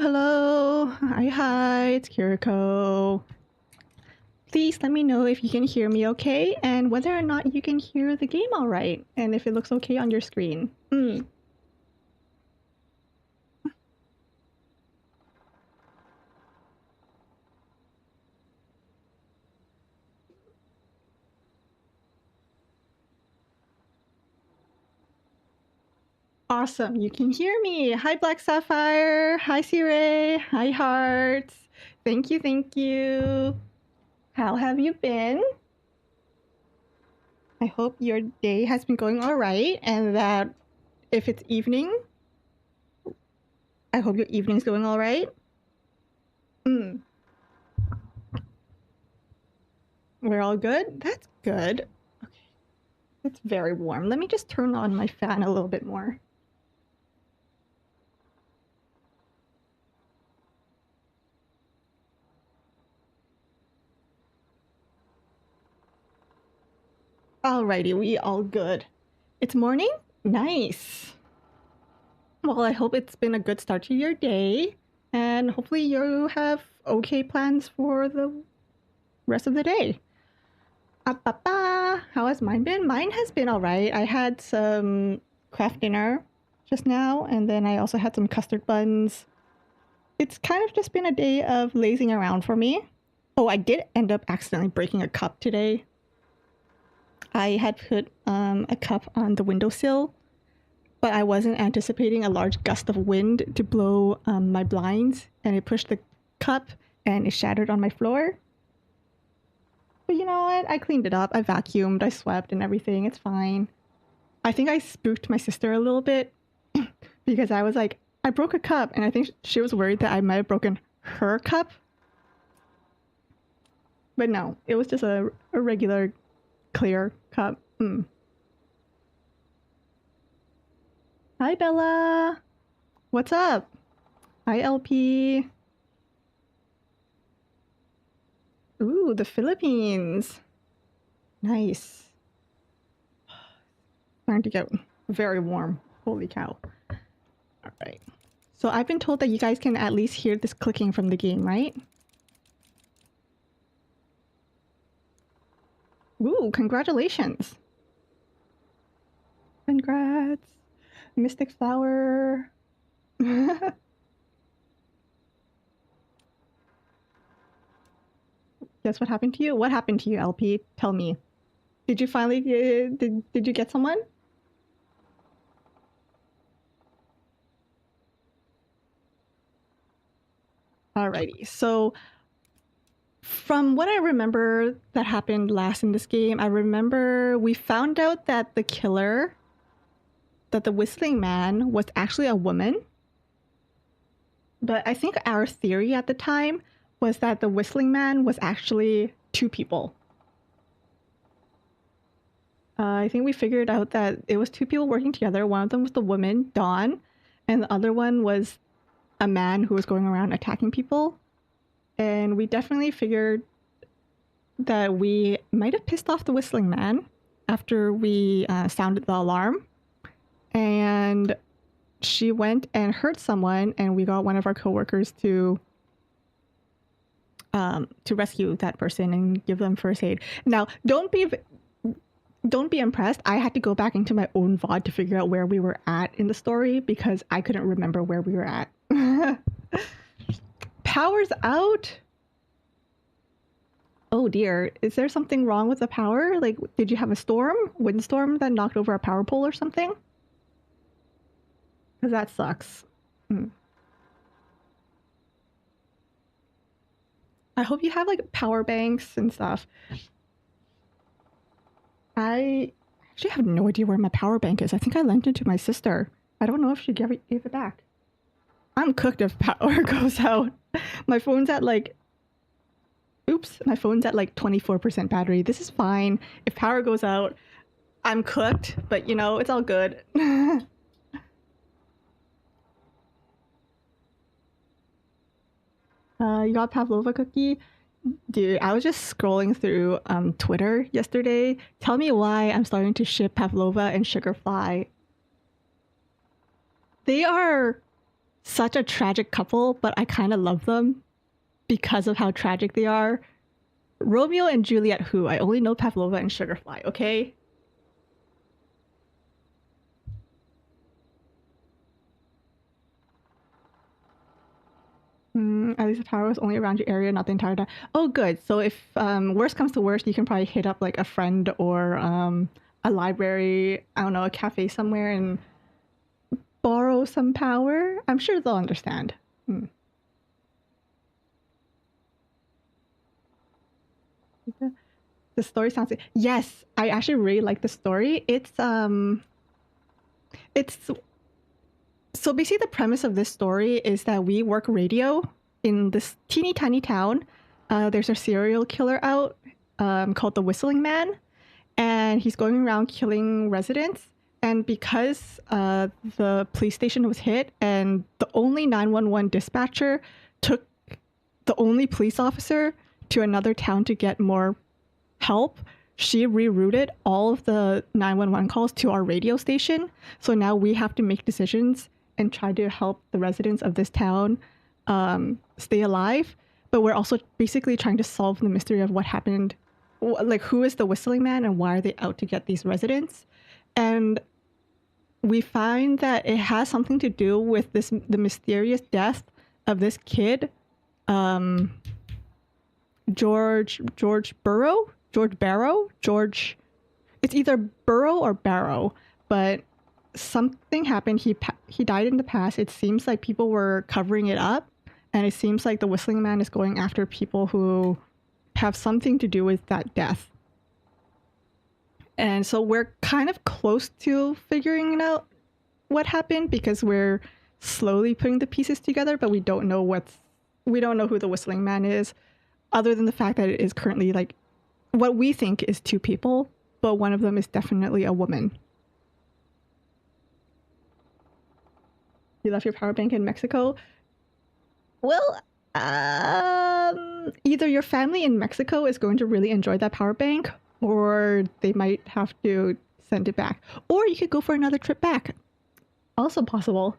hello. Hi, it's Kiriko. Please let me know if you can hear me okay and whether or not you can hear the game all right and if it looks okay on your screen. Awesome, you can hear me. Hi, Black Sapphire. Hi, Sire. Hi, Hearts. Thank you, thank you. How have you been? I hope your day has been going all right and that if it's evening, I hope your evening's going all right. We're all good? That's good. Okay. It's very warm. Let me just turn on my fan a little bit more. Alrighty, we all good. It's morning? Nice. Well, I hope it's been a good start to your day, and hopefully you have okay plans for the rest of the day. How has mine been? Mine has been alright. I had some craft dinner just now, and then I also had some custard buns. It's kind of just been a day of lazing around for me. Oh, I did end up accidentally breaking a cup today. I had put a cup on the windowsill, but I wasn't anticipating a large gust of wind to blow my blinds, and it pushed the cup and it shattered on my floor. But you know what? I cleaned it up. I vacuumed, I swept and everything. It's fine. I think I spooked my sister a little bit because I was like, I broke a cup, and I think she was worried that I might have broken her cup. But no, it was just a regular clear cup. Hi, Bella. What's up? Hi, LP. Ooh, the Philippines. Nice. Starting to get very warm. Holy cow. All right. So I've been told that you guys can at least hear this clicking from the game, right? Ooh, congratulations. Congrats. Mystic Flower. Guess what happened to you? What happened to you, LP? Tell me. Did you finally did you get someone? Alrighty. So from what I remember that happened last in this game, I remember we found out that the killer, that the whistling man, was actually a woman. But I think our theory at the time was that the whistling man was actually two people. I think we figured out that it was two people working together. One of them was the woman, Dawn, and the other one was a man who was going around attacking people. And we definitely figured that we might have pissed off the whistling man after we sounded the alarm. And she went and hurt someone, and we got one of our coworkers to rescue that person and give them first aid. Now, don't be impressed. I had to go back into my own VOD to figure out where we were at in the story because I couldn't remember where we were at. Power's out? Oh dear. Is there something wrong with the power? Like, did you have a storm? Windstorm that knocked over a power pole or something? Because that sucks. I hope you have like power banks and stuff. I actually have no idea where my power bank is. I think I lent it to my sister. I don't know if she gave it back. I'm cooked if power goes out. My phone's at like... Oops, my phone's at like 24% battery. This is fine. If power goes out, I'm cooked, but you know, it's all good. You got Pavlova cookie? Dude, I was just scrolling through Twitter yesterday. Tell me why I'm starting to ship Pavlova and Sugarfly. They are such a tragic couple, but I kind of love them because of how tragic they are. Romeo and Juliet who? I only know Pavlova and Sugarfly, okay? At least the tower was only around your area, not the entire time. Oh, good. So if worst comes to worst, you can probably hit up like a friend or a library, I don't know, a cafe somewhere and borrow some power. I'm sure they'll understand. The story sounds yes, I actually really like the story. It's so basically the premise of this story is that we work radio in this teeny tiny town. There's a serial killer out called the Whistling Man, and he's going around killing residents. And because the police station was hit and the only 911 dispatcher took the only police officer to another town to get more help, she rerouted all of the 911 calls to our radio station. So now we have to make decisions and try to help the residents of this town stay alive. But we're also basically trying to solve the mystery of what happened. Like, who is the Whistling Man and why are they out to get these residents? And we find that it has something to do with the mysterious death of this kid, George Barrow. It's either Burrow or Barrow, but something happened. He died in the past. It seems like people were covering it up, and it seems like the Whistling Man is going after people who have something to do with that death. And so we're kind of close to figuring out what happened because we're slowly putting the pieces together, but we don't know who the Whistling Man is, other than the fact that it is currently like what we think is two people, but one of them is definitely a woman. You left your power bank in Mexico? Well, either your family in Mexico is going to really enjoy that power bank, or they might have to send it back. Or you could go for another trip back. Also possible.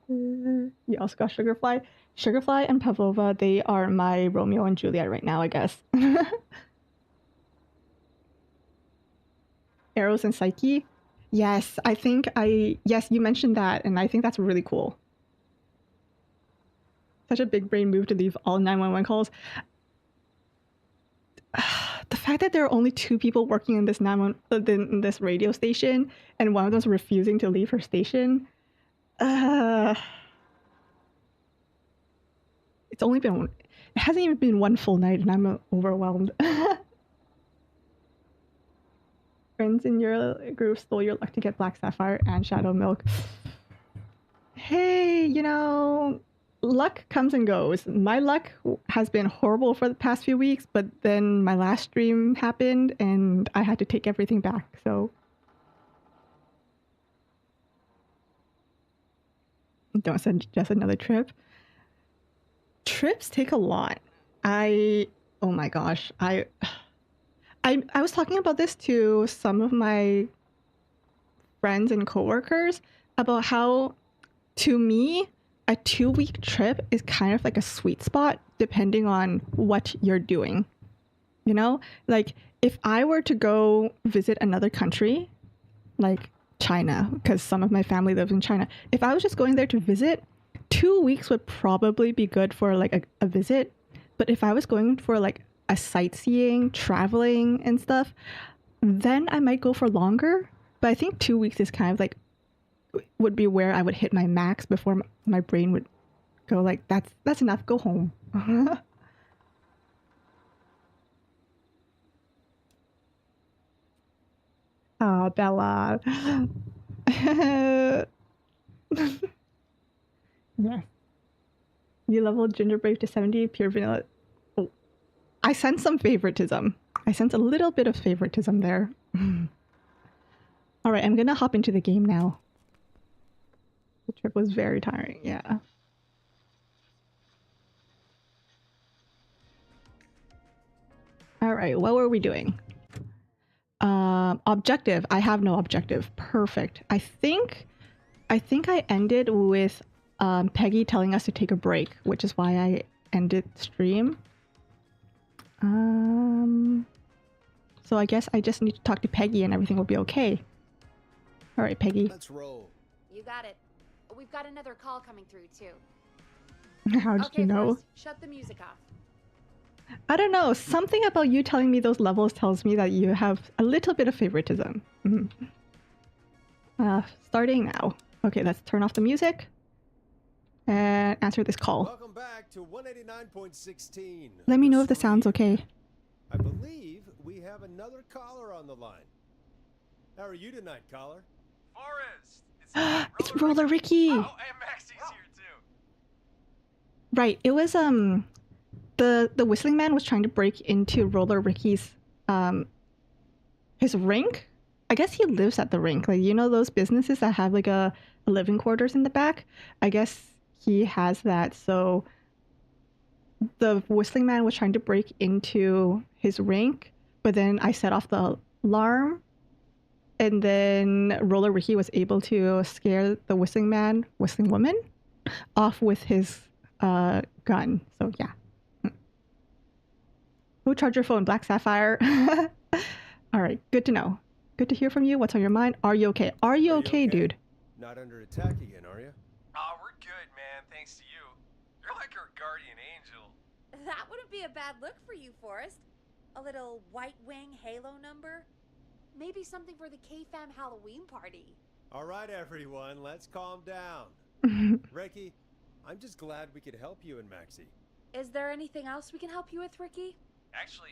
You also got Sugarfly. Sugarfly and Pavlova, they are my Romeo and Juliet right now, I guess. Eros and Psyche. Yes, yes, you mentioned that, and I think that's really cool. Such a big brain move to leave all 911 calls. The fact that there are only two people working in this radio station, and one of them's refusing to leave her station. It hasn't even been one full night, and I'm overwhelmed. Friends in your group stole your luck to get Black Sapphire and Shadow Milk. Hey, luck comes and goes. My luck has been horrible for the past few weeks, but then my last stream happened and I had to take everything back, so. Don't suggest another trip. Trips take a lot. Oh my gosh. I was talking about this to some of my friends and coworkers about how, to me, a 2-week trip is kind of like a sweet spot depending on what you're doing. Like if I were to go visit another country, like China, because some of my family lives in China, if I was just going there to visit, 2 weeks would probably be good for like a visit. But if I was going for like a sightseeing, traveling and stuff, then I might go for longer. But I think 2 weeks is kind of like would be where I would hit my max before my brain would go like, that's enough, go home. Oh, Bella. Yes. You leveled Ginger Brave to 70, pure vanilla. Oh, I sense some favoritism. I sense a little bit of favoritism there. All right, I'm gonna hop into the game now. The trip was very tiring, yeah. All right, what were we doing? Objective. I have no objective. Perfect. I think I ended with Peggy telling us to take a break, which is why I ended stream. So I guess I just need to talk to Peggy and everything will be okay. All right, Peggy. Let's roll. You got it. We've got another call coming through too. How did you know? First, shut the music off. I don't know. Something about you telling me those levels tells me that you have a little bit of favoritism. Starting now. Okay, let's turn off the music and answer this call. Welcome back to 189.16. Let me know if the sound's okay. I believe we have another caller on the line. How are you tonight, caller? Forrest! It's Roller Ricky! Oh, and Maxie's here too. Right, it was the whistling man was trying to break into Roller Ricky's his rink. I guess he lives at the rink. Like, you know those businesses that have like a living quarters in the back? I guess he has that. So the whistling man was trying to break into his rink, but then I set off the alarm, and then Roller Ricky was able to scare the whistling woman off with his gun. So yeah. Who charged your phone? Black Sapphire. All right, good to know. Good to hear from you. What's on your mind? Are you okay? Are you okay, dude? Not under attack again, are you? Oh, we're good, man. Thanks to you. You're like our guardian angel. That wouldn't be a bad look for you, Forrest. A little white wing halo number? Maybe something for the K-Fam Halloween party. All right, everyone, let's calm down. Ricky, I'm just glad we could help you and Maxie. Is there anything else we can help you with, Ricky? Actually,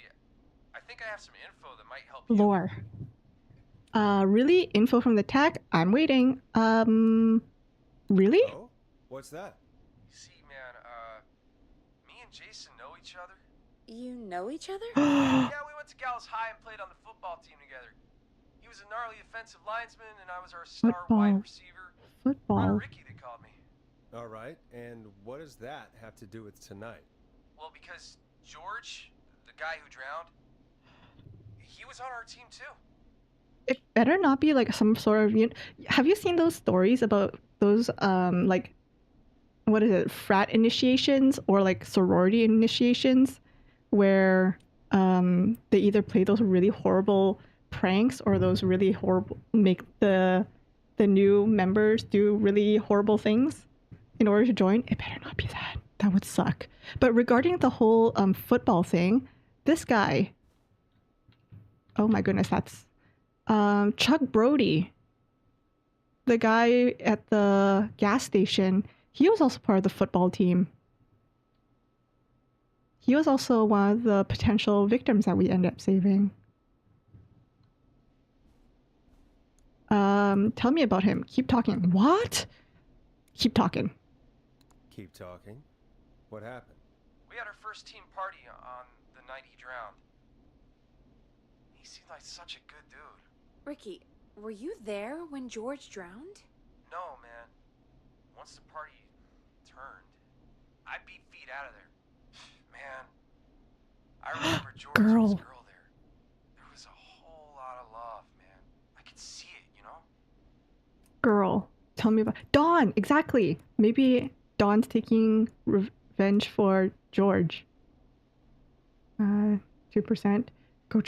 I think I have some info that might help you. Lore. Really? Info from the tech? I'm waiting. Really? Oh? What's that? You see, man, me and Jason know each other. You know each other? Yeah, we went to Gallows High and played on the football team together. He was a gnarly offensive linesman, and I was our star wide receiver. Football. Ricky, they called me. All right, and what does that have to do with tonight? Well, because George, the guy who drowned, he was on our team too. It better not be like some sort of. Have you seen those stories about those like, what is it, frat initiations or like sorority initiations, where they either play those really horrible pranks or those really horrible make the new members do really horrible things in order to join? It better not be that. That would suck. But regarding the whole football thing, this guy. Oh my goodness, that's Chuck Brody, the guy at the gas station. He was also part of the football team. He was also one of the potential victims that we ended up saving. Tell me about him. Keep talking. What? Keep talking. Keep talking. What happened? We had our first team party on the night he drowned. He seemed like such a good dude. Ricky, were you there when George drowned? No, man. Once the party turned, I beat feet out of there. Man, I remember George and his girl there. There was a whole lot of love, man. I could see it, you know? Girl, tell me about Dawn. Exactly. Maybe Dawn's taking revenge for George. 2%. Go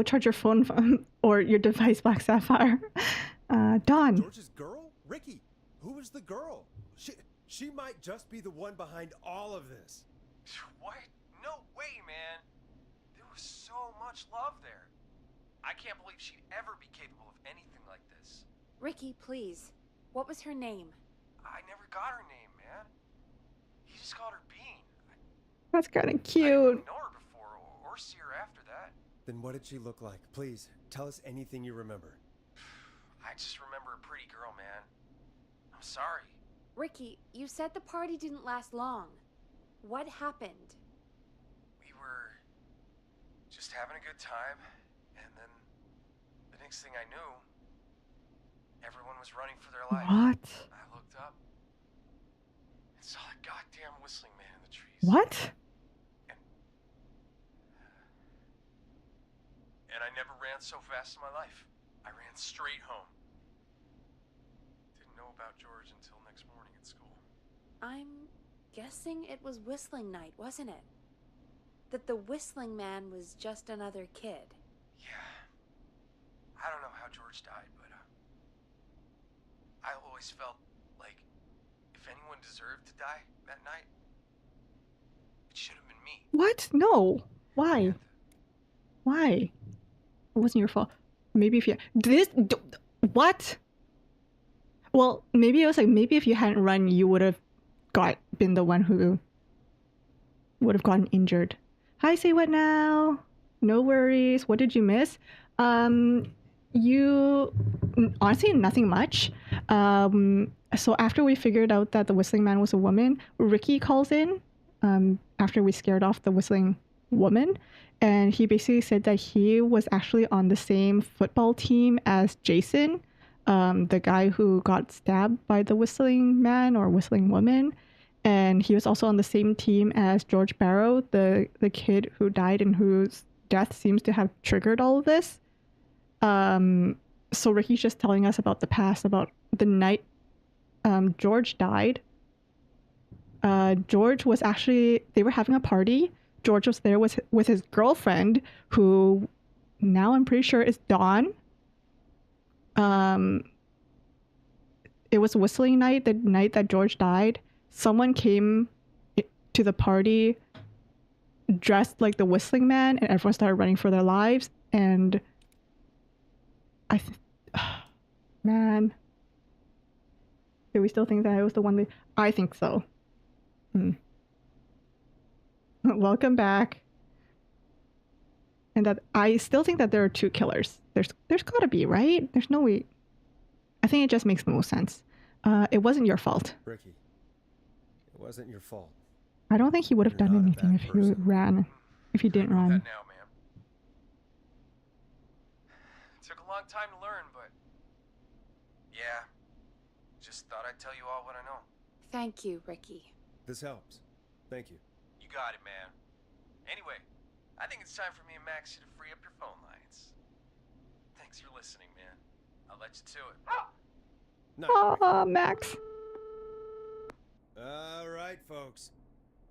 charge your phone or your device, Black Sapphire. Dawn. George's girl? Ricky, who was the girl? She might just be the one behind all of this. What? No way, man. There was so much love there. I can't believe she'd ever be capable of anything like this. Ricky, please. What was her name? I never got her name, man. He just called her Bean. That's kind of I cute. didn't know her before or see her after that. Then what did she look like? Please, tell us anything you remember. I just remember a pretty girl, man. I'm sorry. Ricky, you said the party didn't last long. What happened? We were just having a good time, and then the next thing I knew, everyone was running for their life. What? I looked up and saw a goddamn whistling man in the trees. What? And I never ran so fast in my life. I ran straight home. Didn't know about George until next morning at school. I'm guessing it was whistling night, wasn't it? That the whistling man was just another kid. Yeah. I don't know how George died, but I always felt like if anyone deserved to die that night, it should have been me. What? No. Why? And, Why? It wasn't your fault. Maybe if you what? Well, maybe it was like maybe if you hadn't run, you would have been the one who would have gotten injured. Hi, say what now? No worries. What did you miss? You honestly nothing much. So after we figured out that the whistling man was a woman, Ricky calls in. After we scared off the whistling woman, and he basically said that he was actually on the same football team as Jason, the guy who got stabbed by the whistling man or whistling woman. And he was also on the same team as George Barrow, the kid who died and whose death seems to have triggered all of this. So Ricky's just telling us about the past, about the night George died. George was actually, they were having a party. George was there with his girlfriend, who now I'm pretty sure is Dawn. It was whistling night, the night that George died. Someone came to the party dressed like the whistling man, and everyone started running for their lives. And man, do we still think that I was the one that I think so. Welcome back. And that I still think that there are two killers. There's gotta be, right? There's no way. I think it just makes the most sense. It wasn't your fault. Ricky, it wasn't your fault. I don't think he would have You're done not a anything bad if he person. ran. If he didn't I know run. that now, ma'am. It took a long time to learn, but yeah, just thought I'd tell you all what I know. Thank you, Ricky. This helps. Thank you. You got it, man. Anyway, I think it's time for me and Maxie to free up your phone lines. Thanks for listening, man. I'll let you to it. Night, Ricky. Aw, Max. All right, folks.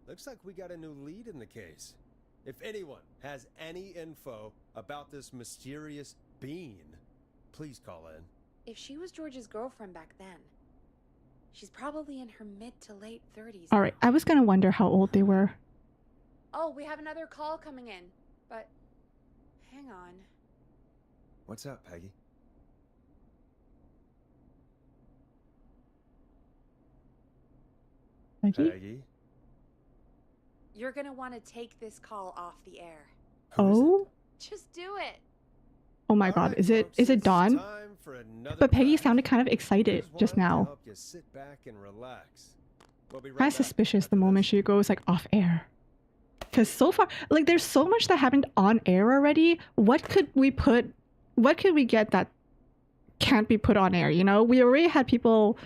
Looks like we got a new lead in the case. If anyone has any info about this mysterious being, please call in. If she was George's girlfriend back then, she's probably in her mid to late 30s. All right, I was gonna wonder how old they were. Oh, we have another call coming in, but hang on. What's up, Peggy? Peggy? Peggy? You're gonna want to take this call off the air. Who is it? Oh? Just do it. Oh my All god, right, is it folks, is it it's Dawn? time for another But Peggy crash. sounded kind of excited Here's just one to now. help you sit back and relax. We'll be right Kind of back suspicious after the moment this. she goes like off air. Because so far, like there's so much that happened on air already. What could we get that can't be put on air? You know, we already had people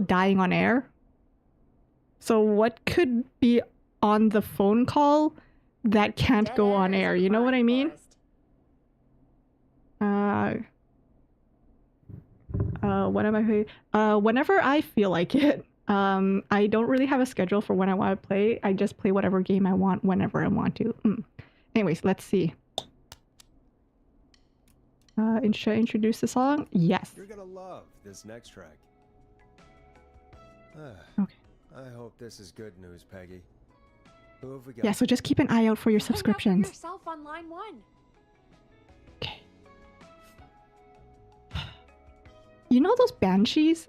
dying on air. So what could be on the phone call that can't Dead go on is air? a You know what I crime, mean? Forrest. When am I playing? Whenever I feel like it. I don't really have a schedule for when I want to play. I just play whatever game I want whenever I want to. Anyways, let's see. Should I introduce the song? Yes. You're gonna love this next track. Okay. I hope this is good news, Peggy. Who have we got? Yeah, so just keep an eye out for your Find out for subscriptions. yourself on line 1. Okay. You know those banshees?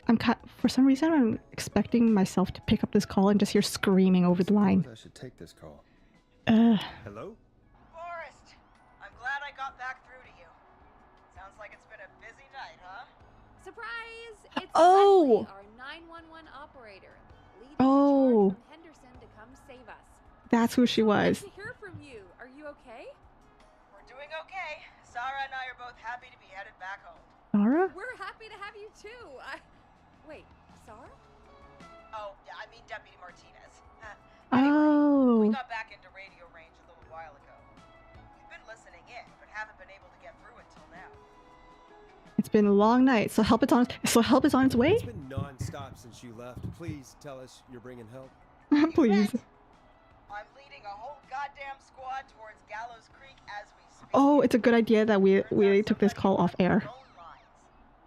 For some reason, I'm expecting myself to pick up this call and just hear screaming over the line. I should take this call. Hello? Forrest, I'm glad I got back through to you. Sounds like it's been a busy night, huh? Surprise! It's Oh! Leslie, our 911 operator, leading Oh. the charge from Henderson to come save us. That's who she So was. Good to hear from you. Are you okay? We're doing okay. Sarah and I are both happy to be headed back home. Sarah? We're happy to have you too. Wait, Sarah? Oh, yeah, I mean Deputy Martinez. Oh. We got back into radio range a little while ago. We've been haven't been able to get through until now. It's been a long night, so help is on its way? It's been non-stop since you left. Please tell us you're bringing help. Please. I'm leading a whole goddamn squad towards Gallows Creek as we speak. Oh, it's a good idea that we took this call off air.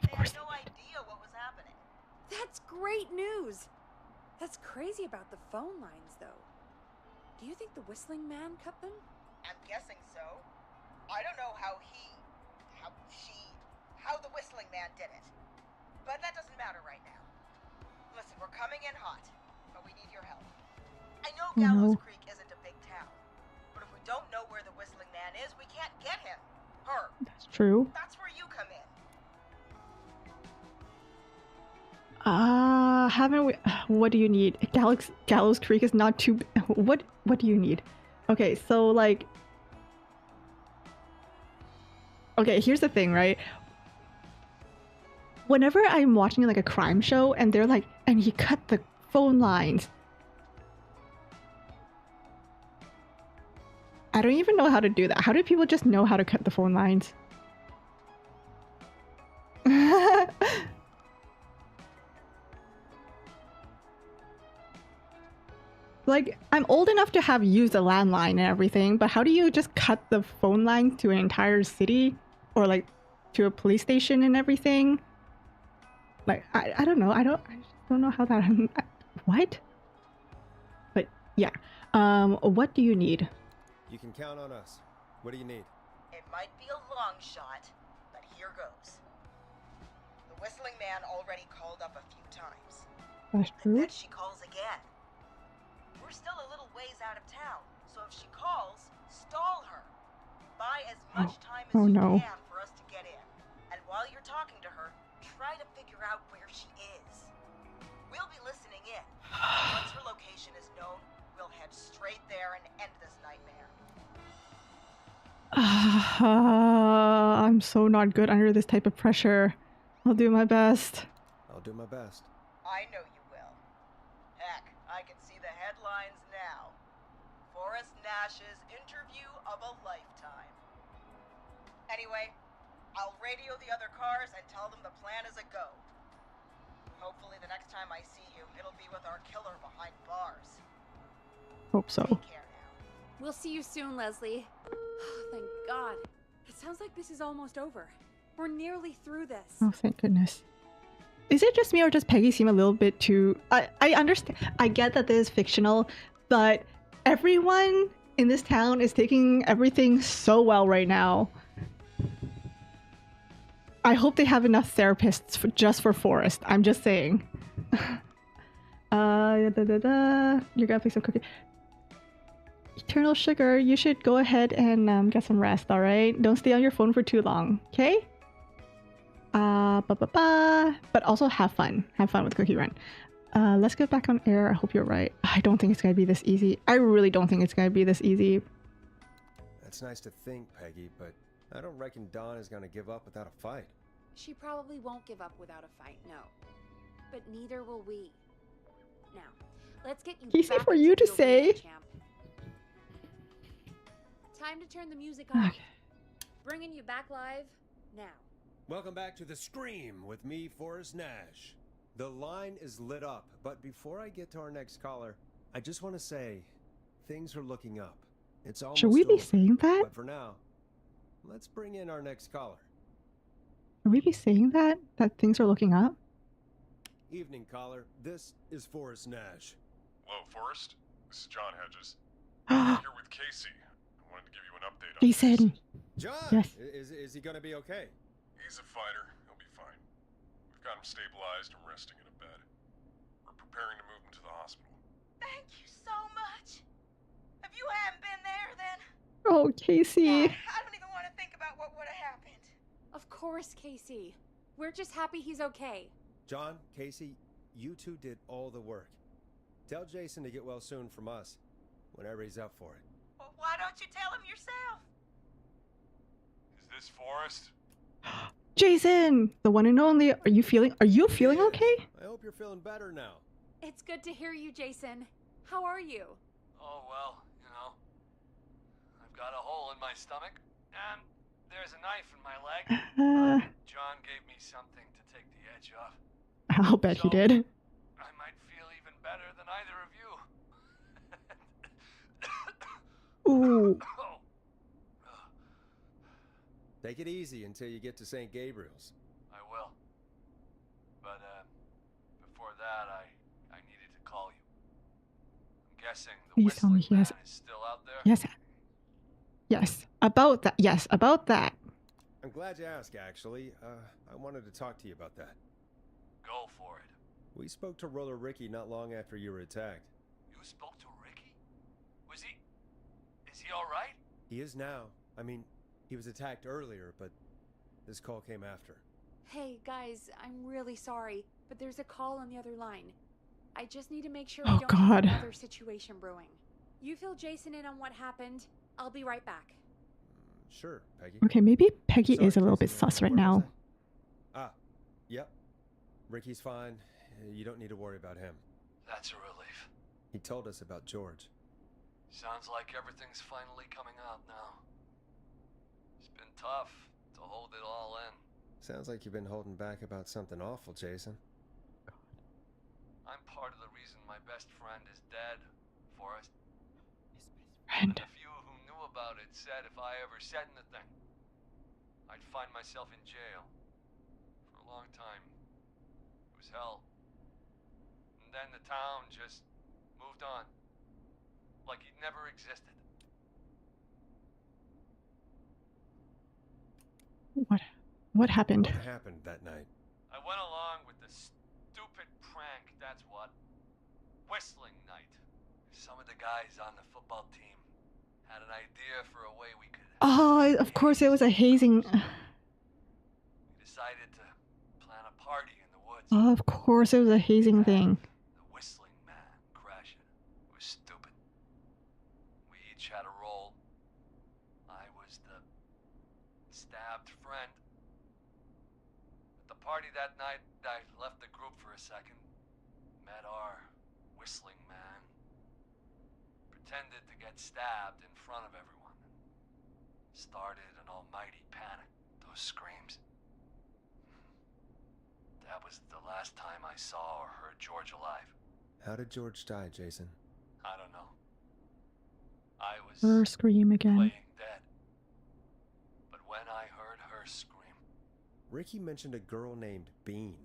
Of course. They had no idea what was happening. That's great news. That's crazy about the phone lines, though. Do you think the Whistling Man cut them? I'm guessing so. I don't know how the Whistling Man did it. But that doesn't matter right now. Listen, we're coming in hot, but we need your help. I know Gallows Creek isn't a big town, but if we don't know where the Whistling Man is, we can't get him. Her. That's true. That's where you come in. Haven't we? What do you need? Gallows Creek is not too. What do you need? Okay, so like. Okay, here's the thing, right? Whenever I'm watching like a crime show and they're like, and he cut the phone lines. I don't even know how to do that. How do people just know how to cut the phone lines? Like, I'm old enough to have used a landline and everything, but how do you just cut the phone line to an entire city? Or like, to a police station and everything? Like, I don't know. I just don't know how that... What? But, yeah. What do you need? You can count on us. What do you need? It might be a long shot, but here goes. The Whistling Man already called up a few times. That's And true. then she calls again. We're still a little ways out of town, so if she calls, stall her. Buy as much time as you can for us to get in. And while you're talking to her, try to figure out where she is. We'll be listening in. Once her location is known, we'll head straight there and end this nightmare. I'm so not good under this type of pressure. I'll do my best. I'll do my best. I know you will. Heck, I can see the headlines now. Forrest Nash's interview of a lifetime. Anyway, I'll radio the other cars and tell them the plan is a go. Hopefully the next time I see you, it'll be with our killer behind bars. Hope so. Take care now. We'll see you soon, Leslie. Thank God. It sounds like this is almost over. We're nearly through this. Oh, thank goodness. Is it just me or does Peggy seem a little bit too... I understand. I get that this is fictional, but everyone in this town is taking everything so well right now. I hope they have enough therapists just for Forrest. I'm just saying. You're gonna pick some cookie. Eternal Sugar, you should go ahead and get some rest, alright? Don't stay on your phone for too long, okay? But also have fun. Have fun with Cookie Run. Let's get back on air. I hope you're right. I don't think it's gonna be this easy. I really don't think it's gonna be this easy. That's nice to think, Peggy, but I don't reckon Dawn is gonna give up without a fight. She probably won't give up without a fight, no. But neither will we. Now, let's get you Easy back for into you to the say. arena, champ. Time to turn the music off. Okay. Bringing you back live now. Welcome back to The Scream with me, Forrest Nash. The line is lit up, but before I get to our next caller, I just want to say, things are looking up. It's almost Should we be over, saying that? But for now, let's bring in our next caller. Should we be saying that? That things are looking up? Evening, caller. This is Forrest Nash. Hello, Forrest. This is John Hedges. I'm here with Casey. I wanted to give you an update on Jason. this. John! Yes. Is he gonna be okay? He's a fighter. He'll be fine. We've got him stabilized and resting in a bed. We're preparing to move him to the hospital. Thank you so much. If you hadn't been there, then Oh, Casey. I don't even want to think about what would have happened. Of course, Casey. We're just happy he's okay. John, Casey, you two did all the work. Tell Jason to get well soon from us, whenever he's up for it. Well, why don't you tell him yourself? Is this Forrest? Jason, the one and only. Are you feeling Yes. okay? I hope you're feeling better now. It's good to hear you, Jason. How are you? Oh, well, you know, I've got a hole in my stomach, and There's a knife in my leg. John gave me something to take the edge off. I'll bet he did. I might feel even better than either of you. Ooh. Take it easy until you get to St. Gabriel's. I will. But, before that, I needed to call you. I'm guessing the Please tell me whistling he has... man is still out there? Yes. Yes. About that. Yes, about that. I'm glad you asked, actually. I wanted to talk to you about that. Go for it. We spoke to Roller Ricky not long after you were attacked. You spoke to Ricky? Is he alright? He is now. I mean, he was attacked earlier, but this call came after. Hey, guys, I'm really sorry, but there's a call on the other line. I just need to make sure Oh, we don't God. have another situation brewing. You fill Jason in on what happened. I'll be right back. Sure, Peggy. Okay, maybe Peggy Sorry, is a little bit Jason, sus right where was now. I? Yep. Ricky's fine. You don't need to worry about him. That's a relief. He told us about George. Sounds like everything's finally coming out now. It's been tough to hold it all in. Sounds like you've been holding back about something awful, Jason. I'm part of the reason my best friend is dead, Forrest. Friend. The few who knew about it said if I ever said anything, I'd find myself in jail. For a long time. It was hell. And then the town just moved on. Like he'd never existed. What happened? What happened that night? I went along with the stupid prank, that's what. Whistling night. Some of the guys on the football team had an idea for a way we could... Oh, of course it was a hazing. We decided to plan a party in the woods. Of course it was a hazing thing. The whistling man crash it. It was stupid. We each had a role. I was the stabbed friend. At the party that night, I left the group for a second. Met our whistling man. Pretended to get stabbed in front of everyone. Started an almighty panic. Those screams. That was the last time I saw or heard George alive. How did George die, Jason? I don't know. I was Her scream again. playing dead. But when I heard her scream, Ricky mentioned a girl named Bean.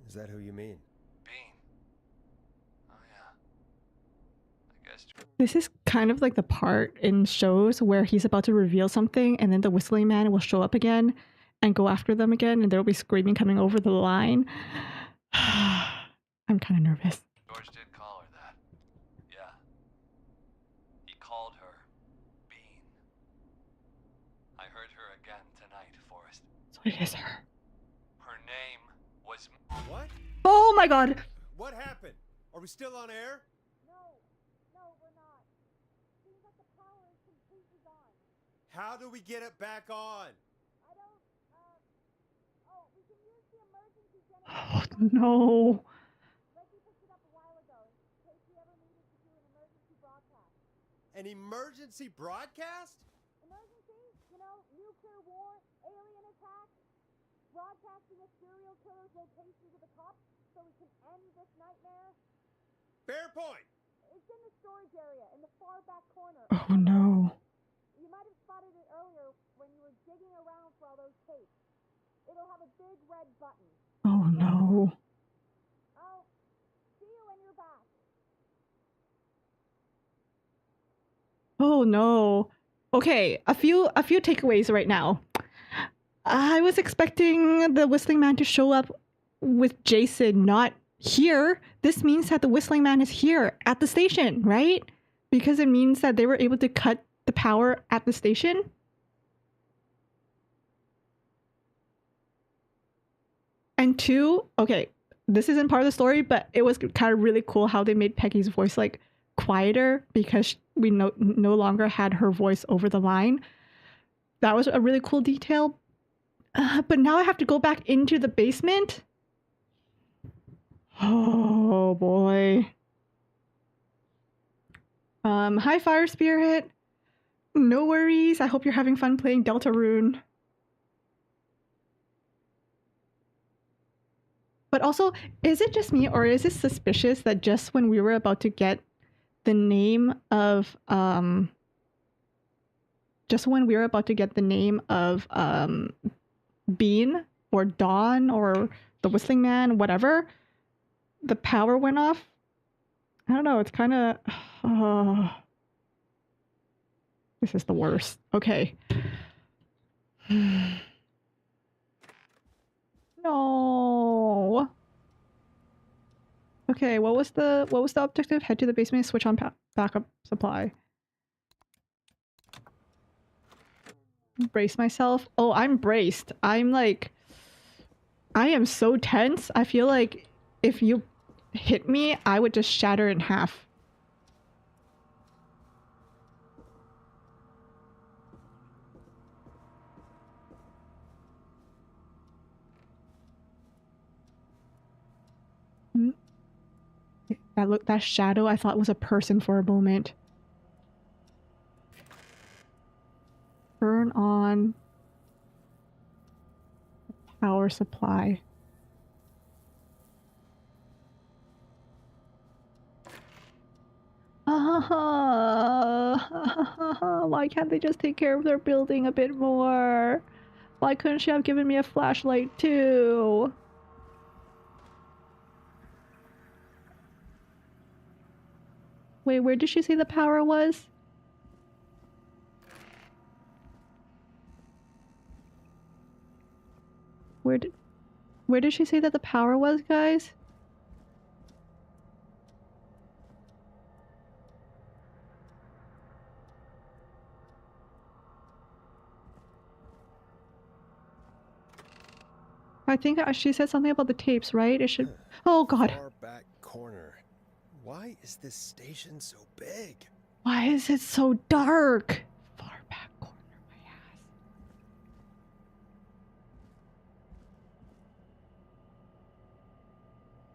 Is that who you mean? Bean. Oh yeah. I guess. This is kind of like the part in shows where he's about to reveal something and then the whistling man will show up again and go after them again and there will be screaming coming over the line. I'm kind of nervous. George did call her that. Yeah. He called her Bean. I heard her again tonight, Forrest. So it is her. Her name was... What? Oh my god! What happened? Are we still on air? No, we're not. Seems like the power is completely gone. How do we get it back on? I don't, we can use the emergency Oh generator. no. Reggie picked it up a while ago in case we ever needed to do an emergency broadcast. An emergency broadcast? Emergency? You know, nuclear war, alien attack, broadcasting a serial killer's location to the cops so we can end this nightmare. Fair point. It's in the storage area in the far back corner. Oh no. You might have spotted it earlier when you were digging around for all those tapes. It'll have a big red button. Oh no. I'll see you when you're back. Oh no. Okay, a few takeaways right now. I was expecting the whistling man to show up with Jason, not here. This means that the whistling man is here at the station, right? Because it means that they were able to cut the power at the station. And two, okay, this isn't part of the story, but it was kind of really cool how they made Peggy's voice like quieter because we no longer had her voice over the line. That was a really cool detail. But now I have to go back into the basement. Oh boy. Hi Fire Spirit. No worries. I hope you're having fun playing Deltarune. But also, is it just me, or is it suspicious that just when we were about to get the name of Bean or Dawn or the Whistling Man, whatever, the power went off? I don't know. It's kind of. This is the worst. Okay. No. Okay, what was the objective? Head to the basement, switch on backup supply. Brace myself. Oh, I'm braced. I'm like, I am so tense. I feel like if you hit me, I would just shatter in half. That shadow, I thought was a person for a moment. Turn on the power supply. Why can't they just take care of their building a bit more? Why couldn't she have given me a flashlight too? Wait, where did she say the power was? Where did she say that the power was, guys? I think she said something about the tapes, right? It should. Oh God. Far back corner. Why is this station so big? Why is it so dark? Far back corner, my ass.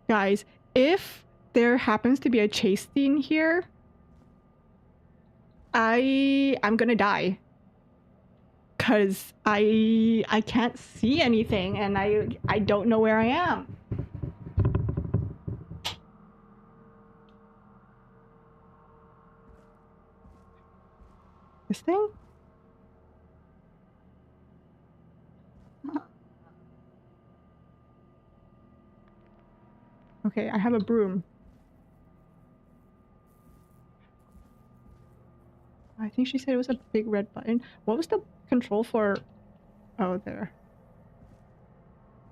Guys, if there happens to be a chase scene here, I'm gonna die. Cause I can't see anything and I don't know where I am. This thing? Okay, I have a broom. I think she said it was a big red button. What was the control for? Oh, there.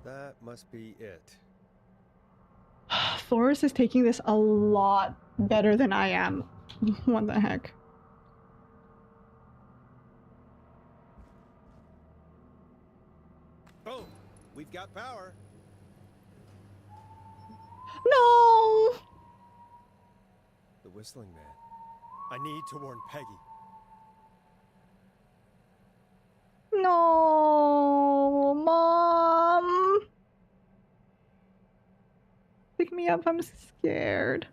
That must be it. Forrest is taking this a lot better than I am. What the heck? Boom! We've got power. No! The Whistling Man. I need to warn Peggy. No, Mom! Pick me up, I'm scared.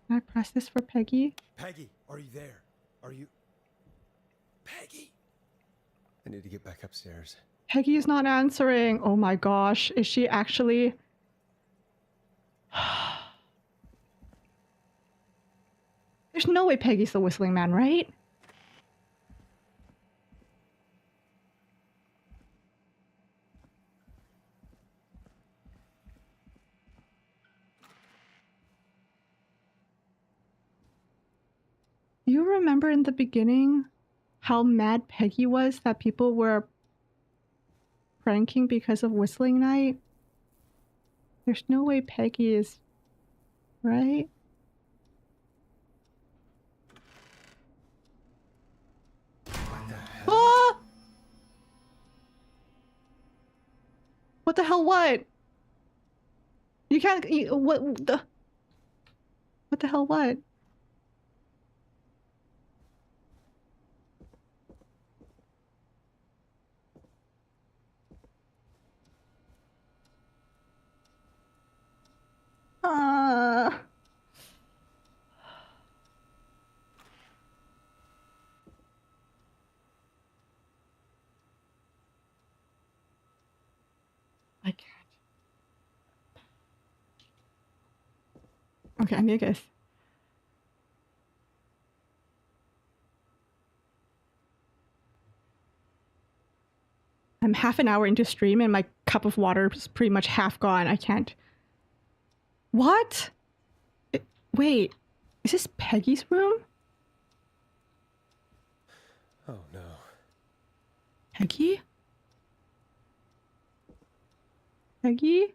Can I press this for Peggy? Peggy, are you there? Are you... Peggy! I need to get back upstairs. Peggy is not answering. Oh my gosh, is she actually... There's no way Peggy's the Whistling Man, right? You remember in the beginning how mad Peggy was that people were pranking because of Whistling Night? There's no way Peggy is... right? What the hell? Ah! What the hell, what? You can't. What the hell? What? Uh, I can't. Okay, amigos. I'm half an hour into stream and my cup of water is pretty much half gone. I can't. What? Wait, is this Peggy's room? Oh no. Peggy? Peggy?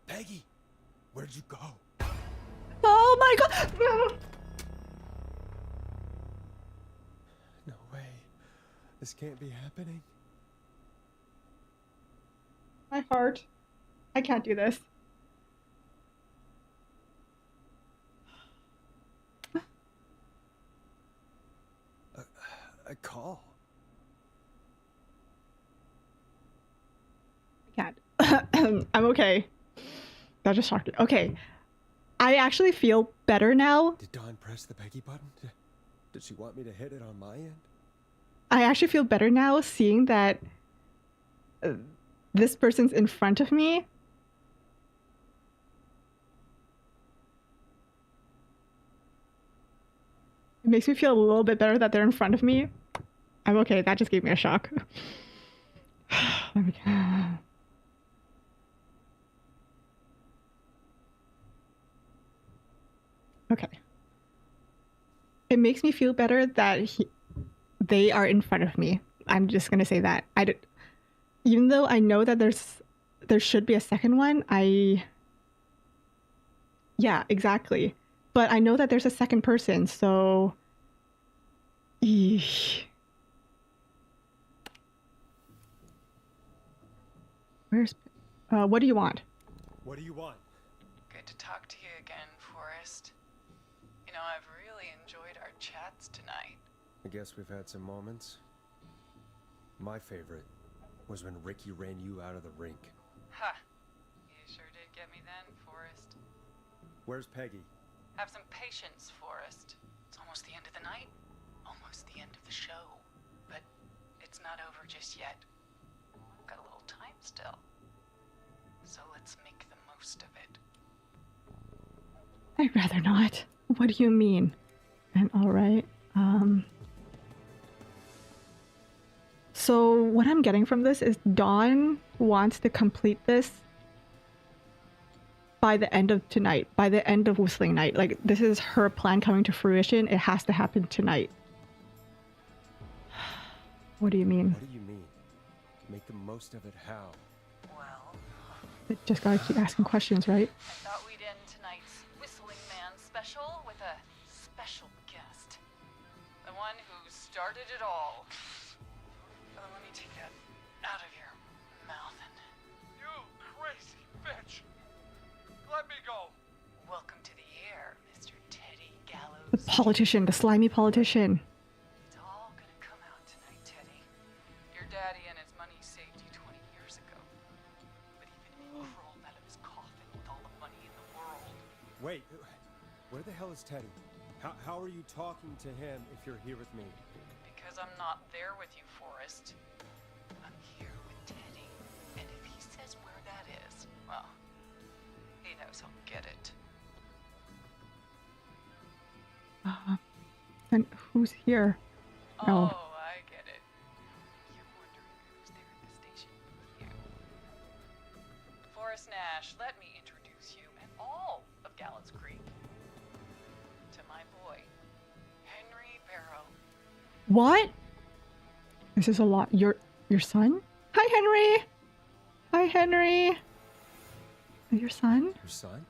Peggy, where'd you go? Oh my god! No way. This can't be happening. My heart. I can't do this. A call. I can't. I'm okay. That just shocked me. Okay. I actually feel better now. Did Dawn press the Peggy button? Did she want me to hit it on my end? I actually feel better now seeing that this person's in front of me. It makes me feel a little bit better that they're in front of me. I'm okay. That just gave me a shock. Okay. It makes me feel better that they are in front of me. I'm just gonna say that. Even though I know that there should be a second one, yeah, exactly. But I know that there's a second person, so eesh. Where's what do you want? What do you want? Good to talk to you again, Forrest. You know, I've really enjoyed our chats tonight. I guess we've had some moments. My favorite was when Ricky ran you out of the rink. Ha! You sure did get me then, Forrest. Where's Peggy? Have some patience, Forrest. It's almost the end of the night. Almost the end of the show. But it's not over just yet. Got a little time still. So let's make the most of it. I'd rather not. What do you mean? And all right. So what I'm getting from this is Dawn wants to complete this by the end of tonight, by the end of Whistling Night. Like, this is her plan coming to fruition. It has to happen tonight. What do you mean? What do you mean? Make the most of it how? Well, I just gotta keep asking questions, right? I thought we'd end tonight's Whistling Man special with a special guest. The one who started it all. Let me take that out of your mouth and... You crazy bitch! Let me go! Welcome to the air, Mr. Teddy Gallows. The politician, the slimy politician. It's all gonna come out tonight, Teddy. Your daddy and his money saved you 20 years ago. But even if he crawled out of his coffin with all the money in the world... Wait, where the hell is Teddy? How are you talking to him if you're here with me? Because I'm not there with you, Forrest. I'm here with Teddy. And if he says where that is, well, he knows I'll get it. And who's here? No. Oh, I get it. You're wondering who's there at the station with you. Forrest Nash, let me introduce you and all of Gallows Creek to my boy, Henry Barrow. What? This is a lot. Your son? Hi, Henry. Hi, Henry. Your son? Your son?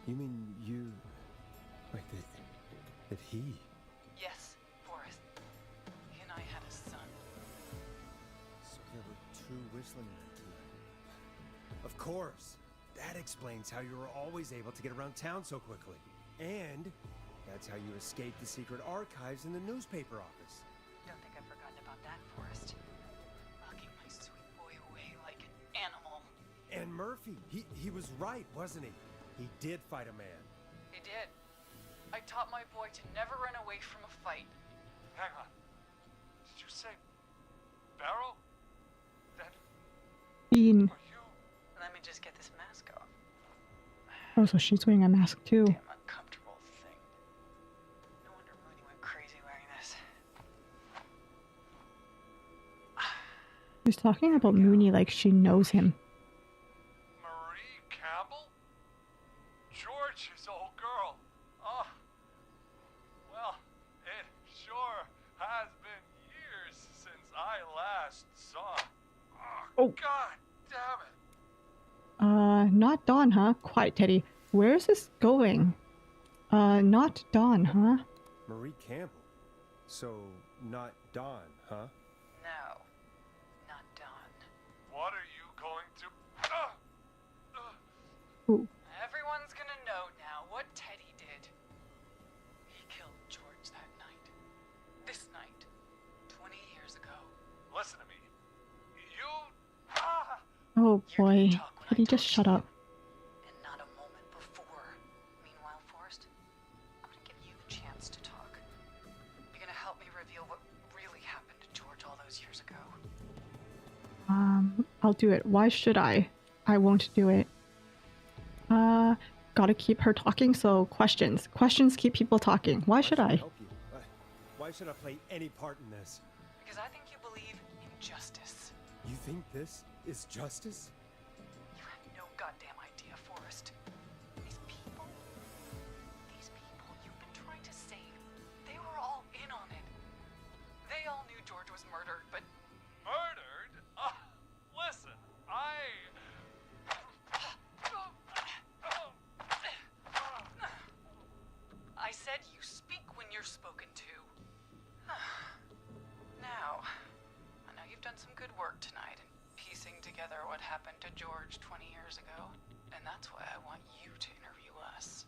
You mean you... Wait, did he? Yes, Forrest. He and I had a son. So there were two whistling men tonight. Of course. That explains how you were always able to get around town so quickly. And that's how you escaped the secret archives in the newspaper office. Don't think I've forgotten about that, Forrest. Locking my sweet boy away like an animal. And Murphy, he was right, wasn't he? He did fight a man. He did. I taught my boy to never run away from a fight. Hang on. Did you say Barrow? That Bean. are you? Let me just get this mask off. Oh, so she's wearing a mask too. Damn uncomfortable thing. No wonder Mooney went crazy wearing this. She's talking about Mooney like she knows him. Marie Campbell? George's old girl. Oh. Well, it sure has been years since I last saw. Oh. God damn it. Not Dawn, huh? Quiet, Teddy. Where's this going? Not Dawn, huh? Marie Campbell. So, not Dawn, huh? No, not Dawn. What are you going to... Ooh. Everyone's gonna know now what Teddy did. He killed George that night. This night. 20 years ago. Listen to me. You... Oh You're gonna boy. talk when I Teddy, just talk shut to up. you, and not a moment before. Meanwhile, Forrest, I'm gonna give you the chance to talk. You're gonna help me reveal what really happened to George all those years ago. I'll do it. Why should I? I won't do it. Gotta keep her talking, so questions. Questions keep people talking. Why should I? help you? Why should I play any part in this? Because I think you believe in justice. You think this is justice? You have no goddamn idea, Forrest. These people you've been trying to save, they were all in on it. They all knew George was murdered, but Murdered? Listen, I said you speak when you're spoken to. Now, I know you've done some good work tonight in piecing together what happened to George 20 years ago, and that's why I want you to interview us.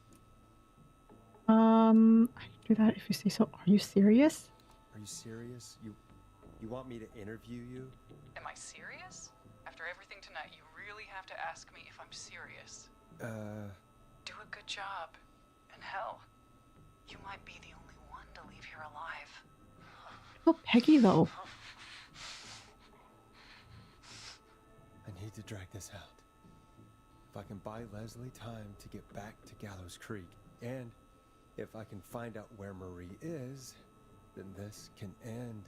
I can do that if you say so. Are you serious? Are you serious? You want me to interview you? Am I serious? After everything tonight, you really have to ask me if I'm serious. Do a good job. And hell, you might be the only one to leave here alive. Oh, Peggy, though. I need to drag this out. If I can buy Leslie time to get back to Gallows Creek, and if I can find out where Marie is, then this can end.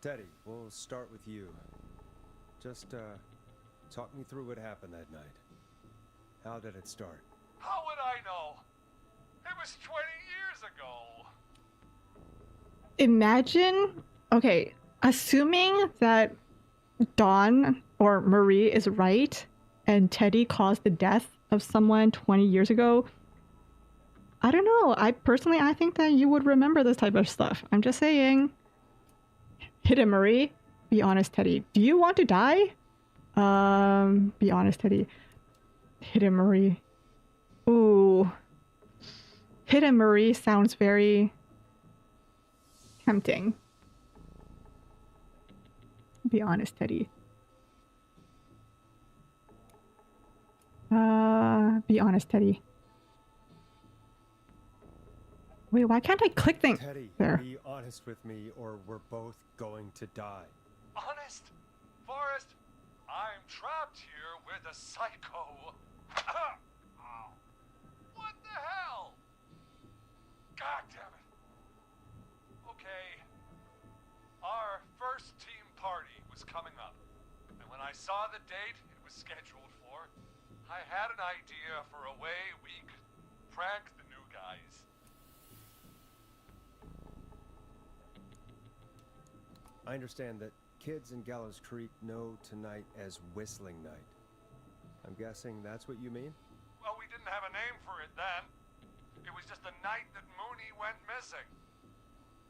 Teddy, we'll start with you. Just, talk me through what happened that night. How did it start? how would I know? It was 20 years ago. Imagine, okay, assuming that Dawn or Marie is right and Teddy caused the death of someone 20 years ago. I don't know. I think that you would remember this type of stuff. I'm just saying. Hit it, Marie. Be honest, Teddy. Do you want to die? Be honest, Teddy. Hit it, Marie. Ooh. Hit it, Marie sounds very tempting. Be honest, Teddy. Be honest, Teddy. Wait, why can't I click things? Teddy, There. be honest with me or we're both going to die. Honest? Forrest, I'm trapped here with a psycho. Ow. What the hell? God damn it. Okay. Our first team party was coming up. And when I saw the date it was scheduled for, I had an idea for a way we could prank the new guys. I understand that kids in Gallows Creek know tonight as Whistling Night. I'm guessing that's what you mean? Well, we didn't have a name for it then. It was just the night that Mooney went missing.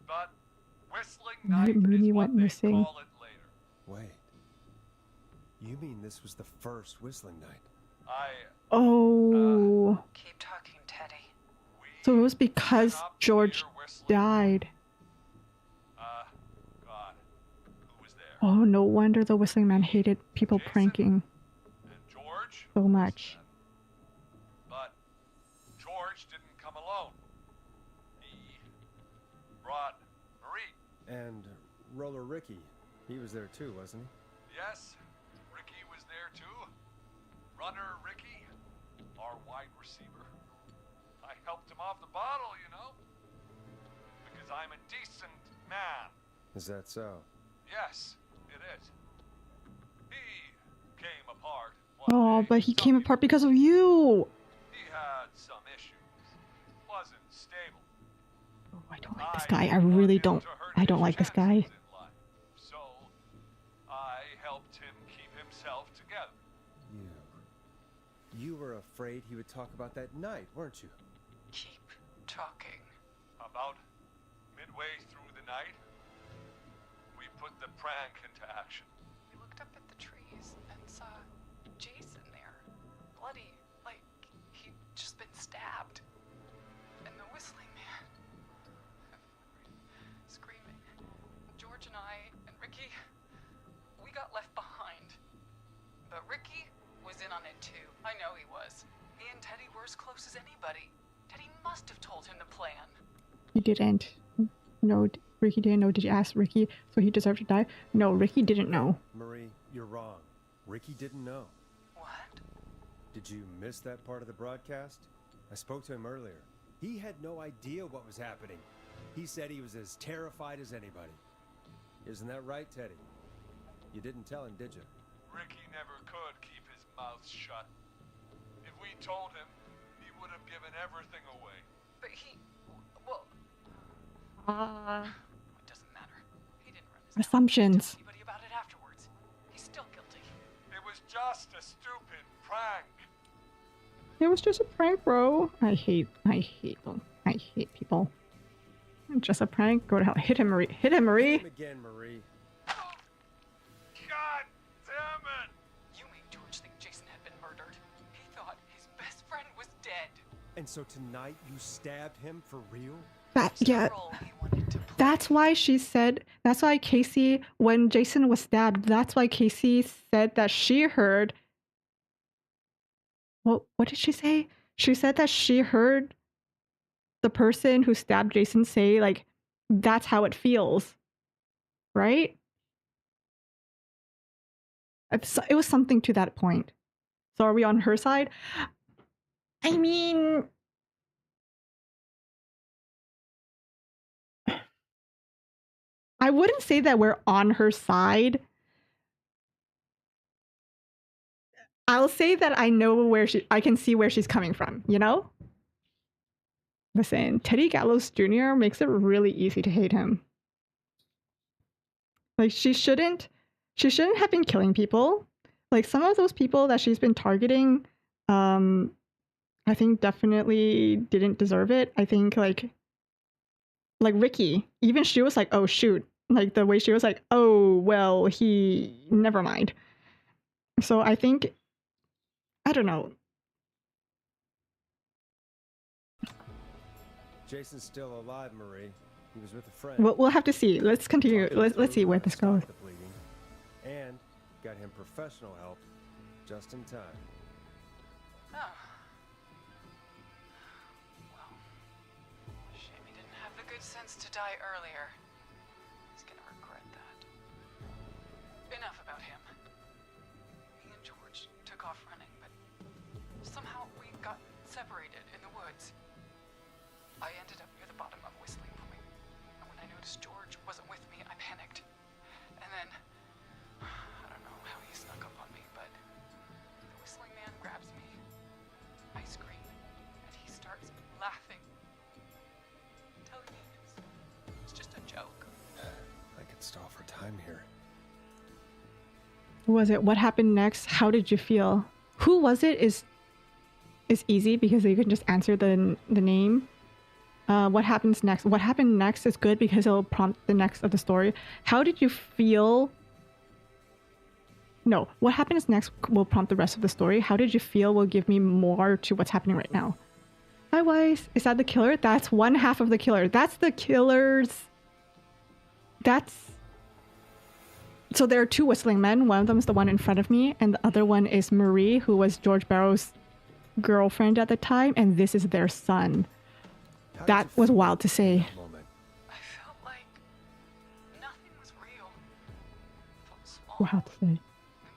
But Whistling Night Night Mooney is what went they missing. call it later. Wait. You mean this was the first whistling night? Oh. Keep talking, Teddy. So it was because went up George near Whistling. died. God. Who was there? Oh, no wonder the Whistling Man hated people Jason? pranking And George? so was much. then. But George didn't come alone. He brought Marie. And Roller Ricky, he was there too, wasn't he? Yes, Ricky was there too. Runner Ricky, our wide receiver. I helped him off the bottle, you know. Because I'm a decent man. Is that so? Yes, it is. He came apart. Oh, but he came apart because of you. He had some issues. Wasn't stable. Oh, I don't like this guy. I really don't. I don't like this guy. So I helped him keep himself together. You were afraid he would talk about that night, weren't you? Keep talking. About midway through the night, we put the prank into action. We looked up at the trees and saw Jason there. Bloody, like he'd just been stabbed. And the Whistling Man. Screaming. George and I and Ricky, we got left behind. But Ricky was in on it too. I know he was. He and Teddy were as close as anybody. Teddy must have told him the plan. He didn't. No, Ricky didn't know. Did you ask Ricky so he deserved to die? No, Ricky didn't know. Marie, you're wrong. Ricky didn't know. What? Did you miss that part of the broadcast? I spoke to him earlier. He had no idea what was happening. He said he was as terrified as anybody. Isn't that right, Teddy? You didn't tell him, did you? Ricky never could keep his mouth shut. If we told him, he would have given everything away. But he, well, it doesn't matter. He didn't run his mouth. Assumptions. Tell anybody about it afterwards. He's still guilty. It was just a stupid prank. It was just a prank, bro. I hate them. I hate people. Just a prank. Go to hell. Hit him, Marie. Hit him, Marie. Hit him again, Marie. God damn it! You made George think Jason had been murdered. He thought his best friend was dead. And so tonight you stabbed him for real? Yeah. The role he wanted to play. That's why she said. That's why Casey, when Jason was stabbed, that's why Casey said that she heard. What did she say? She said that she heard the person who stabbed Jason say, like, that's how it feels. Right? It was something to that point. So are we on her side? I mean, I wouldn't say that we're on her side. I'll say that I know I can see where she's coming from, you know? Listen, Teddy Gallows Jr. makes it really easy to hate him. Like, she shouldn't have been killing people. Like, some of those people that she's been targeting, I think definitely didn't deserve it. I think, like Ricky, even she was like, oh, shoot. Like, the way she was like, oh, well, never mind. So I think, I don't know. Jason's still alive, Marie. He was with a friend. We'll have to see. Let's continue. Let's see where this goes. The bleeding, and got him professional help just in time. Oh. Well, shame he didn't have the good sense to die earlier. He's gonna regret that. Enough about him. Me and George took off running, but somehow we got separated in the woods. I ended up near the bottom of Whistling Point, and when I noticed George wasn't with me, I panicked. And then, I don't know how he snuck up on me, but the Whistling Man grabs me. I scream, and he starts laughing, telling me it's just a joke. I could stall for time here. Who was it? What happened next? How did you feel? Who was it? is easy because you can just answer the name. What happens next? What happened next is good because it'll prompt the next of the story. How did you feel? No, what happens next will prompt the rest of the story. How did you feel will give me more to what's happening right now. Hi, Weiss. Is that the killer? That's one half of the killer. That's the killer's... That's... So there are two whistling men. One of them is the one in front of me, and the other one is Marie, who was George Barrow's girlfriend at the time, and this is their son. How did That you was feel wild to at say. that moment? I felt like nothing was real. I felt small Wild to say. and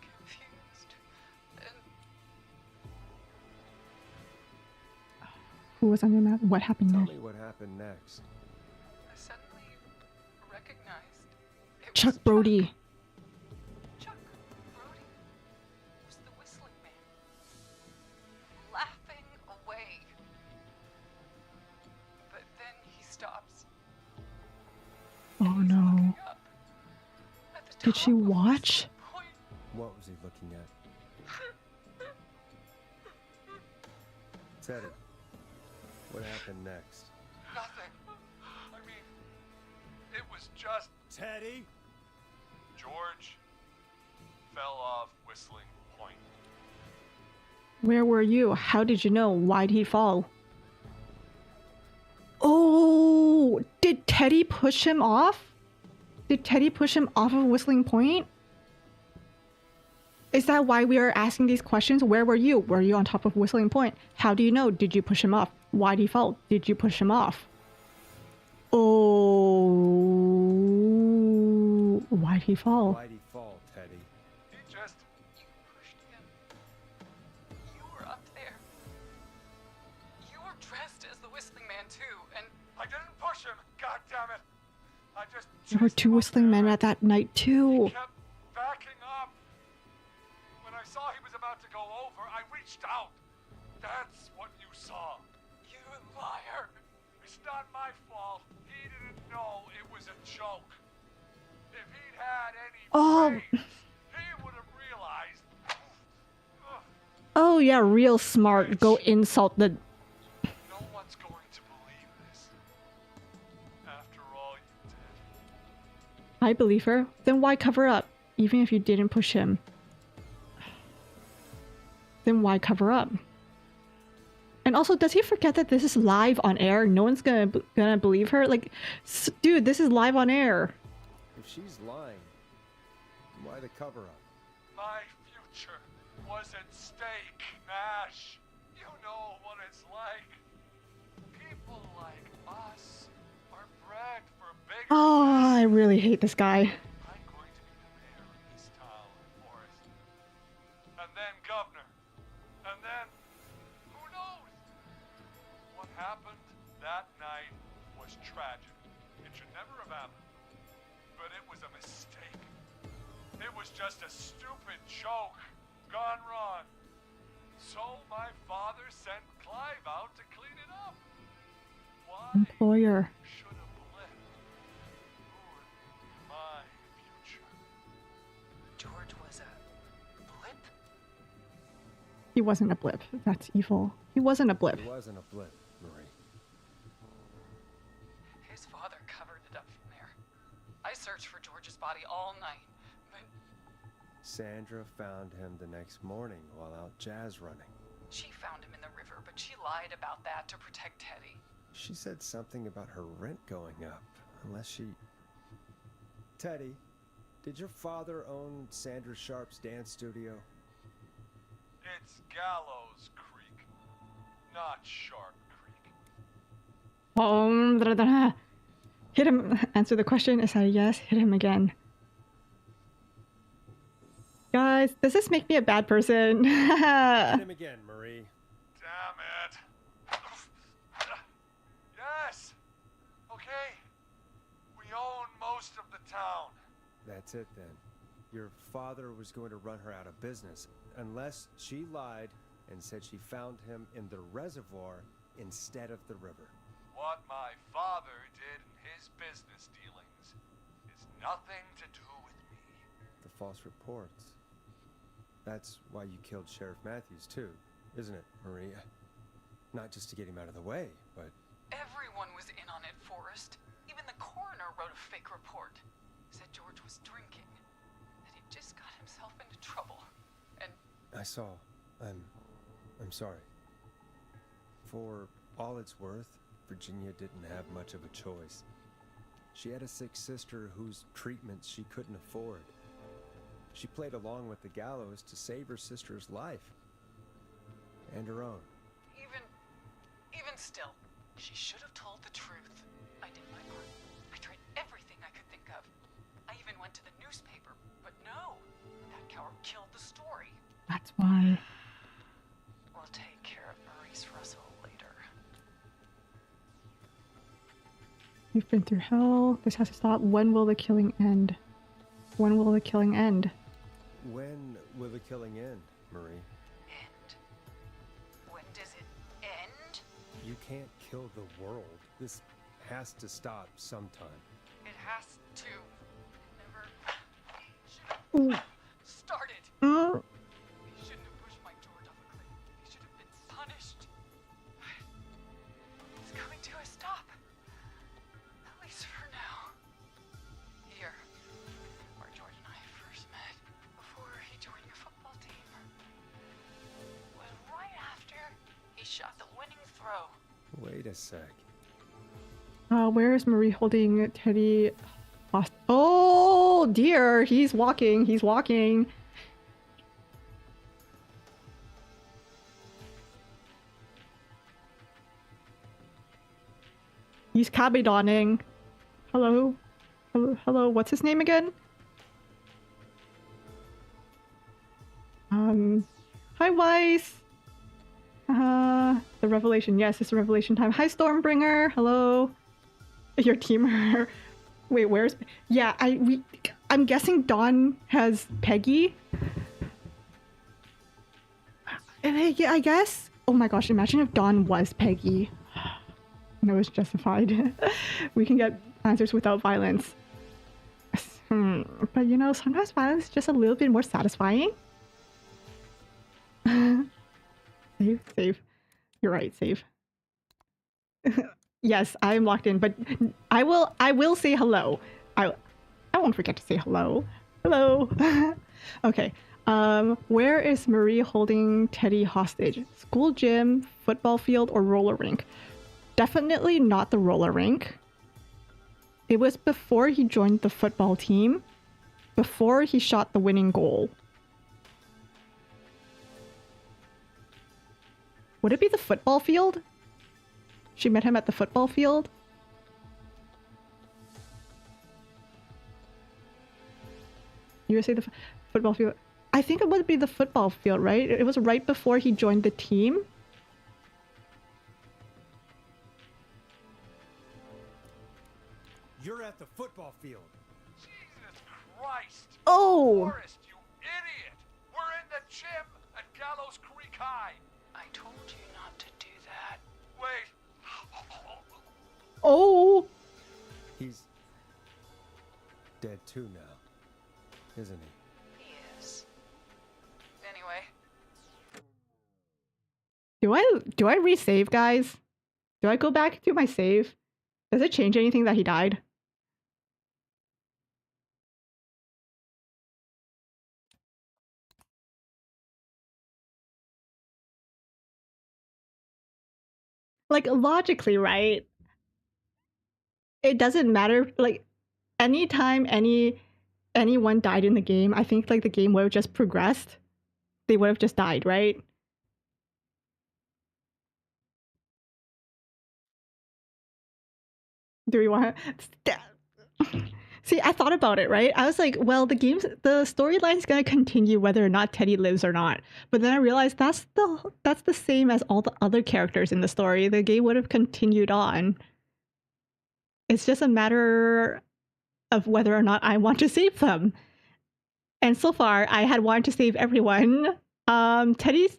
confused. And Who was under that? What happened Tell next? me what happened next. I suddenly recognized it Chuck was Brody. Chuck Brody was the whistling man, laughing away. But then he stops. Oh and he's no. looking up at the Did she top of watch? Whistling Point. What was he looking at? Teddy, what happened next? Nothing. I mean, it was just Teddy? George fell off Whistling Point. Where were you? How did you know? Why did he fall? Oh, did Teddy push him off? Did Teddy push him off of Whistling Point? Is that why we are asking these questions? Where were you? Were you on top of Whistling Point? How do you know? Did you push him off? Why did he fall? Did you push him off? Oh, why did he fall? Why'd he fall, Teddy? He just You pushed him. You were up there. You were dressed as the whistling man too, and I didn't push him. God damn it! I just There were chased two him up whistling there men and at that night too. He kept backing up. When I saw he was about to go over, I reached out. That's what you saw. you liar. It's not my fault. He didn't know it was a joke. If he'd had any Oh. brains, he would have realized. Ugh, Oh yeah, real smart. Go insult the... no one's going to believe this. After all you did. I believe her. Then why cover up? Even if you didn't push him. Then why cover up? And also, does he forget that this is live on air? No one's gonna believe her? Like, dude, this is live on air. If she's lying, why the cover up? My future was at stake, Nash. You know what it's like. People like us are bred for bigger Oh, things. I really hate this guy. I'm going to be the mayor of this town, Forrest. And then governor. And then, who knows? What happened that night was tragic. It should never have happened. But it was a mistake. It was just a stupid joke gone wrong. So my father sent Clive out to clean it up. Why Employer. should a blip ruin my future? George was a blip? He wasn't a blip. That's evil. He wasn't a blip. It wasn't a blip, Marie. His father covered it up from there. I searched for George's body all night, but Sandra found him the next morning while out jazz running. she found him in the river, but she lied about that to protect Teddy. She said something about her rent going up, unless she... Teddy, did your father own Sandra Sharp's dance studio? It's Gallows Creek, not Sharp Creek. Hit him. Answer the question. Is that a yes? Hit him again. Guys, does this make me a bad person? Hit him again, Marie. Damn it. Yes. Okay. We own most of the town. That's it then. Your father was going to run her out of business, unless she lied and said she found him in the reservoir instead of the river. What my father did in his business dealings is nothing to do with me. The false reports. That's why you killed Sheriff Matthews too, isn't it, Maria? Not just to get him out of the way, but... Everyone was in on it, Forrest. Even the coroner wrote a fake report. Said George was drinking. That he just got himself into trouble. And... I saw. I'm sorry. For all it's worth, Virginia didn't have much of a choice. She had a sick sister whose treatments she couldn't afford. She played along with the gallows to save her sister's life. And her own. Even still, she should have told the truth. I did my part. I tried everything I could think of. I even went to the newspaper, but no. That coward killed the story. That's why. We'll take care of Maurice Russell later. You've been through hell. This has to stop. When will the killing end? When will the killing end? When will the killing end, Marie? End? When does it end? You can't kill the world. This has to stop sometime. It has to. Never should have started. He shouldn't have pushed my George off a cliff. He should have been punished. It's coming to a stop. At least for now. Here, where George and I first met, before he joined your football team, was right after he shot the winning throw. Wait a sec. Where is Marie holding Teddy hostage? Oh dear, he's walking. He's walking. He's cabidoning. Hello? Hello? Hello? What's his name again? Hi Weiss! The revelation. Yes, it's revelation time. Hi Stormbringer! Hello? Your teamer. Wait, where's... Yeah, I'm guessing Dawn has Peggy. I guess? Oh my gosh, imagine if Dawn was Peggy. No, it's justified. We can get answers without violence. But you know, sometimes violence is just a little bit more satisfying. Save. You're right, save. Yes, I am locked in, but I will say hello. I won't forget to say hello. Hello. Okay. Where is Marie holding Teddy hostage? School gym, football field, or roller rink? Definitely not the roller rink. It was before he joined the football team, before he shot the winning goal. Would it be the football field? She met him at the football field? You would say the football field? I think it would be the football field, right? It was right before he joined the team. You're at the football field. Jesus Christ! Oh! Forrest, you idiot! We're in the gym at Gallows Creek High. I told you not to do that. Wait. Oh! He's dead too now, isn't he? He is. Anyway, Do I resave, guys? Do I go back to my save? Does it change anything that he died? Like, logically, right? It doesn't matter. Like, anytime anyone died in the game, I think like the game would have just progressed. They would have just died, right? Do we want to... See, I thought about it, right? I was like, well, the storyline's gonna continue whether or not Teddy lives or not. But then I realized that's the same as all the other characters in the story. The game would have continued on. It's just a matter of whether or not I want to save them. And so far, I had wanted to save everyone. Teddy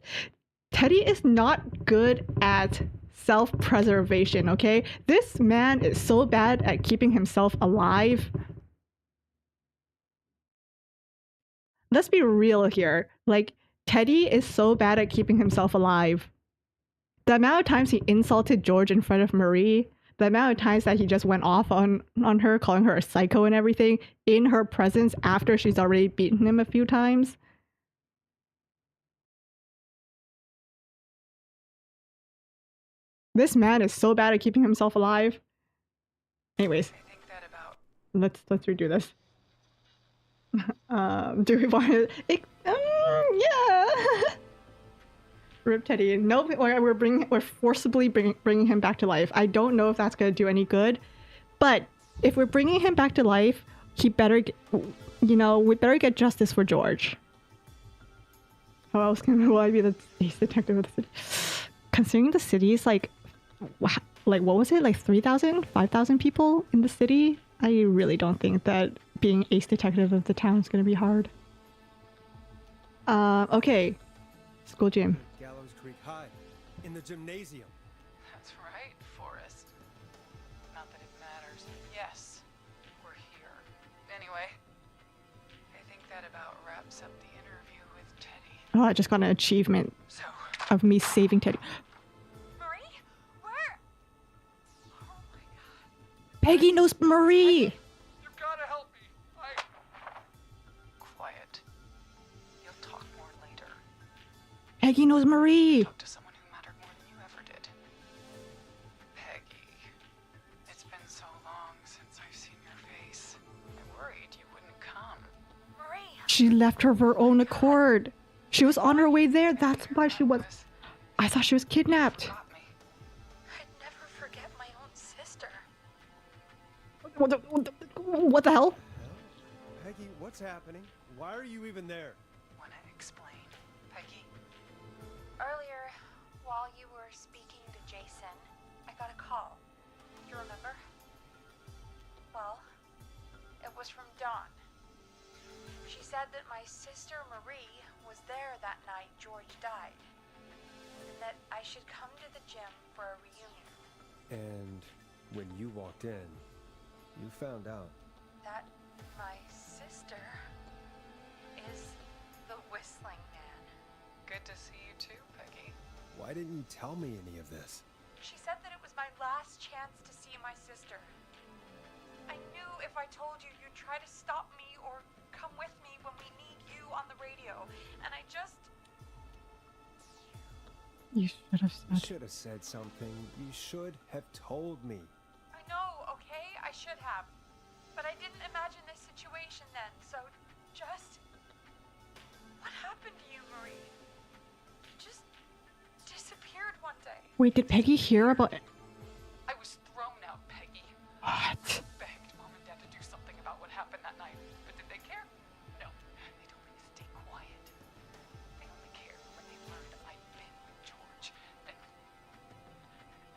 is not good at self-preservation, okay? This man is so bad at keeping himself alive. Let's be real here. Like, Teddy is so bad at keeping himself alive. The amount of times he insulted George in front of Marie, the amount of times that he just went off on her, calling her a psycho and everything in her presence after she's already beaten him a few times. This man is so bad at keeping himself alive. Anyways, I think that about. let's redo this. Do we want to? Yeah. Rip Teddy. Nope. We're forcibly bringing him back to life. I don't know if that's gonna do any good, but if we're bringing him back to life, he better get, we better get justice for George. How else will I be the ace detective of the city? Considering the city is like what was it, like 3,000, 5,000 people in the city? I really don't think that being ace detective of the town is going to be hard. Okay. School gym. Gallows Creek High, in the gymnasium. That's right, Forrest. Not that it matters. Yes, we're here. Anyway, I think that about wraps up the interview with Teddy. Oh, I just got an achievement So, of me saving Teddy. Marie? Where? Oh my god. Peggy knows Marie! You gotta help me. quiet. You'll talk more later. Peggy knows Marie! Talk to someone who mattered more than you ever did. Peggy. It's been so long since I've seen your face. I worried you wouldn't come. Marie! She left of her own accord. She was on her way there. That's why she was. I thought she was kidnapped. Got me. I'd never forget my own sister. What the hell? Peggy, what's happening? Why are you even there? Wanna explain, Peggy? Earlier, while you were speaking to Jason, I got a call. You remember? Well, it was from Dawn. She said that my sister Marie was there that night George died, and that I should come to the gym for a reunion. And when you walked in, you found out. That my sister is the Whistling Man. Good to see you too, Peggy. Why didn't you tell me any of this? She said that it was my last chance to see my sister. I knew if I told you, you'd try to stop me or come with me when we need you on the radio. And I just... You should have You said. should have said something. You should have told me. I know, okay? I should have. But I didn't imagine this situation then, so just... What happened to you, Marie? You just disappeared one day. Wait, did Peggy hear about it? I was thrown out, Peggy. What? Begged Mom and Dad to do something about what happened that night. But did they care? No. They told me to stay quiet. They only cared when they learned I'd been with George.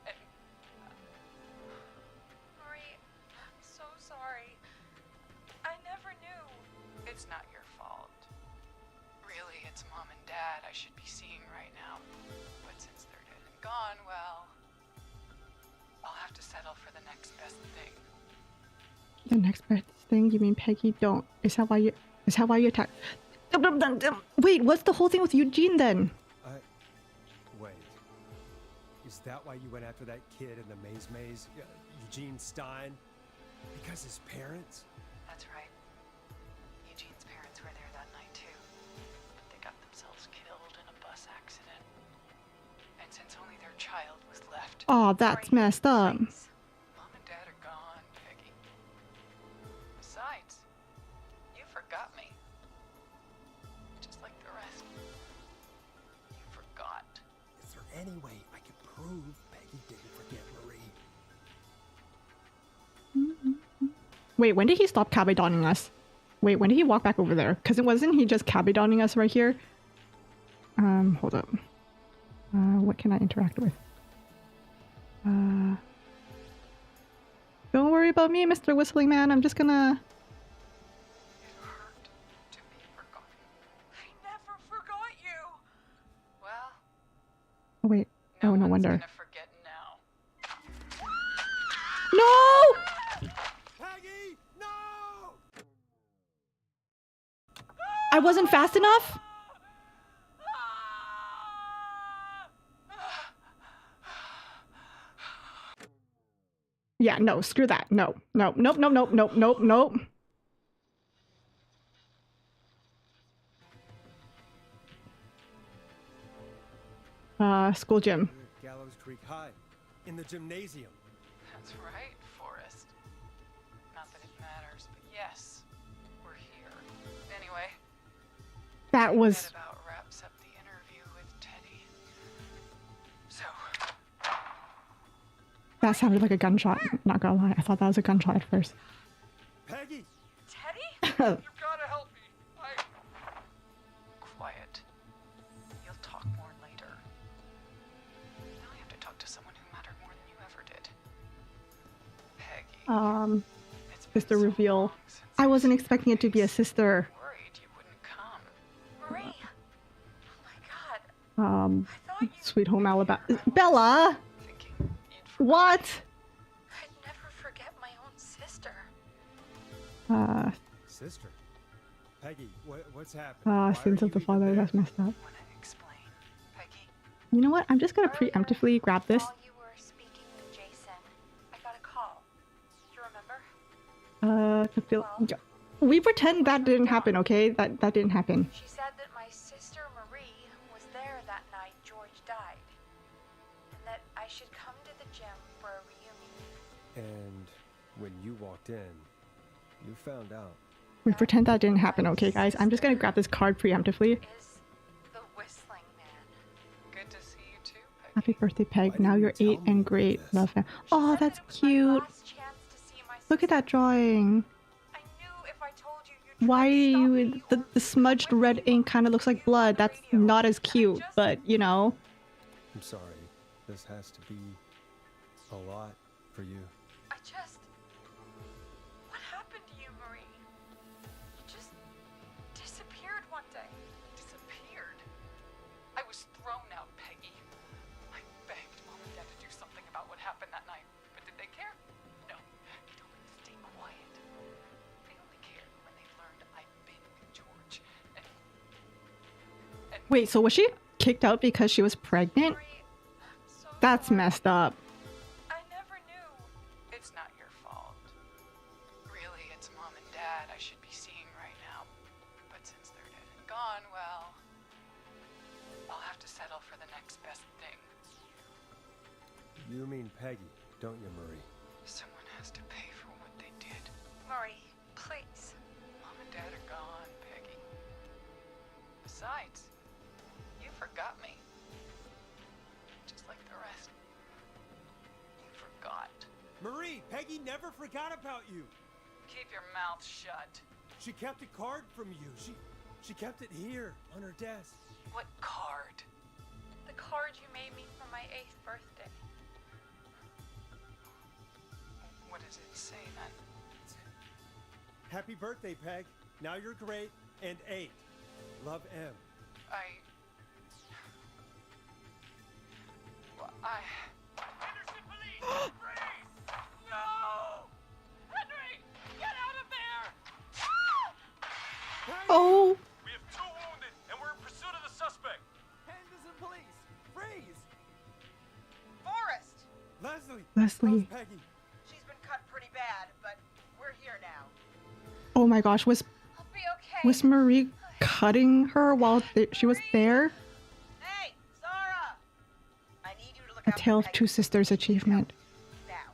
And Marie, I'm so sorry. I never knew. it's not your fault. Really, it's Mom and Dad I should be seeing right now. But since they're dead and gone, well, I'll have to settle for the next best thing. The next best thing? You mean Peggy don't? Is that why you attacked? Wait, what's the whole thing with Eugene then? Wait. Is that why you went after that kid in the maze? Eugene Stein? Because his parents? That's right. Eugene's parents were there that night too. They got themselves killed in a bus accident. And since only their child was left, Oh, that's messed up. Please. Mom and Dad are gone, Peggy. Besides, you forgot me. Just like the rest. You forgot. Is there any way I can prove Peggy didn't forget Marie? Wait, when did he stop cabadoning us? Wait, when did he walk back over there? Because it wasn't he just cabadoning us right here? Hold up. What can I interact with? Don't worry about me, Mr. Whistling Man. I'm just gonna... It hurt to be forgotten. I never forgot you. Well, Oh, wait. Oh, no one's wonder. gonna forget now. No! Peggy! No! I wasn't fast enough? Yeah, no, screw that. No, no, nope, nope, nope, nope, nope, nope. School gym. We're at Gallows Creek High, in the gymnasium. That's right, Forrest. Not that it matters, but yes, we're here. Anyway, That was... that about wraps up the interview with Teddy. So, That sounded like a gunshot. Not gonna lie, I thought that was a gunshot at first. Peggy! Teddy? You gotta help me. quiet. You'll talk more later. Now I have to talk to someone who mattered more than you ever did. Peggy. It's been Sister so reveal. long since I wasn't I've expecting it to be a seen you. sister. Worried you wouldn't come. Marie! Oh my god. I thought you... Sweet Home Alabama. Bella! Thinking you'd forgotten. What? I'd never forget my own sister. Sister. Peggy, what's happening? Why Sins are of the you even Father, there? that's messed up. Wanna explain, Peggy? You know what? I'm just gonna preemptively grab this. While you were speaking with Jason, I got a call. Do you remember? We pretend that didn't happen, okay? That didn't happen. She said that my sister Marie was there that night George died. And that I should come to the gym for a reunion. And when you walked in, you found out. We pretend that didn't happen, okay, guys? I'm just gonna grab this card preemptively. Is the Whistling Man. Good to see you too, Peggy. Happy birthday, Peg. Why Now didn't you're you 8 tell me and about great. this? Love him. She Oh, said that's that it was my cute. last chance to see my Look at that sister. drawing. I knew if I told you, you'd Why try to stop you... me or The smudged red ink kind of looks like blood. That's not as cute, but, you know. I'm sorry. This has to be a lot for you. I just... What happened to you, Marie? You just disappeared one day. Disappeared. I was thrown out, Peggy. I begged Mom and Dad to do something about what happened that night, but did they care? No. They told me to stay quiet. They only cared when they learned I'd been with George. And Wait, so was she kicked out because she was pregnant? Marie, I'm so That's sorry. messed up. I never knew. it's not your fault. Really, it's Mom and Dad I should be seeing right now. But since they're dead and gone, well, I'll have to settle for the next best thing. You mean Peggy, don't you, Marie? Someone has to pay for what they did. Marie, please. Mom and Dad are gone, Peggy. Besides, you forgot me. Just like the rest. You forgot. Marie, Peggy never forgot about you. Keep your mouth shut. She kept a card from you. She kept it here on her desk. What card? The card you made me for my 8th birthday. What does it say then? Happy birthday, Peg. Now you're great and 8. Love, M. Henderson police! Freeze! No! Henry! Get out of there! Oh! We have 2 wounded, and we're in pursuit of the suspect. Henderson police! Freeze! Forrest! Leslie! Leslie. How's Peggy? She's been cut pretty bad, but we're here now. Oh my gosh, was I'll be okay. Marie cutting her while she was there? Hey, Zara! I need you to look A out for Tale of Peggy. Two Sisters achievement. Now,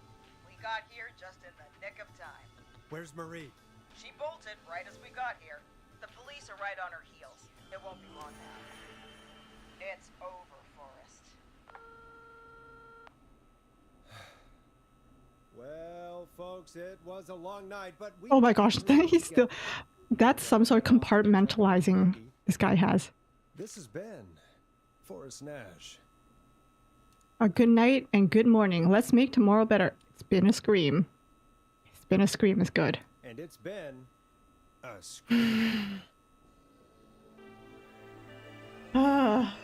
we got here just in the nick of time. Where's Marie? She bolted right as we got here. The police are right on her heels. It won't be long now. It's over, Forrest. Well, folks, it was a long night, but we... Oh my gosh, he's still... That's some sort of compartmentalizing this guy has. This has been Forrest Nash. A good night and good morning. Let's make tomorrow better. It's been a scream. It's been a scream is good. And it's been a scream. Ah.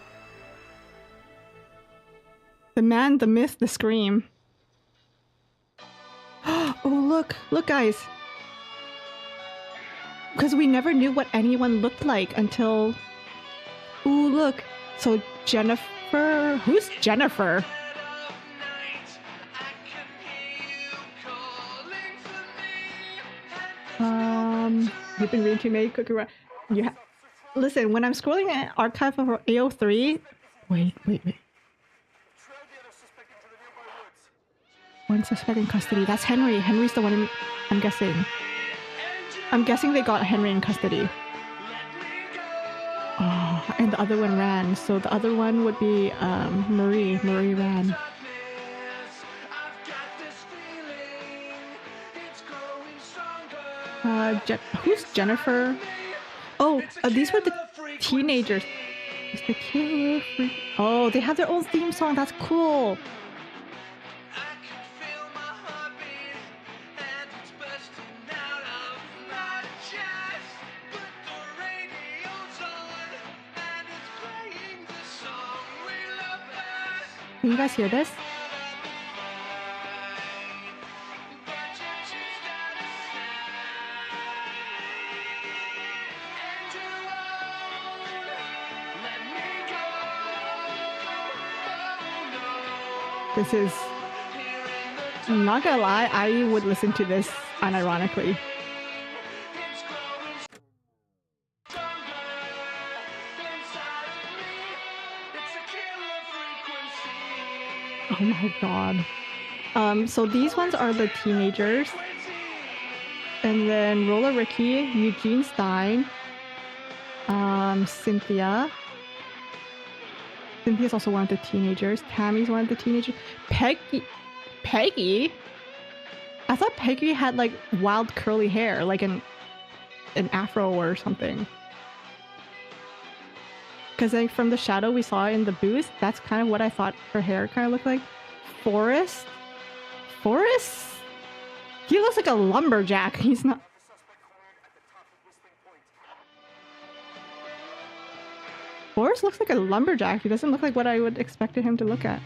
The man, the myth, the scream. Oh, look. Look, guys. Because we never knew what anyone looked like until... Ooh, look. So Jennifer... Who's Jennifer? You've been reading too many cookie run. Listen, when I'm scrolling an archive of AO3. Wait. One suspect in custody. That's Henry. Henry's the one I'm guessing. I'm guessing they got Henry in custody. Oh, and the other one ran. So the other one would be Marie. Marie ran. Who's Jennifer? Oh, these were the teenagers. Is the killer freak? Oh, they have their own theme song. That's cool. Can you guys hear this? This is, I'm not gonna lie, I would listen to this unironically. Oh my god. So these ones are the teenagers. And then Roller Ricky, Eugene Stein, Cynthia. Cynthia's also one of the teenagers. Tammy's one of the teenagers. Peggy? I thought Peggy had like wild curly hair, like an afro or something. Because like from the shadow we saw in the booth, that's kind of what I thought her hair kind of looked like. Forrest? He looks like a lumberjack. He's not. Forrest looks like a lumberjack. He doesn't look like what I would expected him to look at.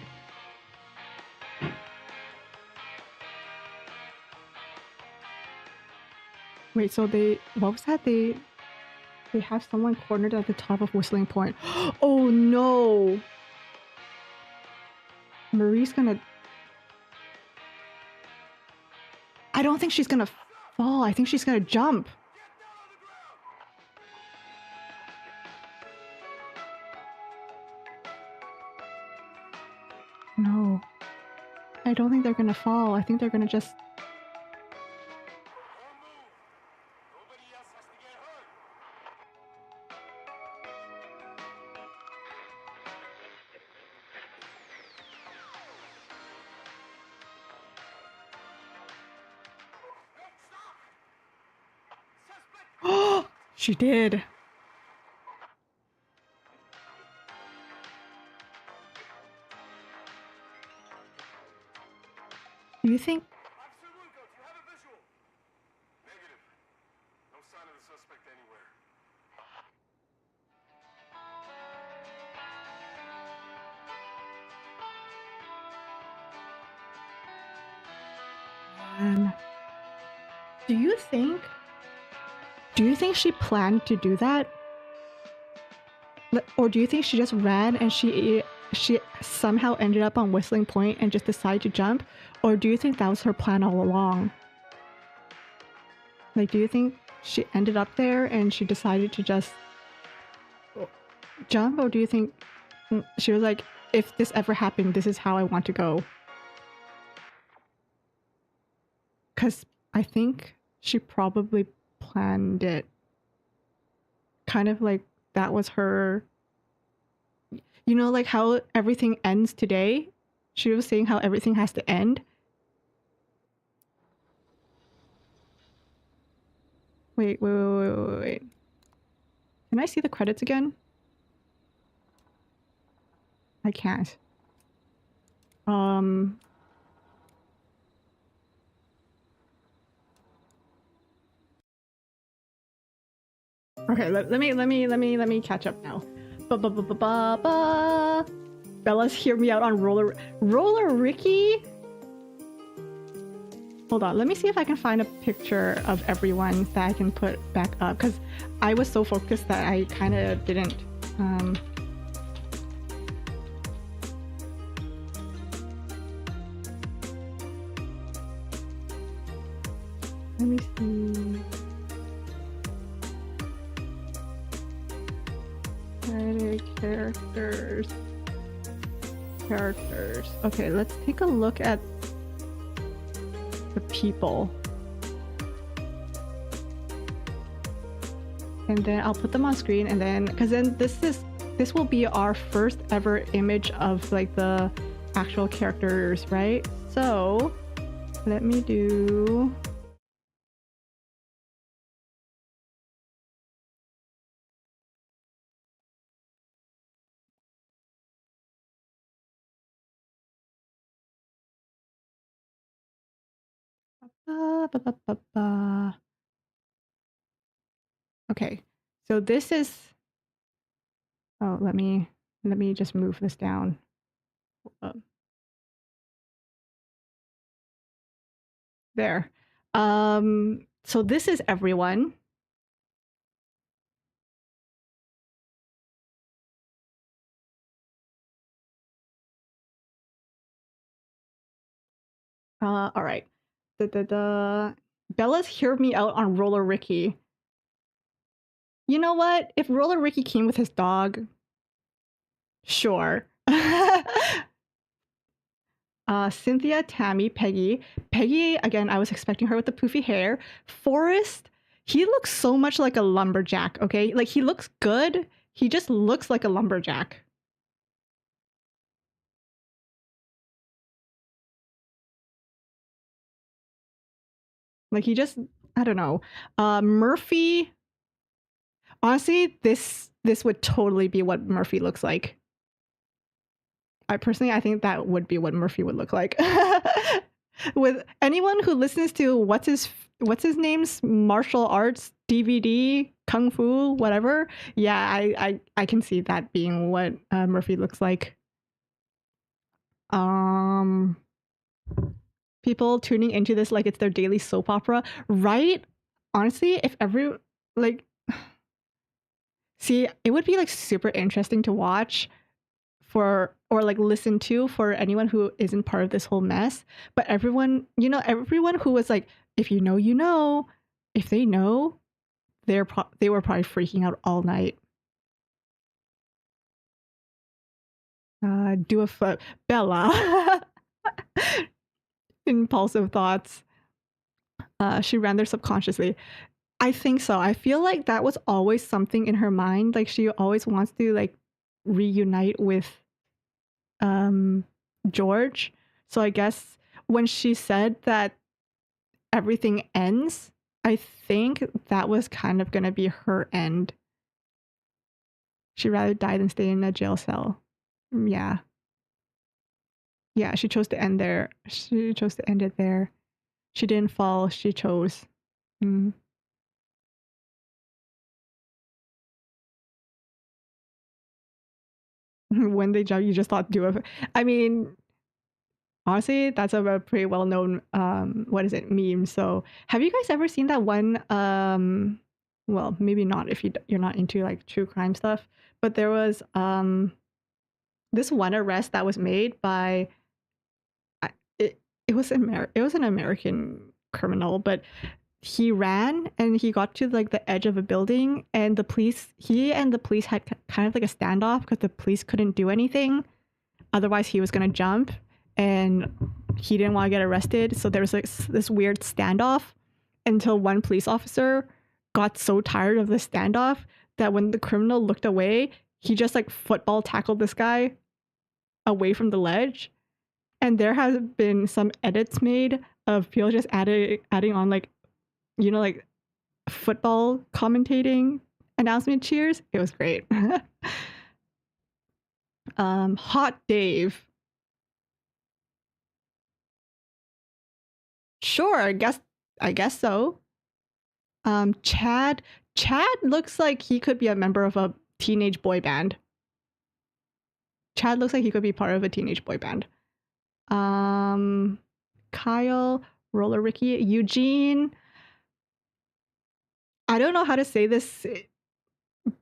Wait, so what was that? They have someone cornered at the top of Whistling Point. Oh no! Marie's gonna... I don't think she's gonna fall. I think she's gonna jump. No. I don't think they're gonna fall. I think they're gonna just... Oh, she did. Do you think... Absoluto, do you have a visual? Negative. No sign of the suspect anywhere. Do you think she planned to do that? Or do you think she just ran and she somehow ended up on Whistling Point and just decided to jump? Or do you think that was her plan all along? Like, do you think she ended up there and she decided to just jump? Or do you think she was like, if this ever happened, this is how I want to go? Because I think she probably planned it. Kind of like that was her... You know, like how everything ends today? She was saying how everything has to end. Wait. Can I see the credits again? I can't. Okay, let me catch up now. Bella's hear me out on Roller Ricky. Hold on, let me see if I can find a picture of everyone that I can put back up, because I was so focused that I kind of didn't. Let me see. characters. Okay, let's take a look at the people. And then I'll put them on screen, and then because then this will be our first ever image of like the actual characters, right? So let me do okay. So this is let me just move this down. There. So this is everyone. All right. Bella's hear me out on Roller Ricky. You know what? If Roller Ricky came with his dog, sure. Cynthia, Tammy, Peggy. Peggy, again, I was expecting her with the poofy hair. Forrest, he looks so much like a lumberjack, okay? Like, he looks good. He just looks like a lumberjack. Like, he just, I don't know. Murphy, honestly, this would totally be what Murphy looks like. I think that would be what Murphy would look like. With anyone who listens to what's his name's martial arts DVD, kung fu, whatever, yeah, I can see that being what Murphy looks like. People tuning into this like it's their daily soap opera, right? Honestly, if every like see, it would be like super interesting to watch for or like listen to for anyone who isn't part of this whole mess. But everyone, everyone who was like, if you know, you know, if they know, they were probably freaking out all night. Do a flip, Bella. Impulsive thoughts. She ran there subconsciously. I think so. I feel like that was always something in her mind. Like she always wants to like reunite with George. So I guess when she said that everything ends, I think that was kind of going to be her end. She'd rather die than stay in a jail cell. Yeah. Yeah, she chose to end there. She chose to end it there. She didn't fall, she chose. Mm. When they jump, you just thought do it. I mean, honestly, that's a pretty well known what is it, meme. So have you guys ever seen that one well, maybe not if you're not into like true crime stuff, but there was this one arrest that was made by it was an American criminal, but he ran and he got to like the edge of a building, and he and the police had kind of like a standoff because the police couldn't do anything, otherwise he was going to jump, and he didn't want to get arrested, so there was like this weird standoff until one police officer got so tired of the standoff that when the criminal looked away, he just like football tackled this guy away from the ledge. And there has been some edits made of people just adding on like, like football commentating announcement cheers. It was great. Hot Dave. Sure, I guess so. Chad looks like he could be a member of a teenage boy band. Chad looks like he could be part of a teenage boy band. Kyle, Roller Ricky, Eugene. I don't know how to say this,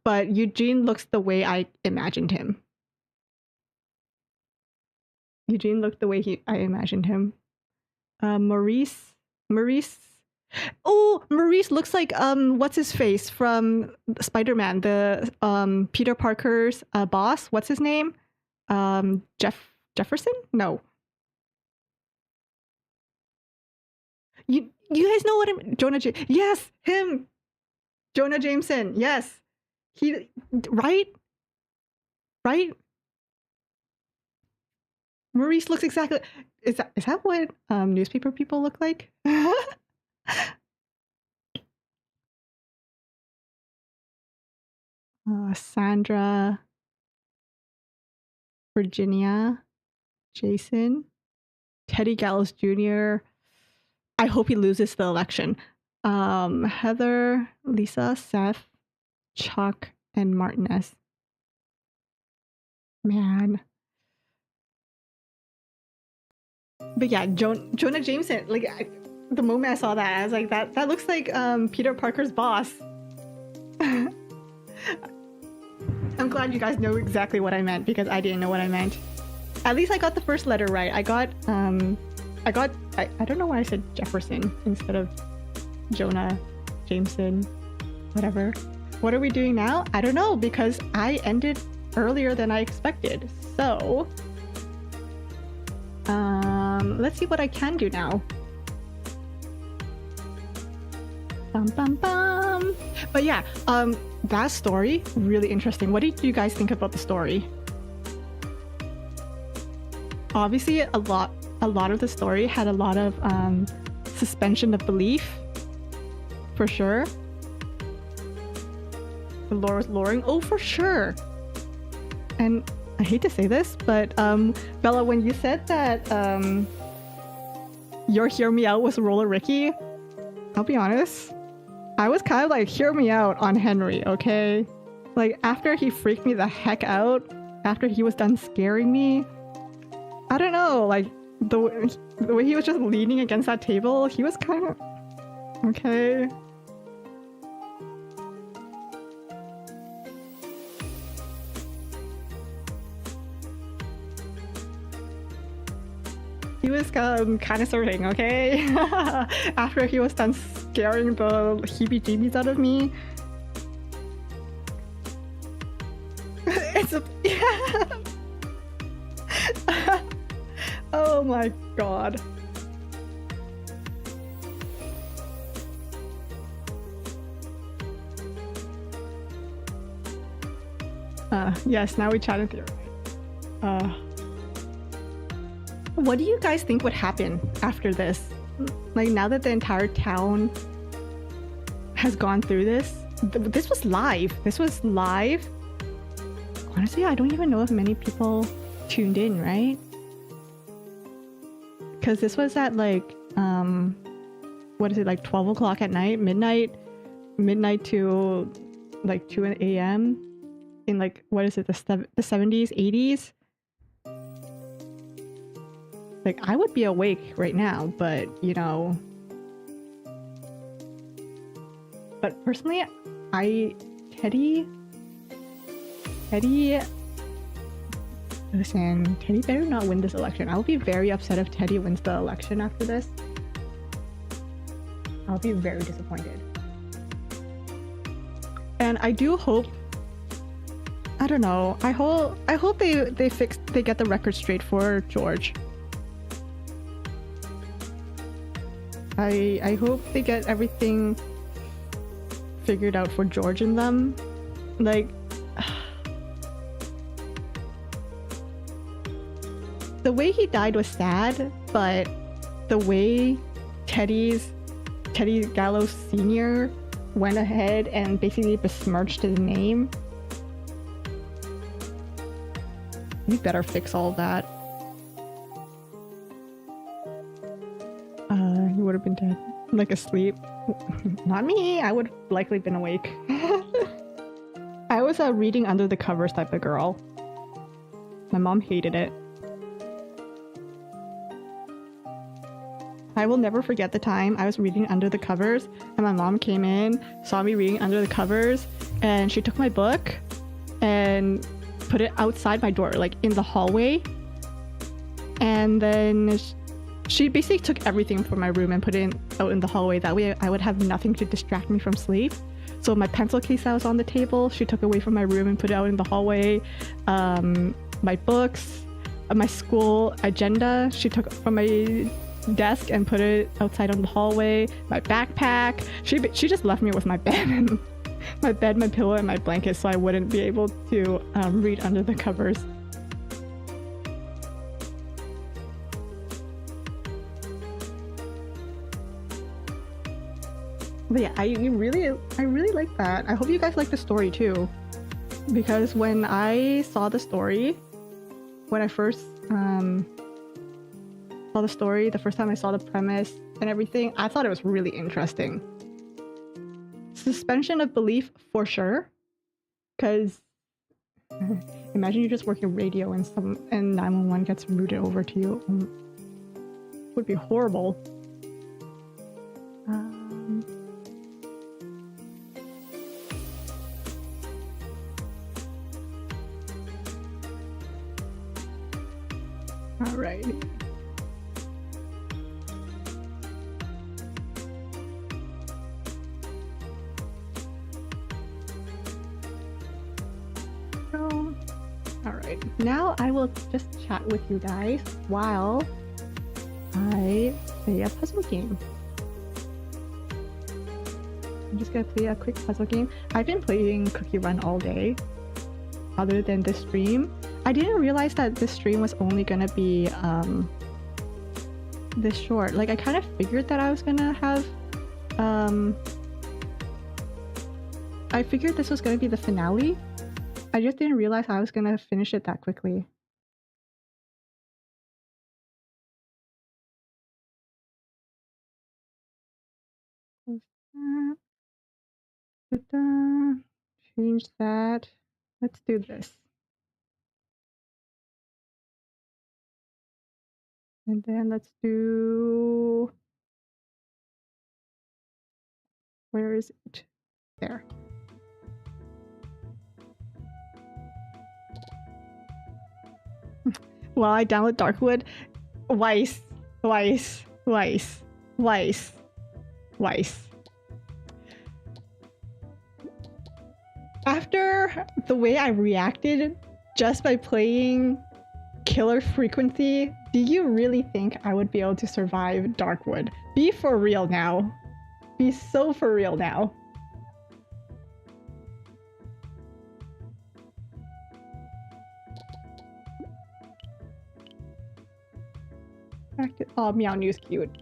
but Eugene looks the way I imagined him. Eugene looked the way I imagined him. Maurice. Oh, Maurice looks like what's his face from Spider-Man, the Peter Parker's boss. What's his name? Jefferson? No. You guys know what I'm Jonah yes, him. Jonah Jameson. Yes. He right? Right? Maurice looks exactly is that what newspaper people look like? Sandra, Virginia, Jason, Teddy Gallows Jr. I hope he loses the election. Heather, Lisa, Seth, Chuck, and Martinez. Man. But yeah, Jonah Jameson. Like the moment I saw that, I was like, that looks like Peter Parker's boss. I'm glad you guys know exactly what I meant because I didn't know what I meant. At least I got the first letter right. I don't know why I said Jefferson instead of Jonah Jameson, whatever. What are we doing now? I don't know because I ended earlier than I expected. So, let's see what I can do now. Bum bum bum. But yeah, that story really interesting. What did you guys think about the story? Obviously, a lot of the story had a lot of suspension of belief, for sure. The lore was luring. Oh, for sure. And I hate to say this, but Bella, when you said that your Hear Me Out was Roller Ricky, I'll be honest, I was kind of like, hear me out on Henry, okay? Like, after he freaked me the heck out, after he was done scaring me, I don't know, like, the way he was just leaning against that table, he was kind of... Okay. He was kind of serving, okay? After he was done scaring the heebie-jeebies out of me. It's a... Oh my god. Yes, now we chatted through. What do you guys think would happen after this? Like, now that the entire town has gone through this? This was live. Honestly, I don't even know if many people tuned in, right? Because this was at like, what is it, like 12 o'clock at night? Midnight to like 2 a.m. in like, what is it, the 70s, 80s? Like, I would be awake right now, but, you know... But personally, Teddy... Listen, Teddy better not win this election. I'll be very upset if Teddy wins the election after this. I'll be very disappointed. And I do hope... I don't know. I hope they get the record straight for George. I hope they get everything figured out for George and them. Like, the way he died was sad, but the way Teddy Gallows Sr. went ahead and basically besmirched his name, we better fix all that. He would have been dead. Like, asleep. Not me, I would have likely been awake. I was a reading under the covers type of girl. My mom hated it. I will never forget the time I was reading under the covers and my mom came in, saw me reading under the covers, and she took my book and put it outside my door, like in the hallway. And then she basically took everything from my room and put it out in the hallway. That way I would have nothing to distract me from sleep. So my pencil case that was on the table, she took away from my room and put it out in the hallway. My books, my school agenda, she took from my desk and put it outside on the hallway. My backpack, she just left me with my bed and my pillow, and my blanket, so I wouldn't be able to read under the covers. But yeah, I really like that. I hope you guys like the story too, because when I saw the story, when I first saw the story, the first time I saw the premise and everything, I thought it was really interesting. Suspension of belief for sure, because imagine you're just working radio and 911 gets routed over to you. It would be horrible. Alright. So, alright. Now I will just chat with you guys while I play a puzzle game. I'm just gonna play a quick puzzle game. I've been playing Cookie Run all day, other than this stream. I didn't realize that this stream was only gonna be this short. Like, I kind of figured that I was gonna have I figured this was gonna be the finale. I just didn't realize I was gonna finish it that quickly. Change that. Let's do this. And then let's do... Where is it? There. Well, I download Darkwood. Weiss. After the way I reacted just by playing Killer Frequency, do you really think I would be able to survive Darkwood? Be for real now. Be so for real now. Oh, Meow New's cute.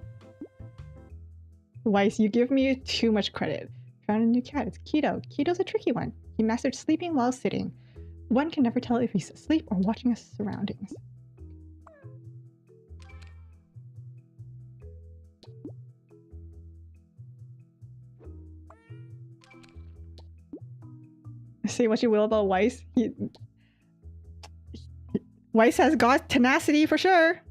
Weiss, you give me too much credit. Found a new cat. It's Keto. Keto's a tricky one. He mastered sleeping while sitting. One can never tell if he's asleep or watching his surroundings. Say what you will about Weiss. Weiss has got tenacity for sure.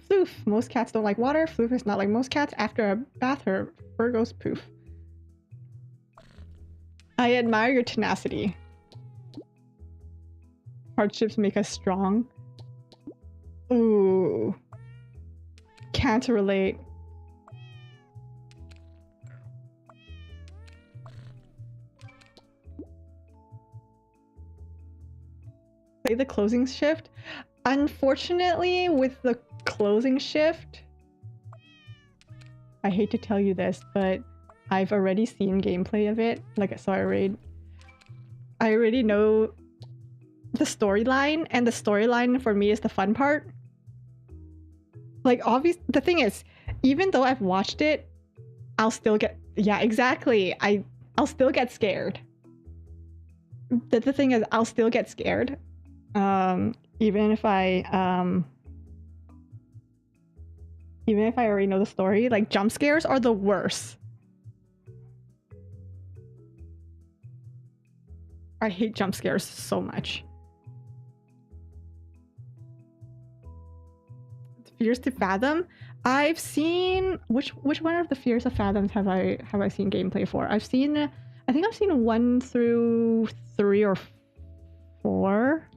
Floof. Most cats don't like water. Floof is not like most cats. After a bath, her fur goes poof. I admire your tenacity. Hardships make us strong. Ooh. Can't relate. Play the closing shift. Unfortunately, with the closing shift, I hate to tell you this, but I've already seen gameplay of it. Like, so I already know the storyline, and the storyline for me is the fun part. Like, obviously, the thing is, even though I've watched it, I'll still get... Yeah, exactly. I'll still get scared. The thing is, I'll still get scared. Even if I already know the story, like, jump scares are the worst. I hate jump scares so much. Fears to Fathom. I've seen which one of the Fears of Fathoms have I seen gameplay for? I think I've seen 1 through 3 or 4.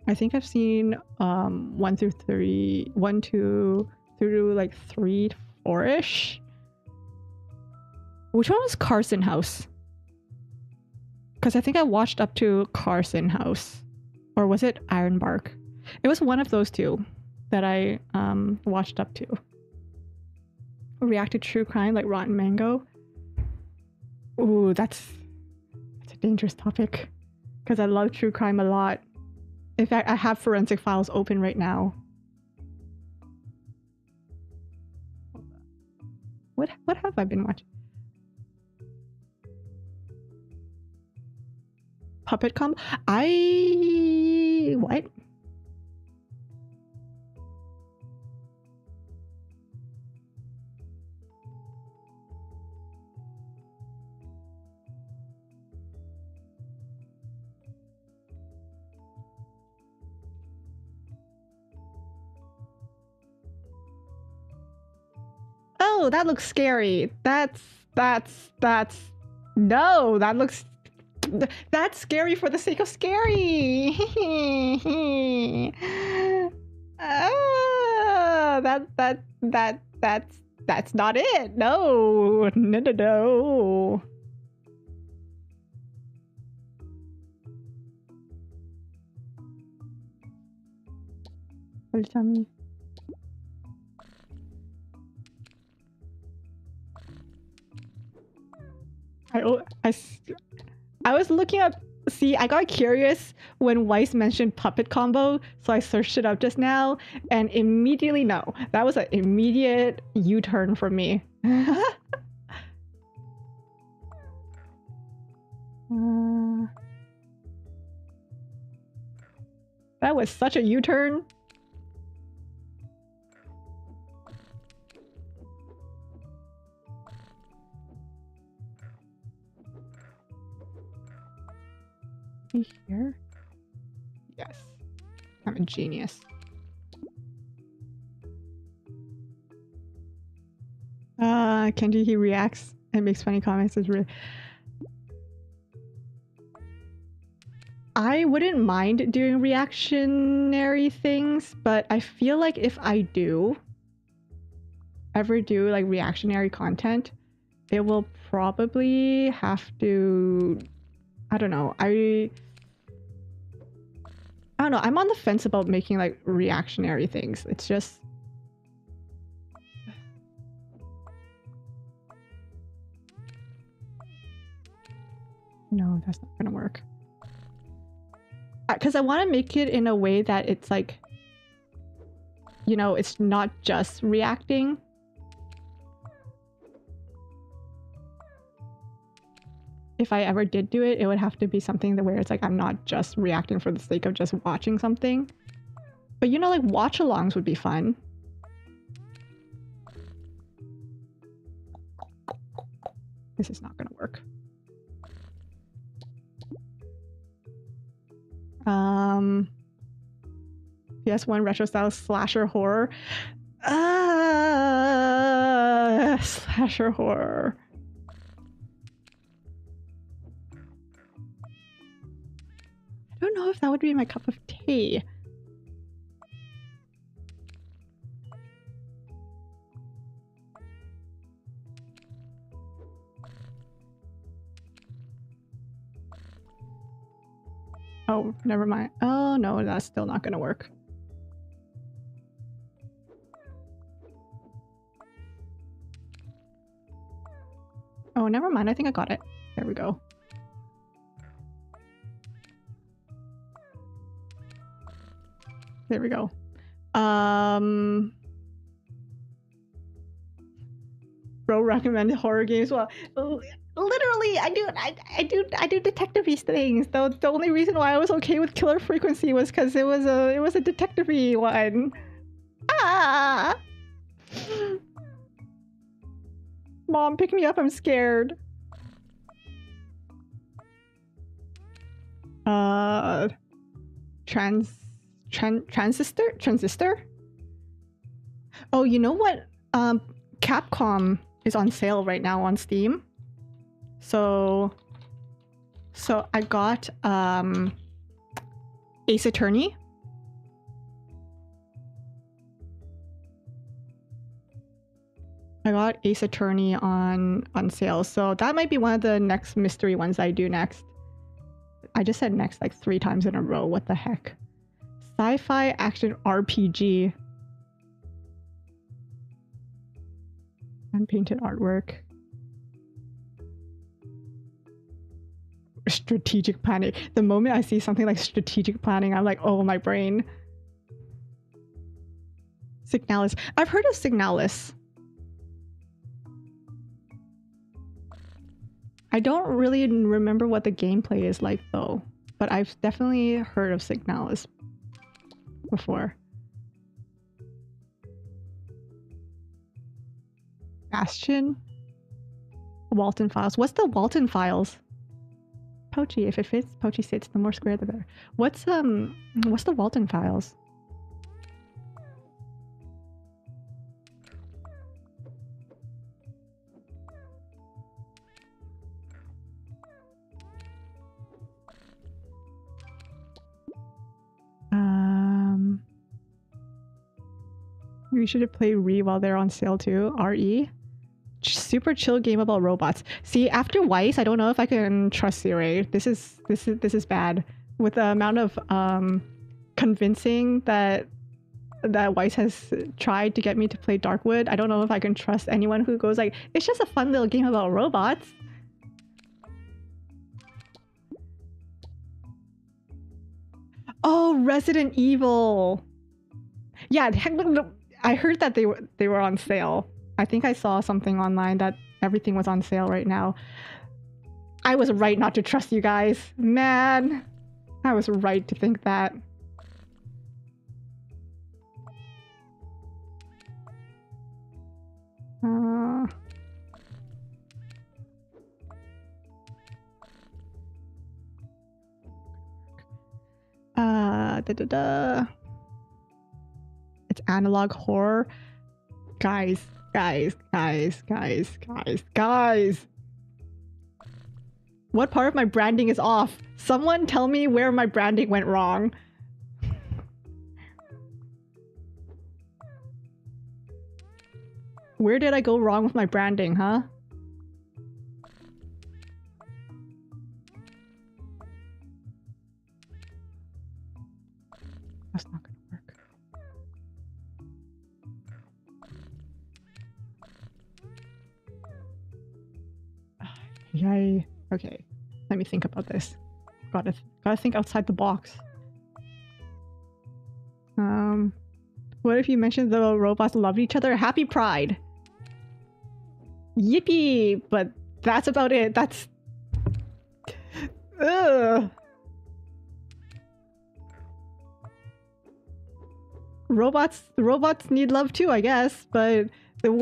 I think I've seen 1 through 3, 1, 2 through like 3 to 4-ish. Which one was Carson House? Because I think I watched up to Carson House. Or was it Ironbark? It was one of those two that I watched up to. Reacted true crime like Rotten Mango. Ooh, that's a dangerous topic. Because I love true crime a lot. In fact, I have Forensic Files open right now. What have I been watching? Puppet Combo? What? Oh, that looks scary. No, that's scary for the sake of scary. That's not it. No. What did you tell me? I was looking up. See, I got curious when Weiss mentioned Puppet Combo, so I searched it up just now, and immediately no. That was an immediate U-turn for me. That was such a U-turn. Here? Yes. I'm a genius. Kenji, he reacts and makes funny comments. Is really... I wouldn't mind doing reactionary things, but I feel like if I ever do like reactionary content, it will probably have to... I don't know. I don't know. I'm on the fence about making like reactionary things. It's just... No, that's not gonna work. Because I want to make it in a way that it's like, you know, it's not just reacting. If I ever did do it, it would have to be something that where it's like I'm not just reacting for the sake of just watching something. But you know, like watch-alongs would be fun. This is not gonna work. PS1 retro style slasher horror. Slasher horror. I don't know if that would be my cup of tea. Oh, never mind. Oh no, that's still not gonna work. Oh, never mind. I think I got it. There we go. There we go. Bro recommended horror games. Well, literally, I do detective-y things. Though the only reason why I was okay with Killer Frequency was because it was a detective-y one. Ah! Mom, pick me up. I'm scared. Transistor? Oh, you know what? Capcom is on sale right now on Steam. So I got Ace Attorney I got Ace Attorney on sale, so that might be one of the next mystery ones I do next. I just said next like 3 times in a row. What the heck? Sci-fi action RPG. Hand-painted artwork. Strategic planning. The moment I see something like strategic planning, I'm like, oh, my brain. Signalis. I've heard of Signalis. I don't really remember what the gameplay is like though, but I've definitely heard of Signalis before. Bastion? Walton Files. What's the Walton Files? Poachy. If it fits, Poachy sits. The more square, the better. What's the Walton Files? We should have played Re while they're on sale too. RE. Super chill game about robots. See, after Weiss, I don't know if I can trust Siri. This is bad. With the amount of convincing that Weiss has tried to get me to play Darkwood, I don't know if I can trust anyone who goes like, it's just a fun little game about robots. Oh, Resident Evil. Yeah, I heard that they were on sale. I think I saw something online that everything was on sale right now. I was right not to trust you guys. Man, I was right to think that. It's analog horror. Guys. What part of my branding is off? Someone tell me where my branding went wrong. Where did I go wrong with my branding, huh? That's not gonna work. Yay. Okay, let me think about this. Gotta think outside the box. What if you mentioned the robots loved each other? Happy Pride. Yippee! But that's about it. That's... Ugh. Robots need love too, I guess, but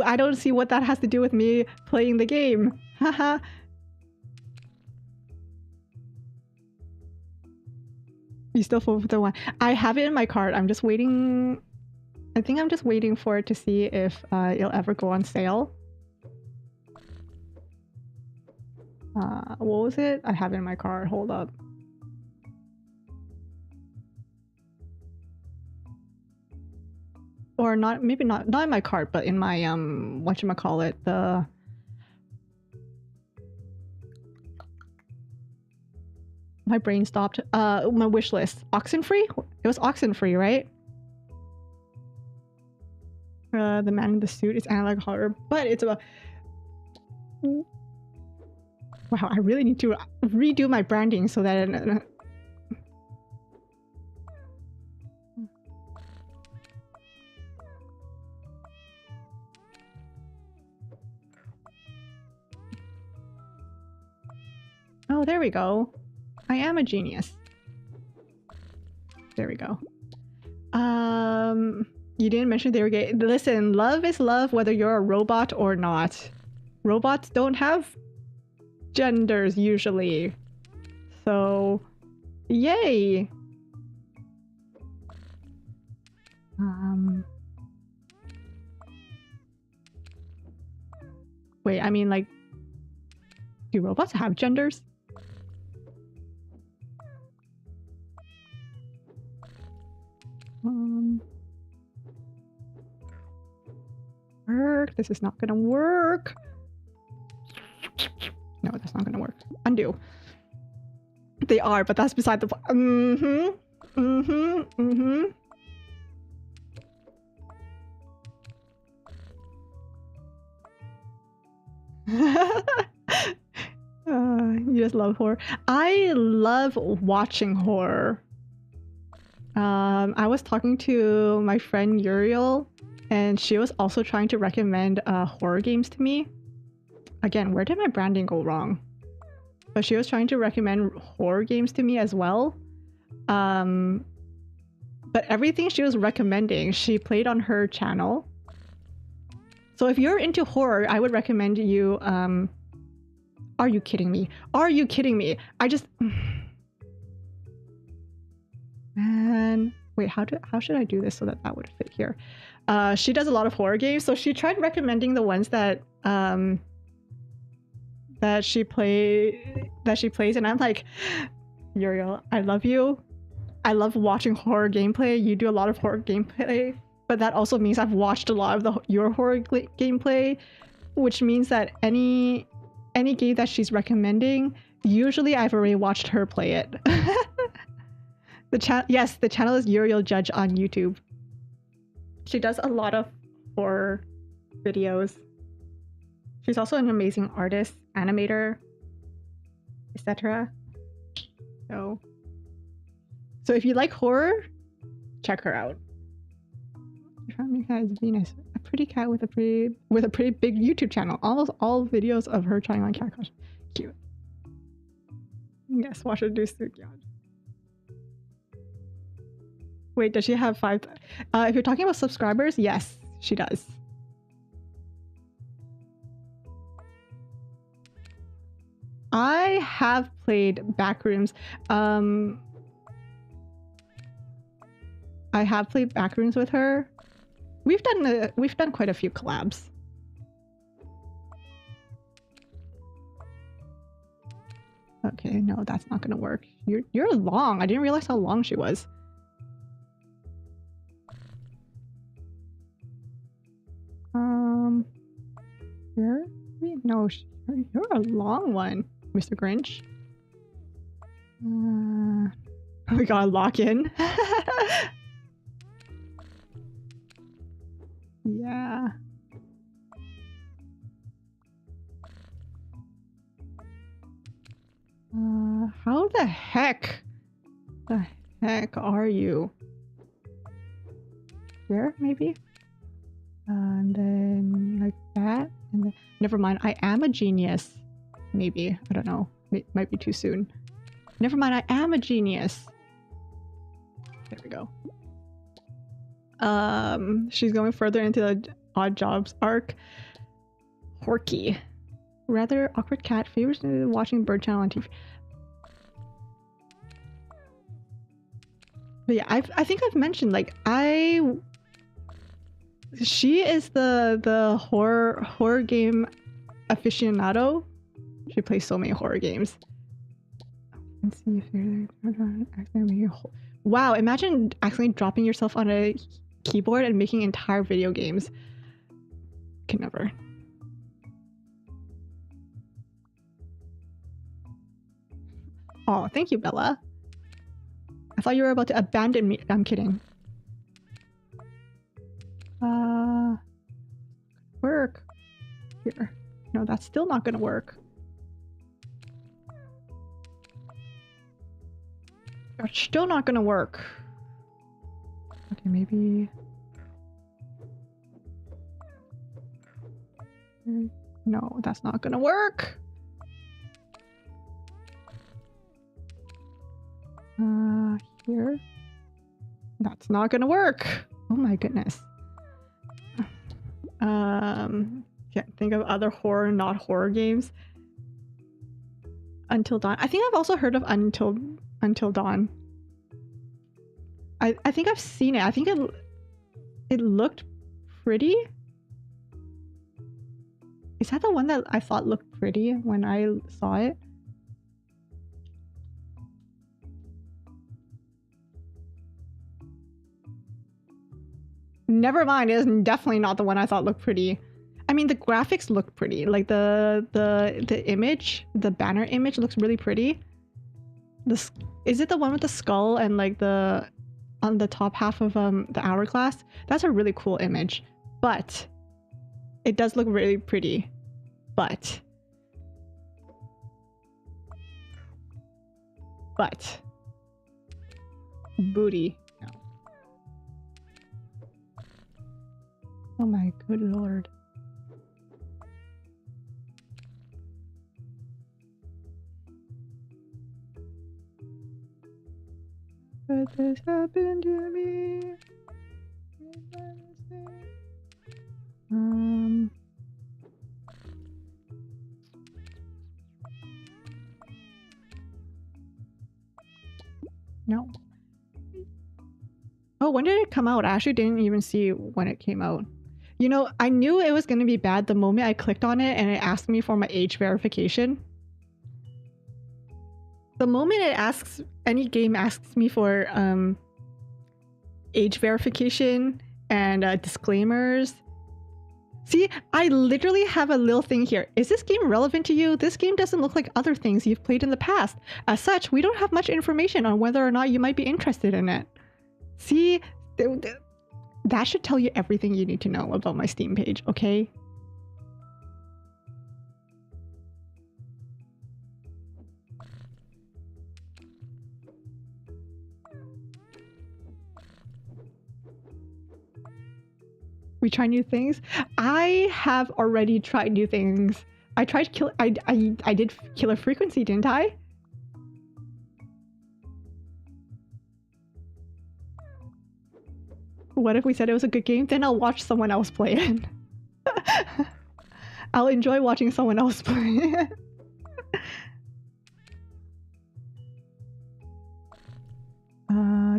I don't see what that has to do with me playing the game. Haha. You still full with the one? I have it in my cart. I'm just waiting. I think I'm just waiting for it to see if it'll ever go on sale. What was it? I have it in my cart. Hold up. Or not, maybe not in my cart, but in my whatchamacallit, my brain stopped. My wish list. Oxenfree? It was Oxenfree, right? The man in the suit is analog horror, but it's about... Wow, I really need to redo my branding so that... Oh, there we go. I am a genius. There we go. You didn't mention they were gay. Listen, love is love whether you're a robot or not. Robots don't have genders usually. So, yay! Wait, I mean, like, do robots have genders? Work. work. This is not gonna work. No, that's not gonna work. Undo. They are, but that's beside the point. You just love horror. I love watching horror. I was talking to my friend Uriel, and she was also trying to recommend horror games to me. Again, where did my branding go wrong? But she was trying to recommend horror games to me as well. But everything she was recommending, she played on her channel. So if you're into horror, I would recommend you... Are you kidding me? Are you kidding me? I just... Man... Wait, how should I do this so that that would fit here? She does a lot of horror games, so she tried recommending the ones that that she plays, and I'm like, Uriel, I love you. I love watching horror gameplay. You do a lot of horror gameplay, but that also means I've watched a lot of your horror gameplay, which means that any game that she's recommending, usually I've already watched her play it. The channel is Uriel Judge on YouTube. She does a lot of horror videos. She's also an amazing artist, animator, etc. So if you like horror, check her out. Venus, a pretty cat with a pretty big YouTube channel. Almost all videos of her trying on cat costume. Cute. Yes, watch her do Sukyod. Wait, does she have 5? If you're talking about subscribers, yes, she does. I have played Backrooms. I have played Backrooms with her. We've done quite a few collabs. Okay, no, that's not gonna work. You're long. I didn't realize how long she was. Here? No, you're a long one, Mr. Grinch. We gotta lock in. Yeah. How the heck are you? Here, maybe? And then like that, and then never mind. I am a genius. Maybe, I don't know. It might be too soon. Never mind. I am a genius. There we go. She's going further into the Odd Jobs arc. Horky, rather awkward cat favors watching Bird Channel on TV. But yeah, I think I've mentioned like she is the horror game aficionado. She plays so many horror games. Let's see if they're accidentally. Wow! Imagine accidentally dropping yourself on a keyboard and making entire video games. Can never. Oh, thank you, Bella. I thought you were about to abandon me. I'm kidding. Work. Here. No, that's still not gonna work. That's still not gonna work. Okay, maybe... No, that's not gonna work. Here. That's not gonna work. Oh my goodness. Can't think of other horror, not horror games. Until Dawn. I think I've also heard of Until Dawn. I think I've seen it. I think it looked pretty. Is that the one that I thought looked pretty when I saw it? Never mind, it is definitely not the one I thought looked pretty. I mean, the graphics look pretty. Like the image, the banner image looks really pretty. Is it the one with the skull and like the on the top half of the hourglass? That's a really cool image, but it does look really pretty. But booty. No. Oh my good lord. But this happened to me. No. Oh, when did it come out? I actually didn't even see when it came out. You know, I knew it was going to be bad the moment I clicked on it and it asked me for my age verification. The moment it asks, any game asks me for age verification and disclaimers. See, I literally have a little thing here. Is this game relevant to you? This game doesn't look like other things you've played in the past. As such, we don't have much information on whether or not you might be interested in it. See, that should tell you everything you need to know about my Steam page, okay? We try new things. I have already tried new things. I tried I did Killer Frequency, didn't I? What if we said it was a good game? Then I'll watch someone else play it. I'll enjoy watching someone else play it.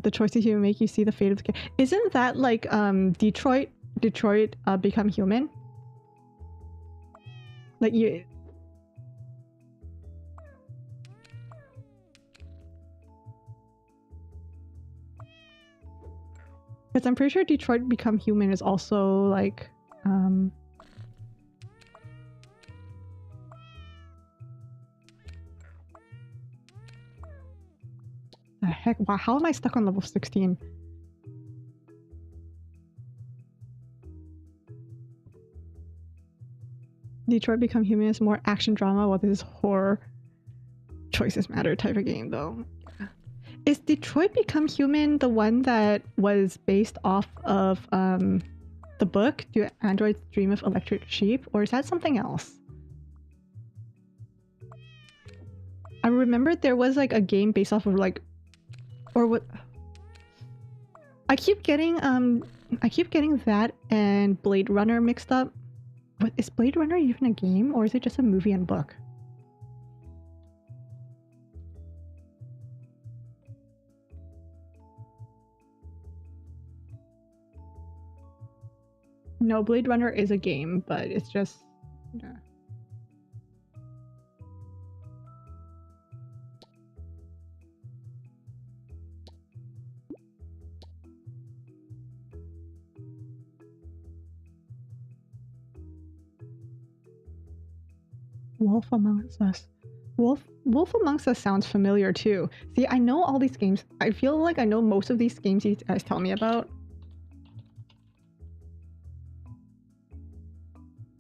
The choices you make you see the fate of the game. Isn't that like Detroit Become Human? Like you... Because I'm pretty sure Detroit Become Human is also like the heck? Wow, how am I stuck on level 16? Detroit Become Human is more action drama, while this is horror. Choices matter type of game, though. Yeah. Is Detroit Become Human the one that was based off of the book Do Androids Dream of Electric Sheep, or is that something else? I remember there was like a game based off of like, or what? I keep getting that and Blade Runner mixed up. What is Blade Runner even a game, or is it just a movie and book? No, Blade Runner is a game, but it's just... Yeah. Wolf Amongst Us. Wolf Amongst Us sounds familiar too. See, I know all these games. I feel like I know most of these games you guys tell me about.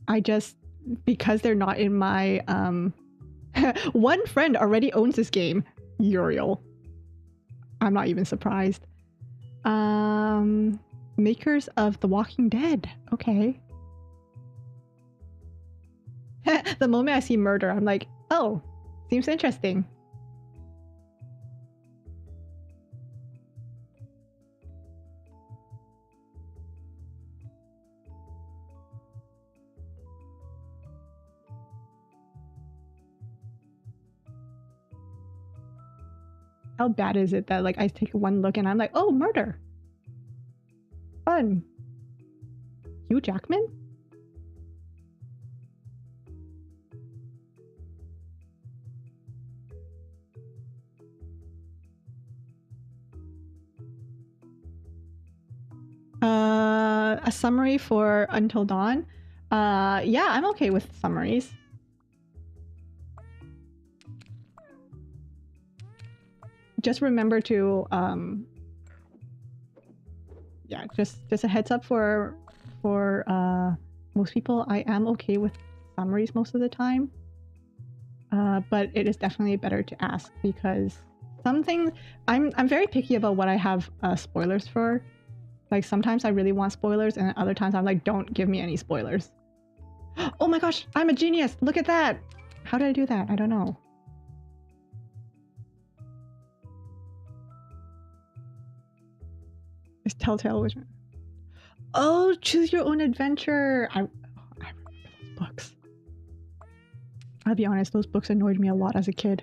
I just, because they're not in my one friend already owns this game, Uriel. I'm not even surprised. Makers of The Walking Dead. Okay. The moment I see murder, I'm like, oh, seems interesting. How bad is it that like I take one look and I'm like, oh, murder. Fun. Hugh Jackman? A summary for Until Dawn. Yeah, I'm okay with summaries. Just remember to yeah, just a heads up for most people. I am okay with summaries most of the time, but it is definitely better to ask because some things I'm very picky about what I have spoilers for. Like sometimes I really want spoilers, and other times I'm like, don't give me any spoilers. Oh my gosh, I'm a genius! Look at that! How did I do that? I don't know. It's Telltale, which one? Oh, choose your own adventure. I remember those books. I'll be honest, those books annoyed me a lot as a kid.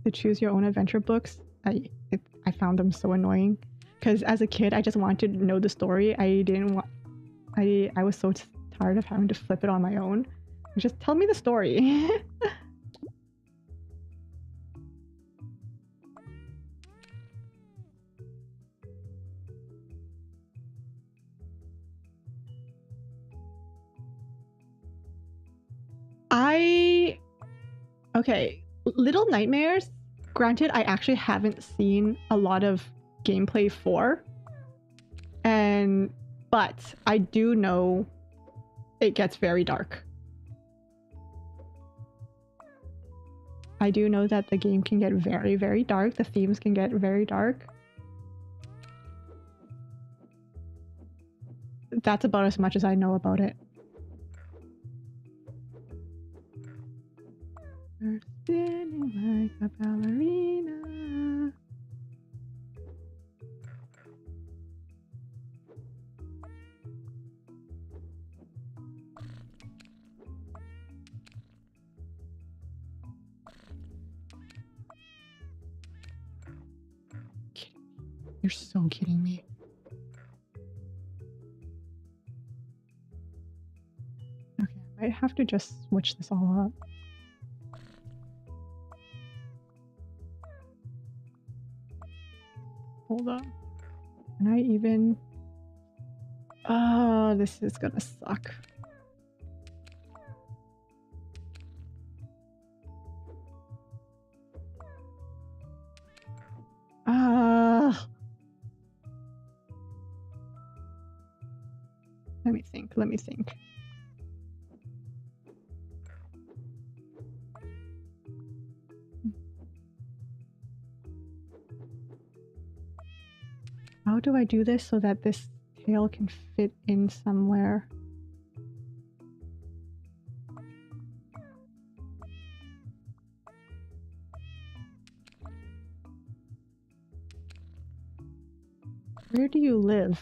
The choose your own adventure books, I found them so annoying. Because as a kid, I just wanted to know the story. I didn't want. I was so tired of having to flip it on my own. Just tell me the story. Okay, Little Nightmares, granted, I actually haven't seen a lot of gameplay for, but I do know it gets very dark. I do know that the game can get very, very dark. The themes can get very dark. That's about as much as I know about it. You're spinning like a ballerina. You're so kidding me. Okay, I might have to just switch this all up. Hold on. Can I even... Oh, this is gonna suck. Let me think. How do I do this so that this tail can fit in somewhere? Where do you live?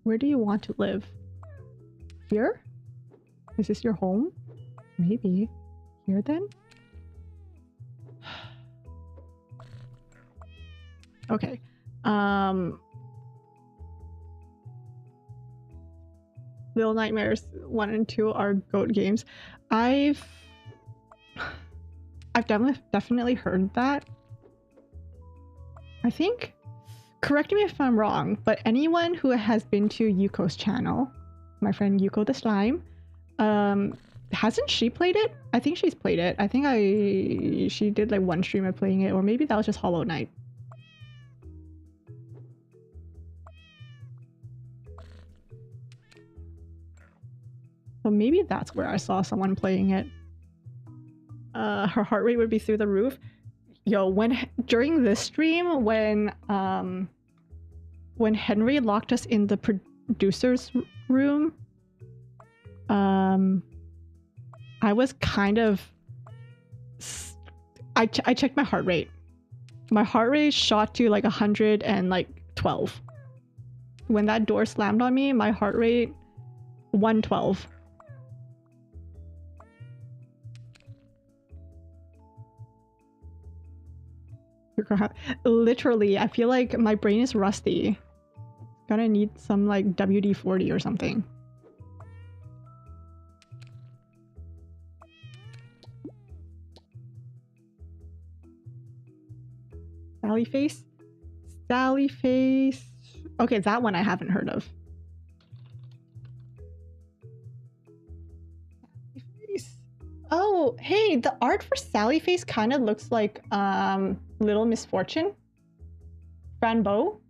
Where do you want to live? Here? Is this your home? Maybe. Here then? Okay. Little Nightmares 1 and 2 are GOAT games. I've definitely heard that. I think, correct me if I'm wrong, but anyone who has been to Yuko's channel, my friend Yuko the Slime, hasn't she played it? I think she's played it. I think she did like one stream of playing it, or maybe that was just Hollow Knight. So maybe that's where I saw someone playing it. Her heart rate would be through the roof. Yo, during this stream, when Henry locked us in the producer's room, I was kind of... I checked my heart rate. My heart rate shot to like 112. When that door slammed on me, my heart rate 112. Literally, I feel like my brain is rusty. Gotta need some like WD-40 or something. Sally Face? Sally Face... Okay, that one I haven't heard of. Actually, the art for Sally Face kind of looks like Little Misfortune. Fran Bow.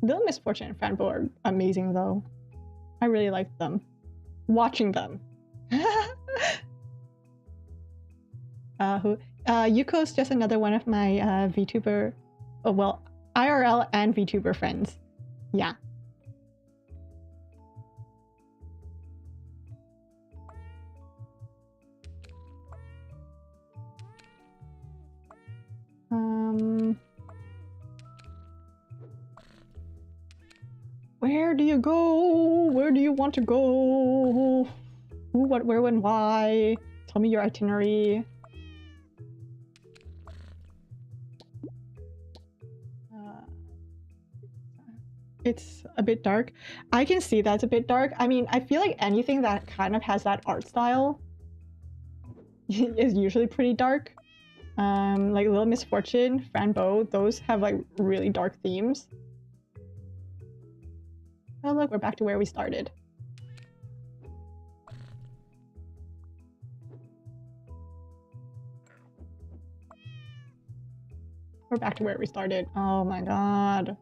Little Misfortune and Fran Bow are amazing though. I really like them. Watching them. Yuko's just another one of my VTuber, oh well, IRL and VTuber friends. Yeah. Where do you go? Where do you want to go? Who, what, where, when, why? Tell me your itinerary. It's a bit dark. I can see that's a bit dark. I mean, I feel like anything that kind of has that art style is usually pretty dark. Like Little Misfortune, Fran Bow, those have like really dark themes. Oh look, we're back to where we started. We're back to where we started. Oh my god.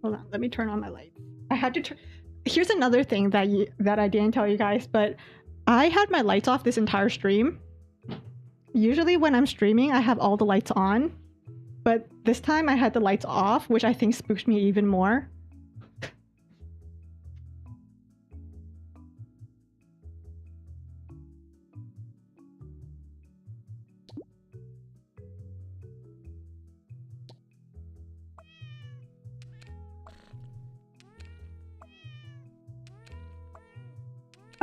Hold on, let me turn on my lights. I had to turn. Here's another thing that I didn't tell you guys, but I had my lights off this entire stream. Usually when I'm streaming, I have all the lights on, but this time I had the lights off, which I think spooked me even more.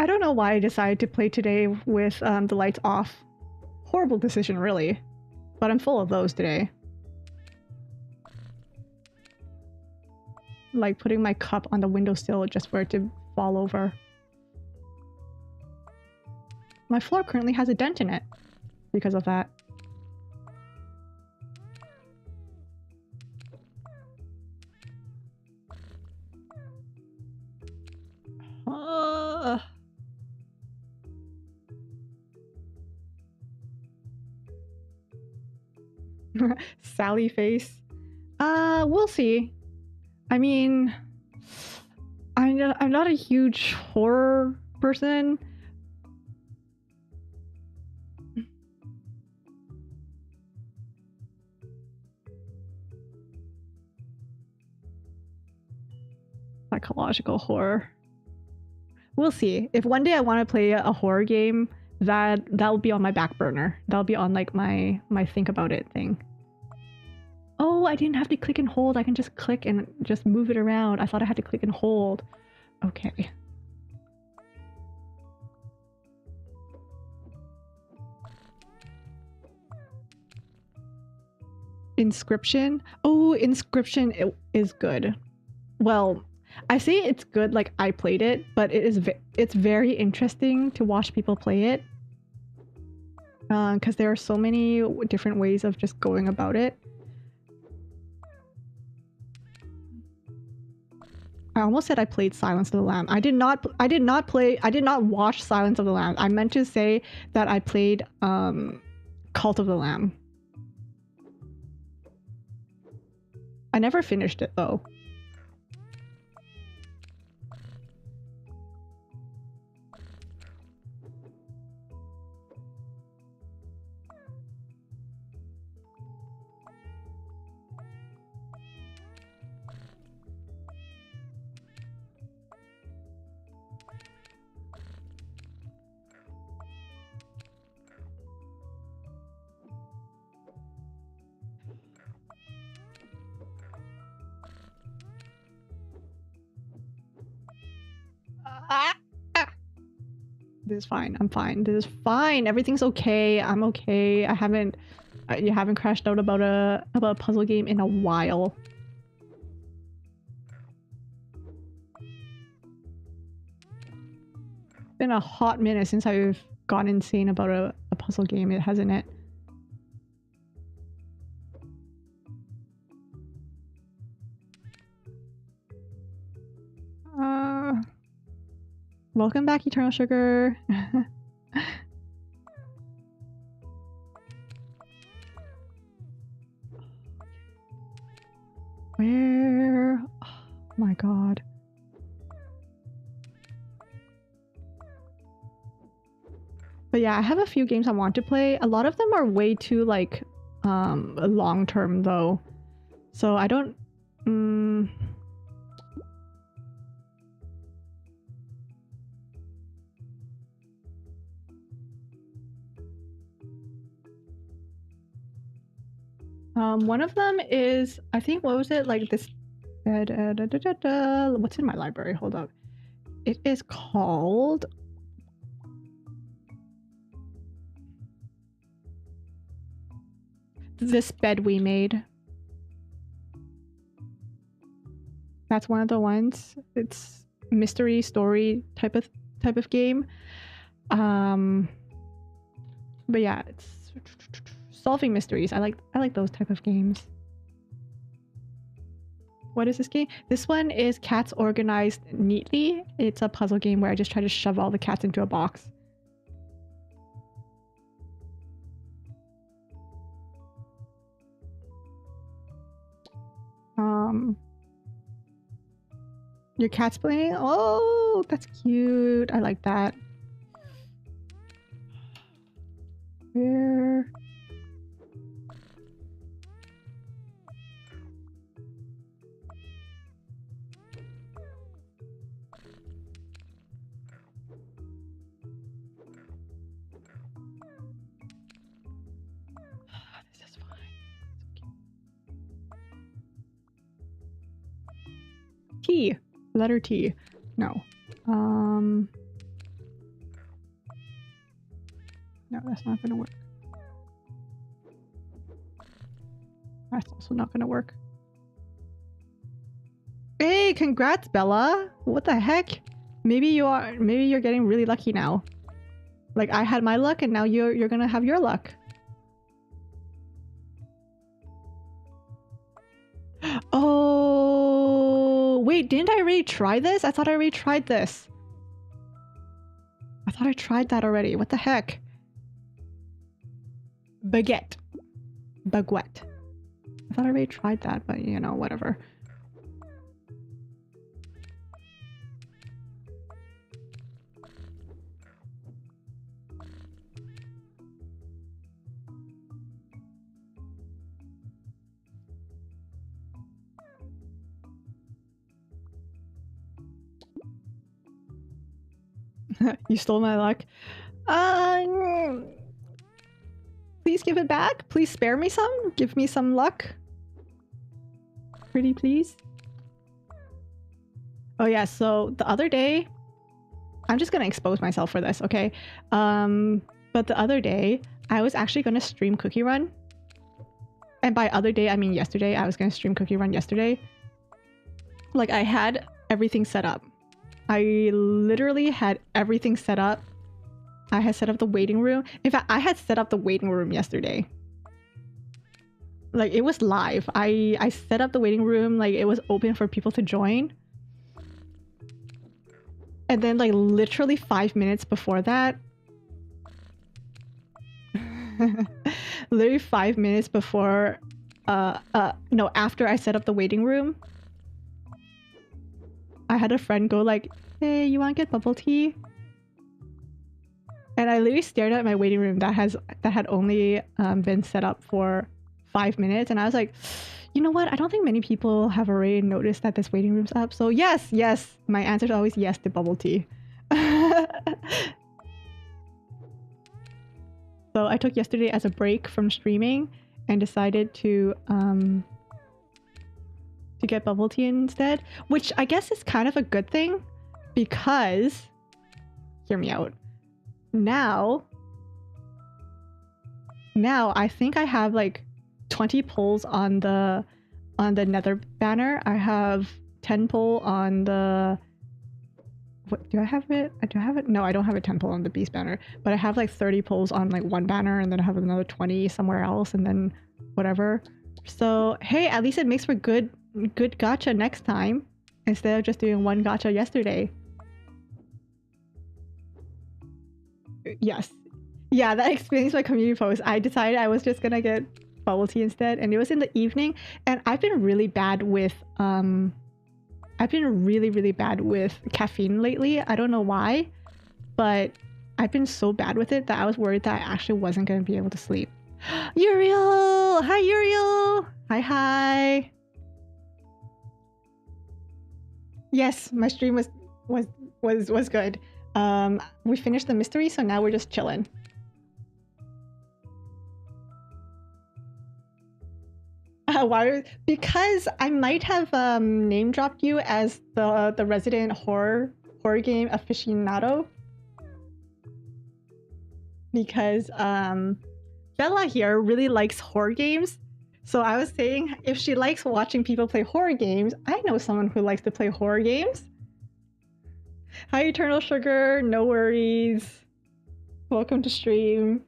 I don't know why I decided to play today with the lights off. Horrible decision, really. But I'm full of those today. Like putting my cup on the windowsill just for it to fall over. My floor currently has a dent in it because of that. Sally face. We'll see. I mean, I'm not a huge horror person. Psychological horror. We'll see. If one day I want to play a horror game, that'll be on my back burner. That'll be on like my think about it thing. Oh, I didn't have to click and hold. I can just click and just move it around. I thought I had to click and hold. Okay. Inscription? Oh, Inscription is good. Well, I say it's good like I played it, but it's very interesting to watch people play it. Because there are so many different ways of just going about it. I almost said I played Silence of the Lamb. I did not watch Silence of the Lamb. I meant to say that I played Cult of the Lamb. I never finished it though. This is fine. I'm fine. This is fine. Everything's okay. I'm okay. You haven't crashed out about a puzzle game in a while. It's been a hot minute since I've gone insane about a puzzle game, hasn't it? Welcome back, Eternal Sugar. Where? Oh my god. But yeah, I have a few games I want to play. A lot of them are way too like long term though. So I don't one of them is, I think, what was it? Like this... What's in my library? Hold up. It is called... This Bed We Made. That's one of the ones. It's mystery story type of game. But yeah, it's solving mysteries. I like those type of games. What is this game? This one is Cats Organized Neatly. It's a puzzle game where I just try to shove all the cats into a box. Your cat's playing? Oh, that's cute. I like that. Where? This is fine. T. Letter T. No. No, that's not gonna work. That's also not gonna work. Hey, congrats, Bella! What the heck? Maybe you're getting really lucky now. Like I had my luck and now you're gonna have your luck. Oh, wait, didn't I already try this? I thought I already tried this. I thought I tried that already. What the heck? Baguette. Baguette. I thought I already tried that, but you know, whatever. You stole my luck. Please give it back. Please spare me some. Give me some luck. Pretty please. Oh yeah, so the other day... I'm just gonna expose myself for this, okay? But the other day, I was actually gonna stream Cookie Run. And by other day, I mean yesterday. I was gonna stream Cookie Run yesterday. Like, I had everything set up. I literally had everything set up. I had set up the waiting room. In fact, I had set up the waiting room yesterday. Like, it was live. I set up the waiting room, like, it was open for people to join. And then, like, literally 5 minutes before that... literally 5 minutes before... no, after I set up the waiting room... I had a friend go like, hey, you want to get bubble tea? And I literally stared at my waiting room that had only been set up for 5 minutes. And I was like, you know what? I don't think many people have already noticed that this waiting room's up. So yes, my answer is always yes to bubble tea. So I took yesterday as a break from streaming and decided to get bubble tea instead, which I guess is kind of a good thing because, hear me out, now I think I have like 20 pulls on the nether banner. I have 10 pull on the... What do I have it? Do I have it? No, I don't have a 10 pull on the beast banner, but I have like 30 pulls on like one banner, and then I have another 20 somewhere else, and then whatever. So hey, at least it makes for good gacha next time instead of just doing one gacha yesterday. Yes. Yeah, that explains my community post. I decided I was just gonna get bubble tea instead, and it was in the evening, and I've been really bad with really bad with caffeine lately. I don't know why, but I've been so bad with it that I was worried that I actually wasn't gonna be able to sleep. Uriel! Hi Uriel! Hi. Yes, my stream was good. We finished the mystery, so now we're just chilling. Why? Because I might have name dropped you as the resident horror game aficionado. Because Bella here really likes horror games. So I was saying, if she likes watching people play horror games, I know someone who likes to play horror games. Hi, Eternal Sugar. No worries. Welcome to stream.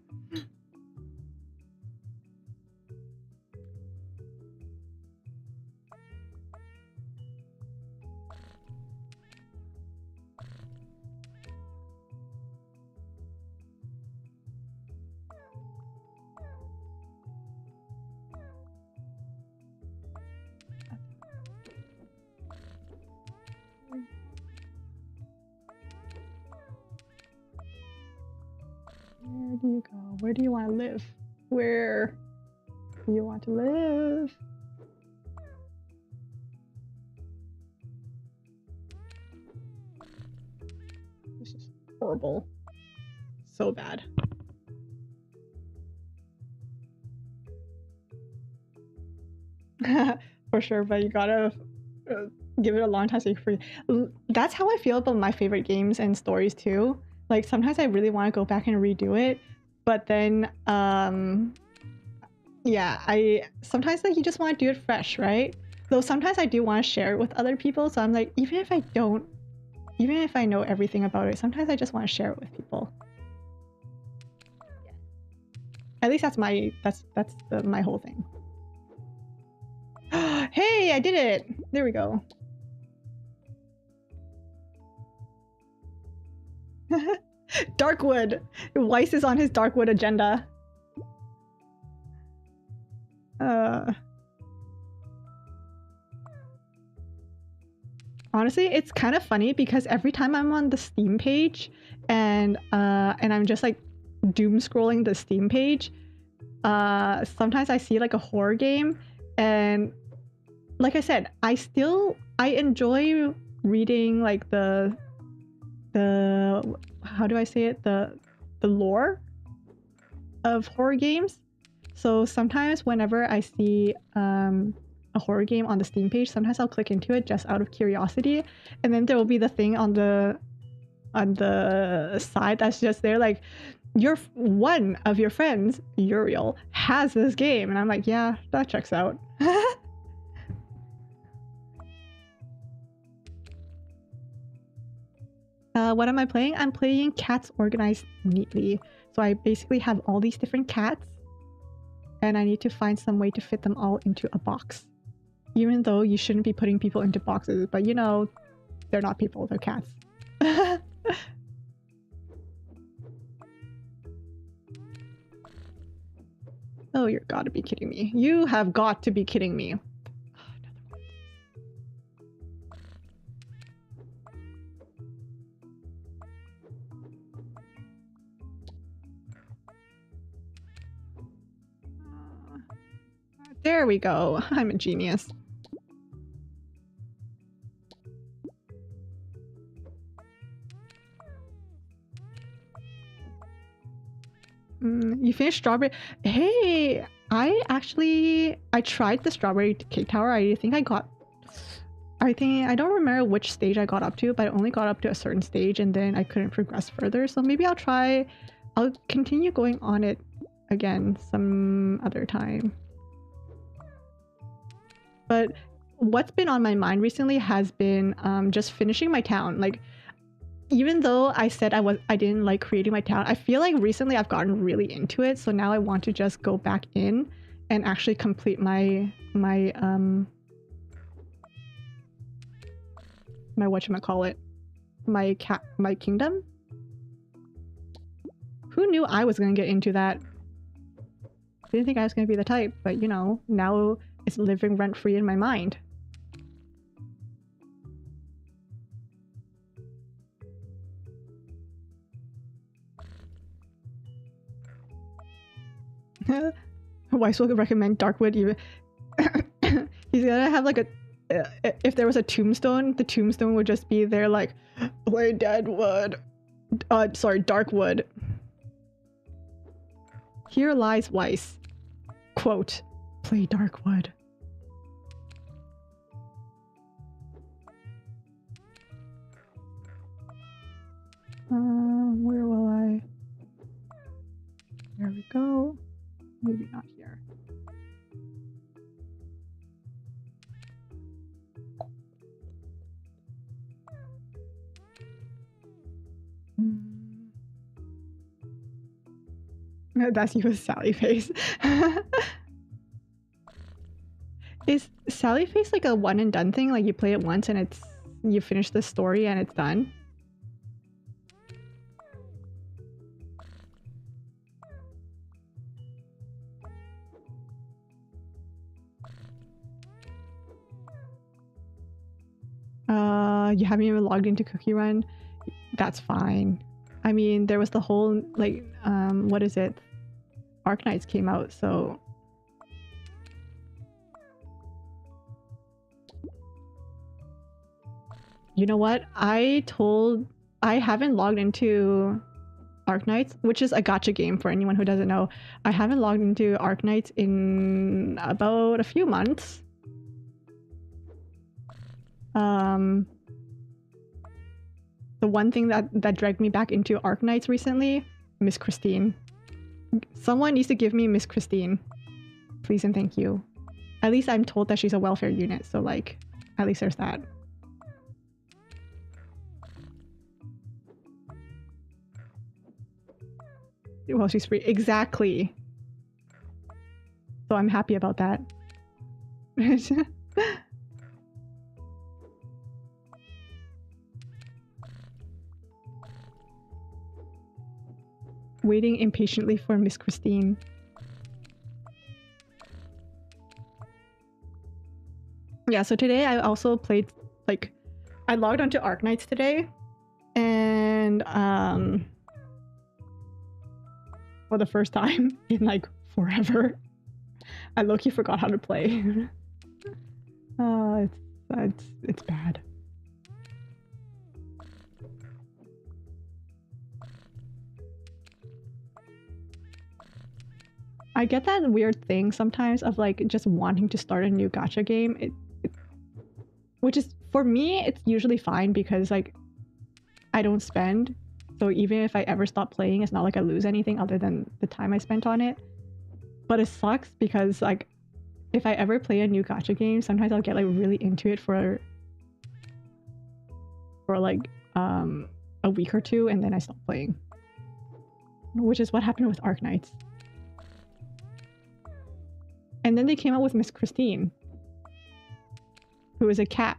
Where do you go? Where do you want to live? Where do you want to live? This is horrible. So bad. For sure, but you gotta give it a long time so you can free. That's how I feel about my favorite games and stories too. Like sometimes I really want to go back and redo it, but then yeah, I sometimes like you just want to do it fresh, right? Though sometimes I do want to share it with other people, so I'm like, even if I know everything about it, sometimes I just want to share it with people. At least that's my whole thing. Hey, I did it! There we go. Darkwood! Weiss is on his Darkwood agenda. Honestly, it's kind of funny because every time I'm on the Steam page and I'm just like doom scrolling the Steam page, sometimes I see like a horror game, and like I said, I enjoy reading like the how do I say it, the lore of horror games. So sometimes whenever I see a horror game on the Steam page, sometimes I'll click into it just out of curiosity, and then there will be the thing on the side that's just there like, one of your friends, Uriel, has this game, and I'm like, yeah, that checks out. What am I playing? I'm playing Cats Organized Neatly. So I basically have all these different cats, and I need to find some way to fit them all into a box. Even though you shouldn't be putting people into boxes, but you know, they're not people, they're cats. Oh, you're gotta be kidding me. You have got to be kidding me. There we go. I'm a genius. You finished strawberry? Hey, I tried the strawberry cake tower. I think I got I think I don't remember which stage I got up to, but I only got up to a certain stage and then I couldn't progress further. So maybe I'll continue going on it again some other time. But what's been on my mind recently has been just finishing my town. Like, even though I said I didn't like creating my town, I feel like recently I've gotten really into it. So now I want to just go back in and actually complete my whatchamacallit, my kingdom. Who knew I was gonna get into that? Didn't think I was gonna be the type, but you know, now it's living rent free in my mind. Weiss will recommend Darkwood even. He's gonna have like a. If there was a tombstone, the tombstone would just be there like, play Deadwood. Sorry, Darkwood. Here lies Weiss. Quote, play Darkwood. Where will I? There we go. Maybe not here. That's you with Sally face. Is Sally face like a one and done thing? Like you play it once and you finish the story and it's done? You haven't even logged into Cookie Run? That's fine. I mean, there was the whole, like, what is it? Arknights came out, so... You know what? I haven't logged into Arknights, which is a gacha game for anyone who doesn't know. I haven't logged into Arknights in about a few months. The one thing that dragged me back into Arknights recently, Miss Christine. Someone needs to give me Miss Christine. Please and thank you. At least I'm told that she's a welfare unit, so like, at least there's that. Well, she's free. Exactly. So I'm happy about that. Waiting impatiently for Miss Christine. Yeah, so today I also played, like, I logged onto Arknights today, and for the first time in like forever, I low-key forgot how to play. It's bad. I get that weird thing sometimes of like just wanting to start a new gacha game. Which is, for me, it's usually fine because like I don't spend. So even if I ever stop playing, it's not like I lose anything other than the time I spent on it. But it sucks because like if I ever play a new gacha game, sometimes I'll get like really into it for like a week or two and then I stop playing. Which is what happened with Arknights. And then they came out with Miss Christine, who is a cat.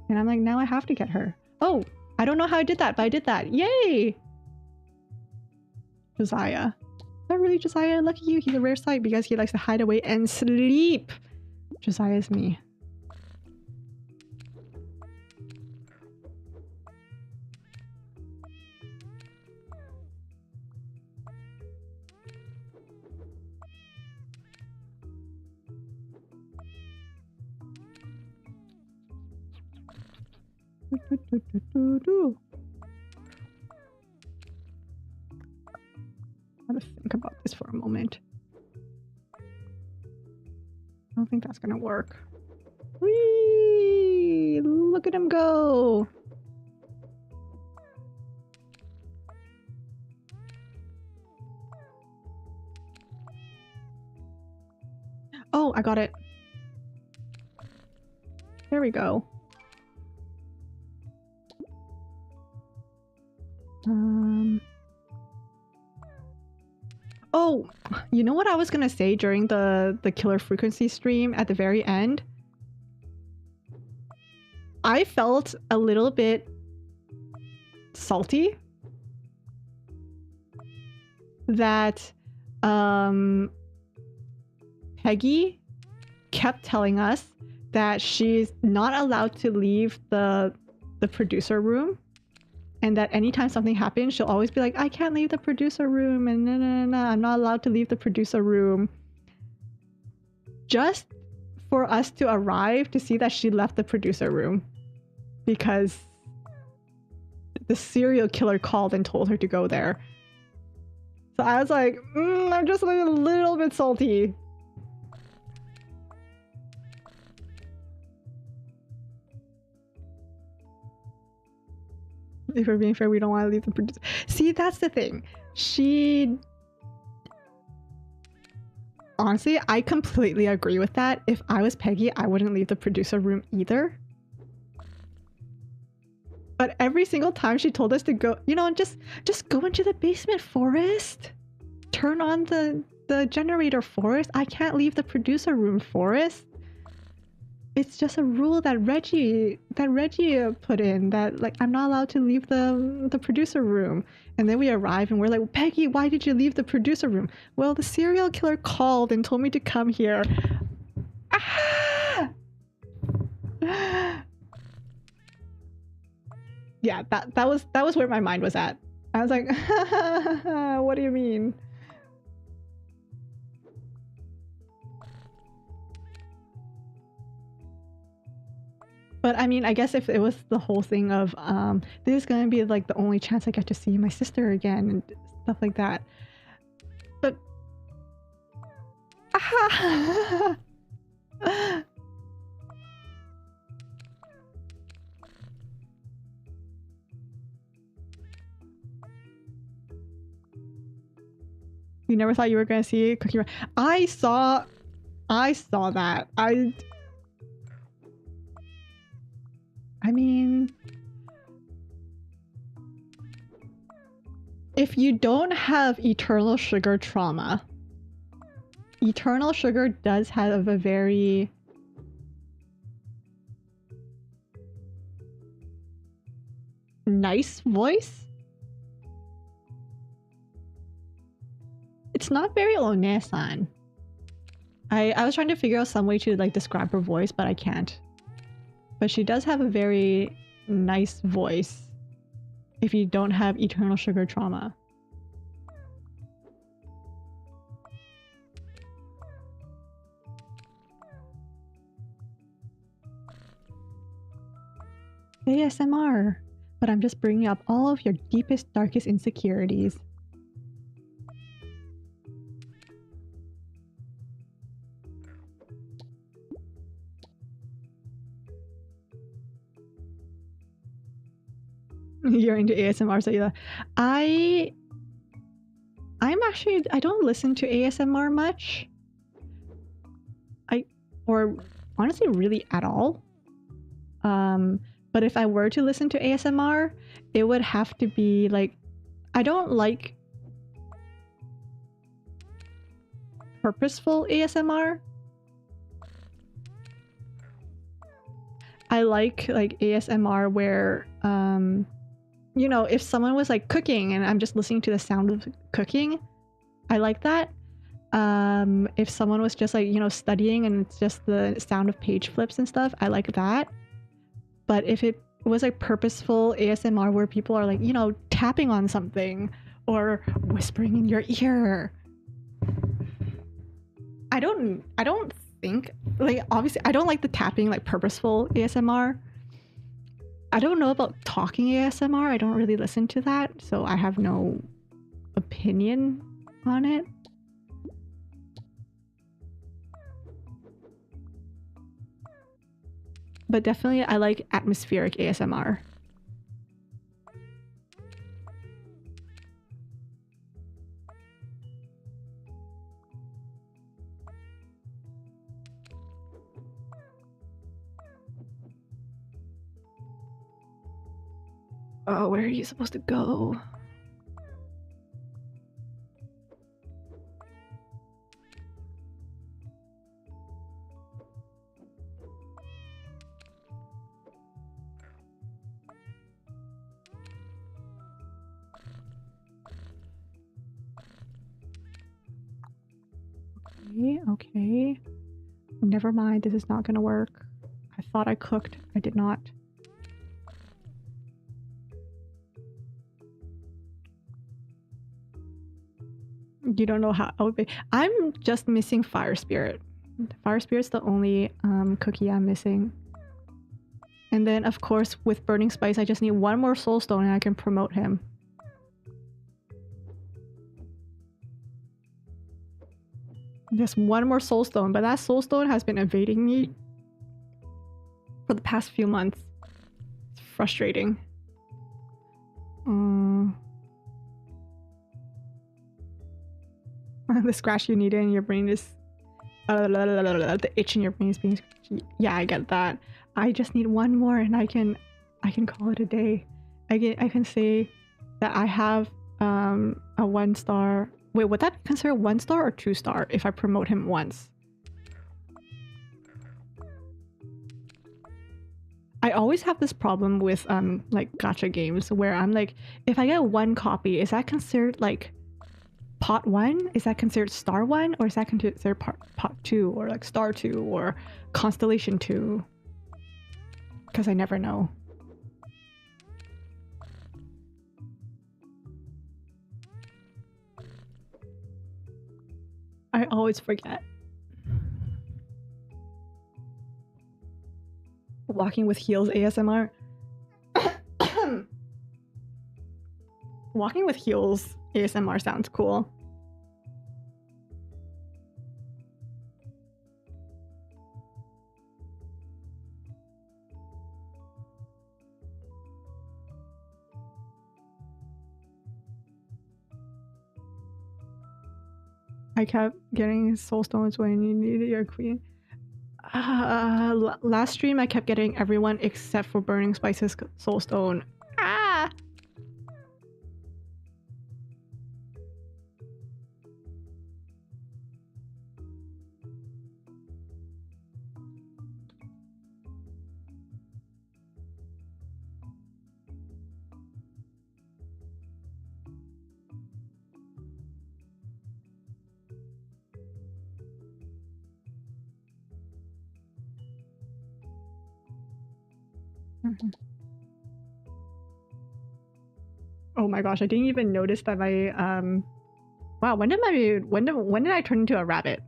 And I'm like, now I have to get her. Oh, I don't know how I did that, but I did that. Yay! Josiah. Is that really Josiah? Lucky you, he's a rare sight because he likes to hide away and sleep. Josiah's me. I have to think about this for a moment. I don't think that's gonna work. Whee! look at him go. Oh, I got it. There we go. Oh, you know what I was gonna say during the killer frequency stream at the very end? I felt a little bit salty that Peggy kept telling us that she's not allowed to leave the producer room, and that anytime something happens, she'll always be like, I can't leave the producer room, and no, I'm not allowed to leave the producer room. Just for us to arrive to see that she left the producer room because the serial killer called and told her to go there. So I was like, I'm just like a little bit salty. If we're being fair, we don't want to leave the producer. See, that's the thing. Honestly, I completely agree with that. If I was Peggy, I wouldn't leave the producer room either. But every single time she told us to go, you know, just go into the basement, Forrest. Turn on the generator, Forrest. I can't leave the producer room, Forrest. It's just a rule that Reggie put in, that like I'm not allowed to leave the producer room. And then we arrive and we're like, Peggy, why did you leave the producer room? Well, the serial killer called and told me to come here. Ah! Yeah, that was where my mind was at. I was like, what do you mean? But I mean, I guess if it was the whole thing of this is gonna be like the only chance I get to see my sister again and stuff like that. But you never thought you were gonna see Cookie Run. I saw that. I mean, if you don't have eternal sugar trauma, eternal sugar does have a very nice voice. It's not very Onesan. I was trying to figure out some way to like describe her voice, but I can't. But she does have a very nice voice if you don't have eternal sugar trauma. ASMR, but I'm just bringing up all of your deepest, darkest insecurities. You're into ASMR, so I'm actually, I don't listen to ASMR much. Or honestly really at all. But if I were to listen to ASMR, it would have to be like, I don't like purposeful ASMR. I like ASMR where you know, if someone was like cooking and I'm just listening to the sound of cooking, I like that. If someone was just like, you know, studying and it's just the sound of page flips and stuff, I like that. But if it was like purposeful ASMR where people are like, you know, tapping on something or whispering in your ear, I don't think, like, obviously I don't like the tapping, like purposeful ASMR. I don't know about talking ASMR. I don't really listen to that, so I have no opinion on it. But definitely I like atmospheric ASMR. Oh, where are you supposed to go? Okay. Never mind, this is not gonna work. I thought I cooked. I did not. You don't know how. Oh, I'm just missing Fire Spirit. Fire Spirit's the only cookie I'm missing. And then, of course, with Burning Spice, I just need one more Soul Stone and I can promote him. Just one more Soul Stone, but that Soul Stone has been evading me for the past few months. It's frustrating. The scratch you need in your brain is... the itch in your brain is being scratchy. Yeah, I get that. I just need one more and I can call it a day. I can say that I have a 1-star. Wait, would that be considered 1-star or 2-star if I promote him once? I always have this problem with like gacha games where I'm like, if I get one copy, is that considered like pot 1? Is that considered star 1? Or is that considered pot 2 or like star 2 or constellation 2? Because I never know. I always forget. Walking with heels ASMR. Walking with heels ASMR sounds cool. I kept getting soul stones when you needed your queen. Last stream I kept getting everyone except for Burning Spice's soul stone. Ah! Oh my gosh, I didn't even notice that my wow, when did I turn into a rabbit?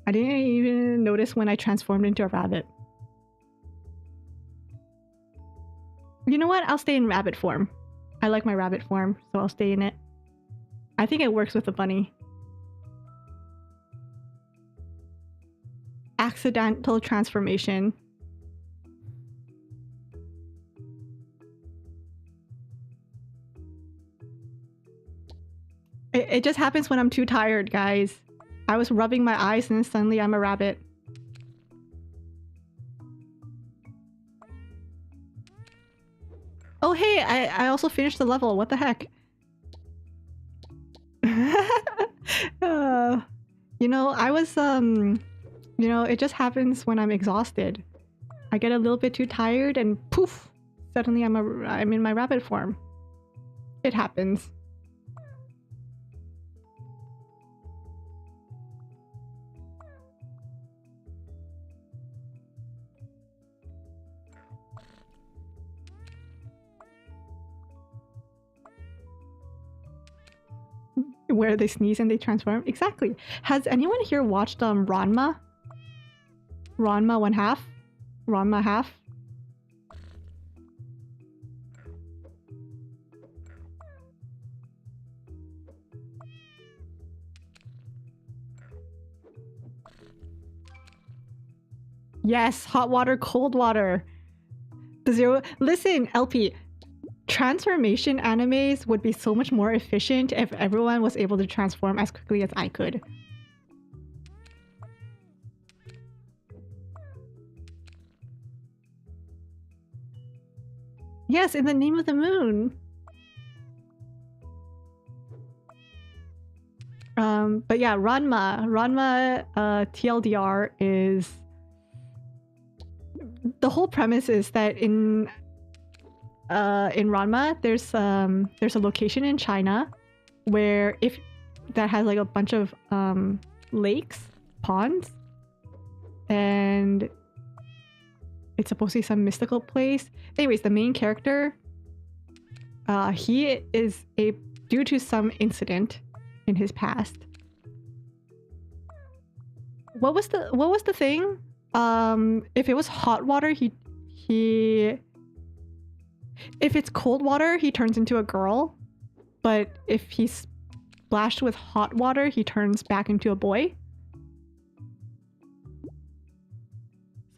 I didn't even notice when I transformed into a rabbit. You know what? I'll stay in rabbit form. I like my rabbit form, so I'll stay in it. I think it works with the bunny. Accidental transformation. It just happens when I'm too tired, guys. I was rubbing my eyes and suddenly I'm a rabbit. Oh hey, I also finished the level. What the heck? You know, I was you know, it just happens when I'm exhausted. I get a little bit too tired and poof, suddenly I'm in my rabbit form. It happens. Where they sneeze and they transform? Exactly. Has anyone here watched Ranma? Ranma 1/2? Ranma half? Yes, hot water, cold water. The zero. Listen, LP. Transformation animes would be so much more efficient if everyone was able to transform as quickly as I could. Yes, in the name of the moon. But yeah, Ranma. Ranma TLDR is... The whole premise is that in Ranma, there's a location in China where that has like a bunch of lakes, ponds, and it's supposed to be some mystical place. Anyways, the main character, he is due to some incident in his past. What was the thing? If it was hot water, if it's cold water, he turns into a girl. But if he's splashed with hot water, he turns back into a boy.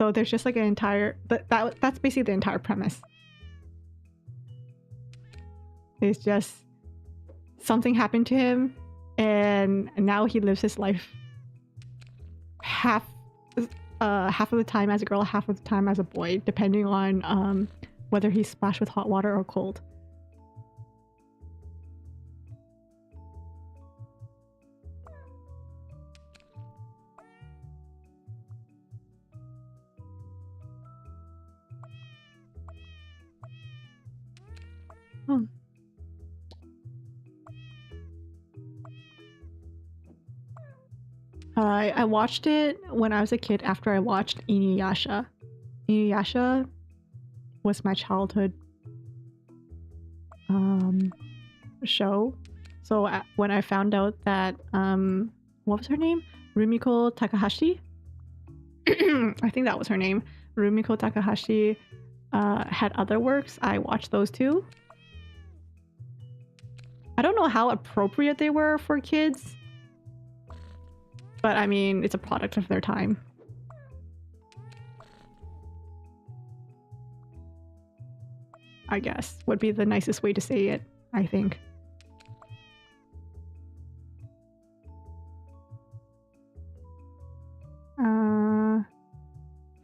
So there's just like an entire... That's basically the entire premise. It's just something happened to him, and now he lives his life half of the time as a girl, half of the time as a boy, depending on whether he's splashed with hot water or cold. Oh. I watched it when I was a kid after I watched Inuyasha. Inuyasha was my childhood show. So when I found out that what was her name? Rumiko Takahashi? I think that was her name. Rumiko Takahashi had other works. I watched those too. I don't know how appropriate they were for kids, but I mean, it's a product of their time. I guess would be the nicest way to say it, I think.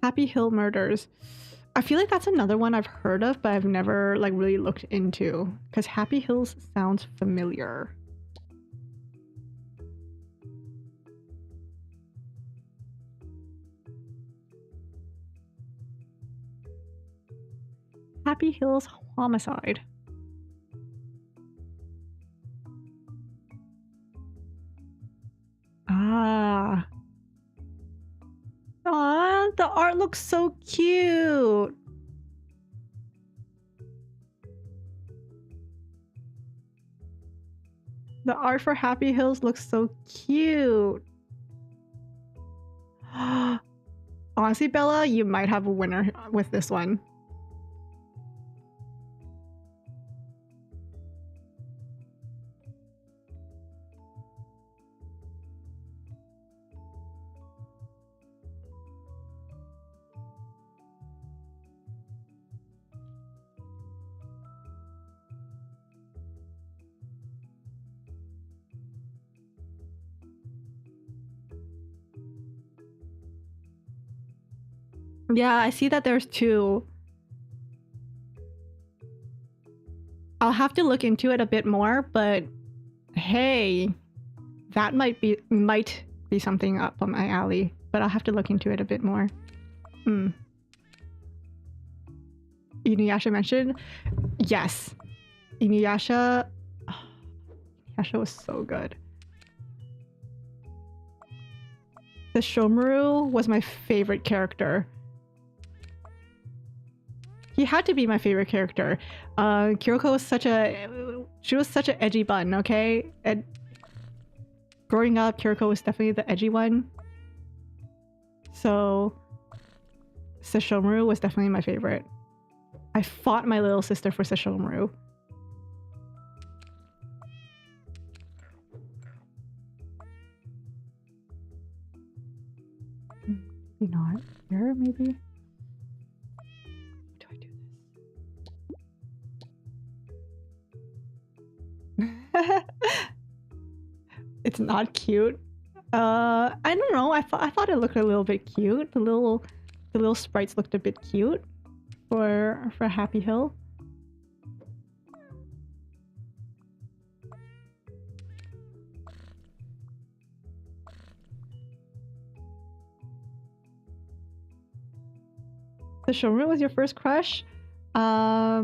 Happy Hill Murders. I feel like that's another one I've heard of, but I've never like really looked into, because Happy Hills sounds familiar. Happy Hills Homicide. Ah. Aw, the art looks so cute. The art for Happy Hills looks so cute. Honestly, Bella, you might have a winner with this one. Yeah, I see that there's two. I'll have to look into it a bit more, but hey, that might be something up on my alley, but I'll have to look into it a bit more. Inuyasha mentioned? Yes. Inuyasha was so good. The Shomaru was my favorite character. He had to be my favorite character. Kiriko was such an edgy bun, okay? And growing up, Kiriko was definitely the edgy one. So Sesshomaru was definitely my favorite. I fought my little sister for Sesshomaru. Maybe not here. here, maybe? How do I do this? It's not cute. I don't know. I thought it looked a little bit cute. The little sprites looked a bit cute for Happy Hill. The showroom was your first crush? I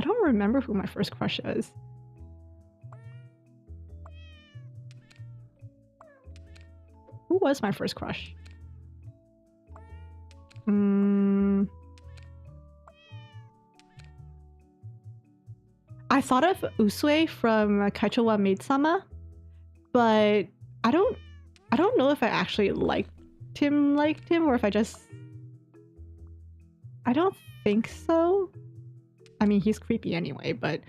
don't remember who my first crush is. Who was my first crush? I thought of Usue from Kaicho wa Maid-sama, but I don't know if I actually liked him or if I just... I don't think so. I mean, he's creepy anyway, but...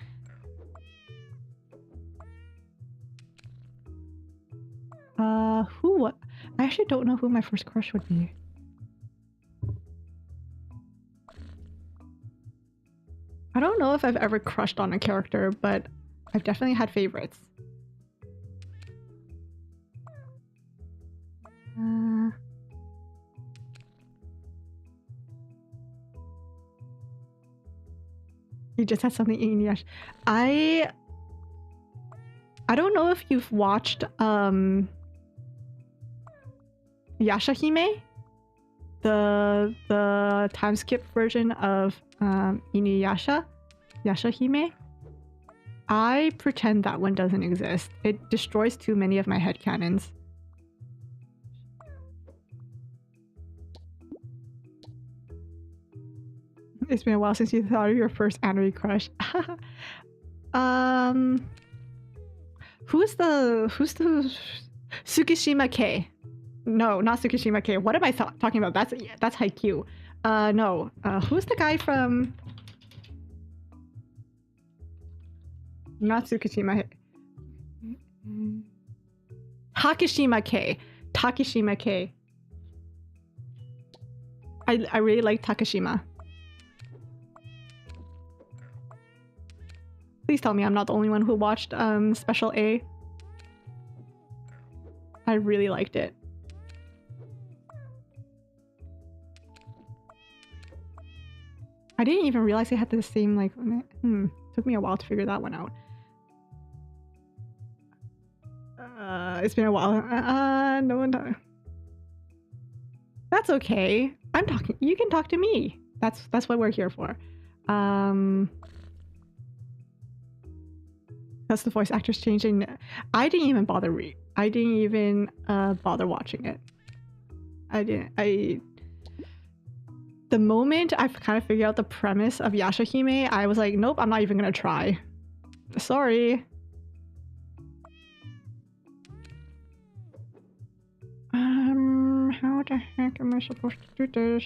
who what? I actually don't know who my first crush would be. I don't know if I've ever crushed on a character, but I've definitely had favorites. You just had something in Yash. I don't know if you've watched Yashahime, the time skip version of Inuyasha, Yashahime. I pretend that one doesn't exist. It destroys too many of my headcanons. It's been a while since you thought of your first anime crush. Who's the Tsukishima K? No, not Tsukishima K. What am I talking about? That's Haikyuu. No. Who's the guy from... Not Tsukishima. Takeshima K. Takeshima K. I really like Takeshima. Please tell me I'm not the only one who watched Special A. I really liked it. I didn't even realize they had the same, like, took me a while to figure that one out. It's been a while. No one. That's okay. I'm talking. You can talk to me. That's what we're here for. That's the voice actors changing. I didn't even bother bother watching it. The moment I've kind of figured out the premise of Yashahime, I was like, nope, I'm not even gonna try. Sorry. How the heck am I supposed to do this?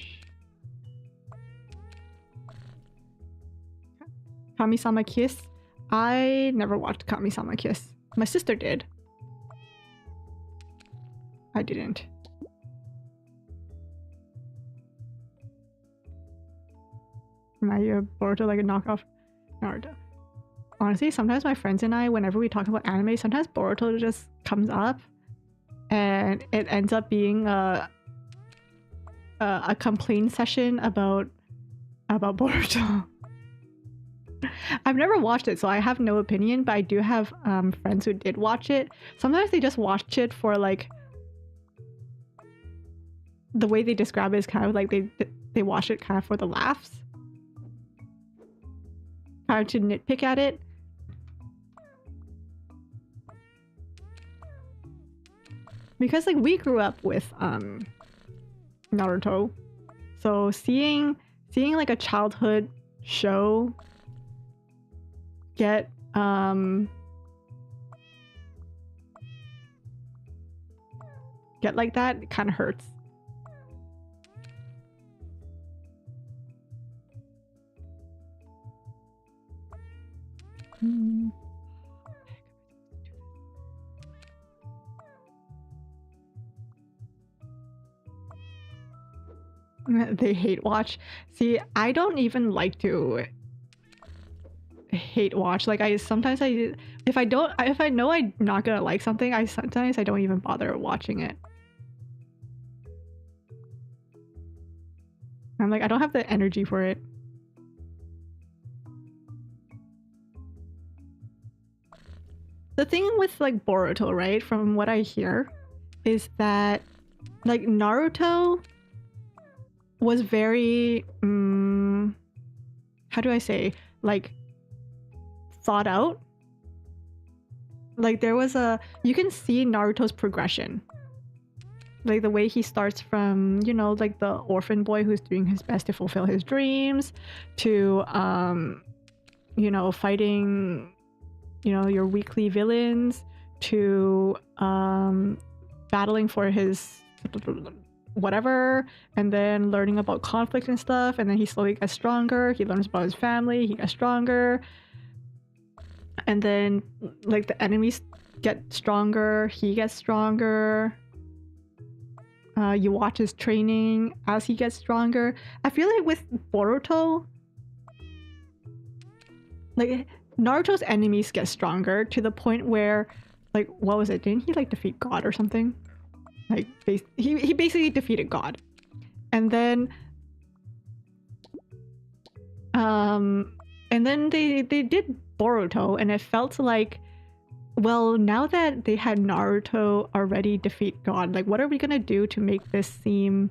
Kami-sama Kiss? I never watched Kami-sama Kiss. My sister did. I didn't. Am I Boruto like a knockoff Naruto? Honestly, sometimes my friends and I, whenever we talk about anime, sometimes Boruto just comes up and it ends up being a complaint session about Boruto. I've never watched it, so I have no opinion, but I do have friends who did watch it. Sometimes they just watch it for, like, the way they describe it is kind of like they watch it kind of for the laughs. Kind of to nitpick at it. Because, like, we grew up with Naruto. So seeing like a childhood show get like that, it kind of hurts. They hate watch. See, I don't even like to hate watch. Like sometimes if I know I'm not gonna like something, I don't even bother watching it. I'm like, I don't have the energy for it. The thing with like Boruto, right, from what I hear, is that like Naruto was very how do I say, like, thought out. Like there was you can see Naruto's progression, like the way he starts from, you know, like the orphan boy who's doing his best to fulfill his dreams, to you know, fighting, you know, your weekly villains, to battling for his whatever, and then learning about conflict and stuff, and then he slowly gets stronger. He learns about his family, he gets stronger, and then like the enemies get stronger, he gets stronger. You watch his training as he gets stronger. I feel like with Boruto, like Naruto's enemies get stronger to the point where, like, what was it? Didn't he like defeat God or something? Like he basically defeated God, and then they did Boruto, and it felt like, well, now that they had Naruto already defeat God, like, what are we gonna do to make this seem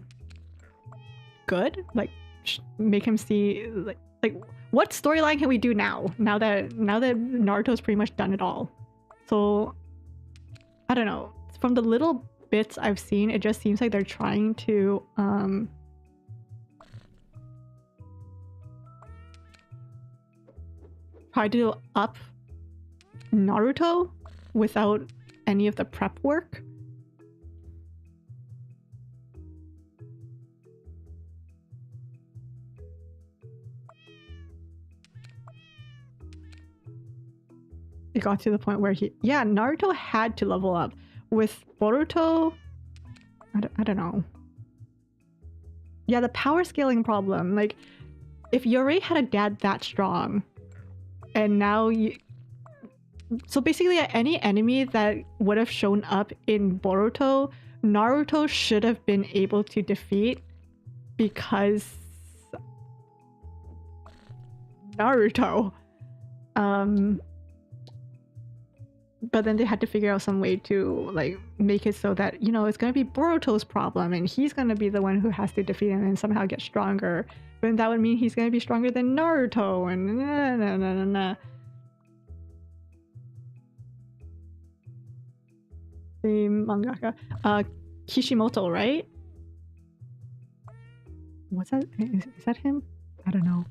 good? Like, make him see, like what storyline can we do now? Now that Naruto's pretty much done it all. So I don't know. From the little bits I've seen, it just seems like they're trying to up Naruto without any of the prep work. It got to the point where Naruto had to level up. With Boruto, I don't know. Yeah, the power scaling problem. Like, if you already had a dad that strong, and now so basically any enemy that would have shown up in Boruto, Naruto should have been able to defeat, because Naruto. But then they had to figure out some way to, like, make it so that, you know, it's gonna be Boruto's problem and he's gonna be the one who has to defeat him and somehow get stronger. But that would mean he's gonna be stronger than Naruto, and the mangaka, Kishimoto, right? What's that? Is that him? I don't know.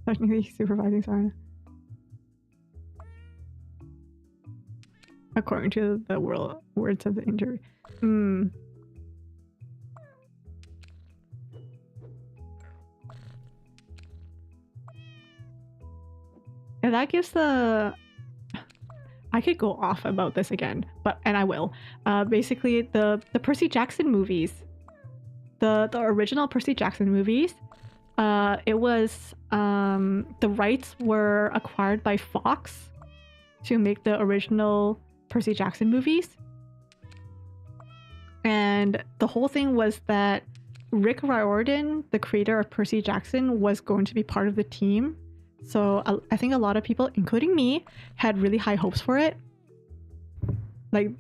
Technically supervising Sarna. According to the words of the injury. And that gives the... I could go off about this again, and I will. Basically, the Percy Jackson movies, the original Percy Jackson movies, it was the rights were acquired by Fox to make the original Percy Jackson movies, and the whole thing was that Rick Riordan, the creator of Percy Jackson, was going to be part of the team. So I think a lot of people, including me, had really high hopes for it. Like,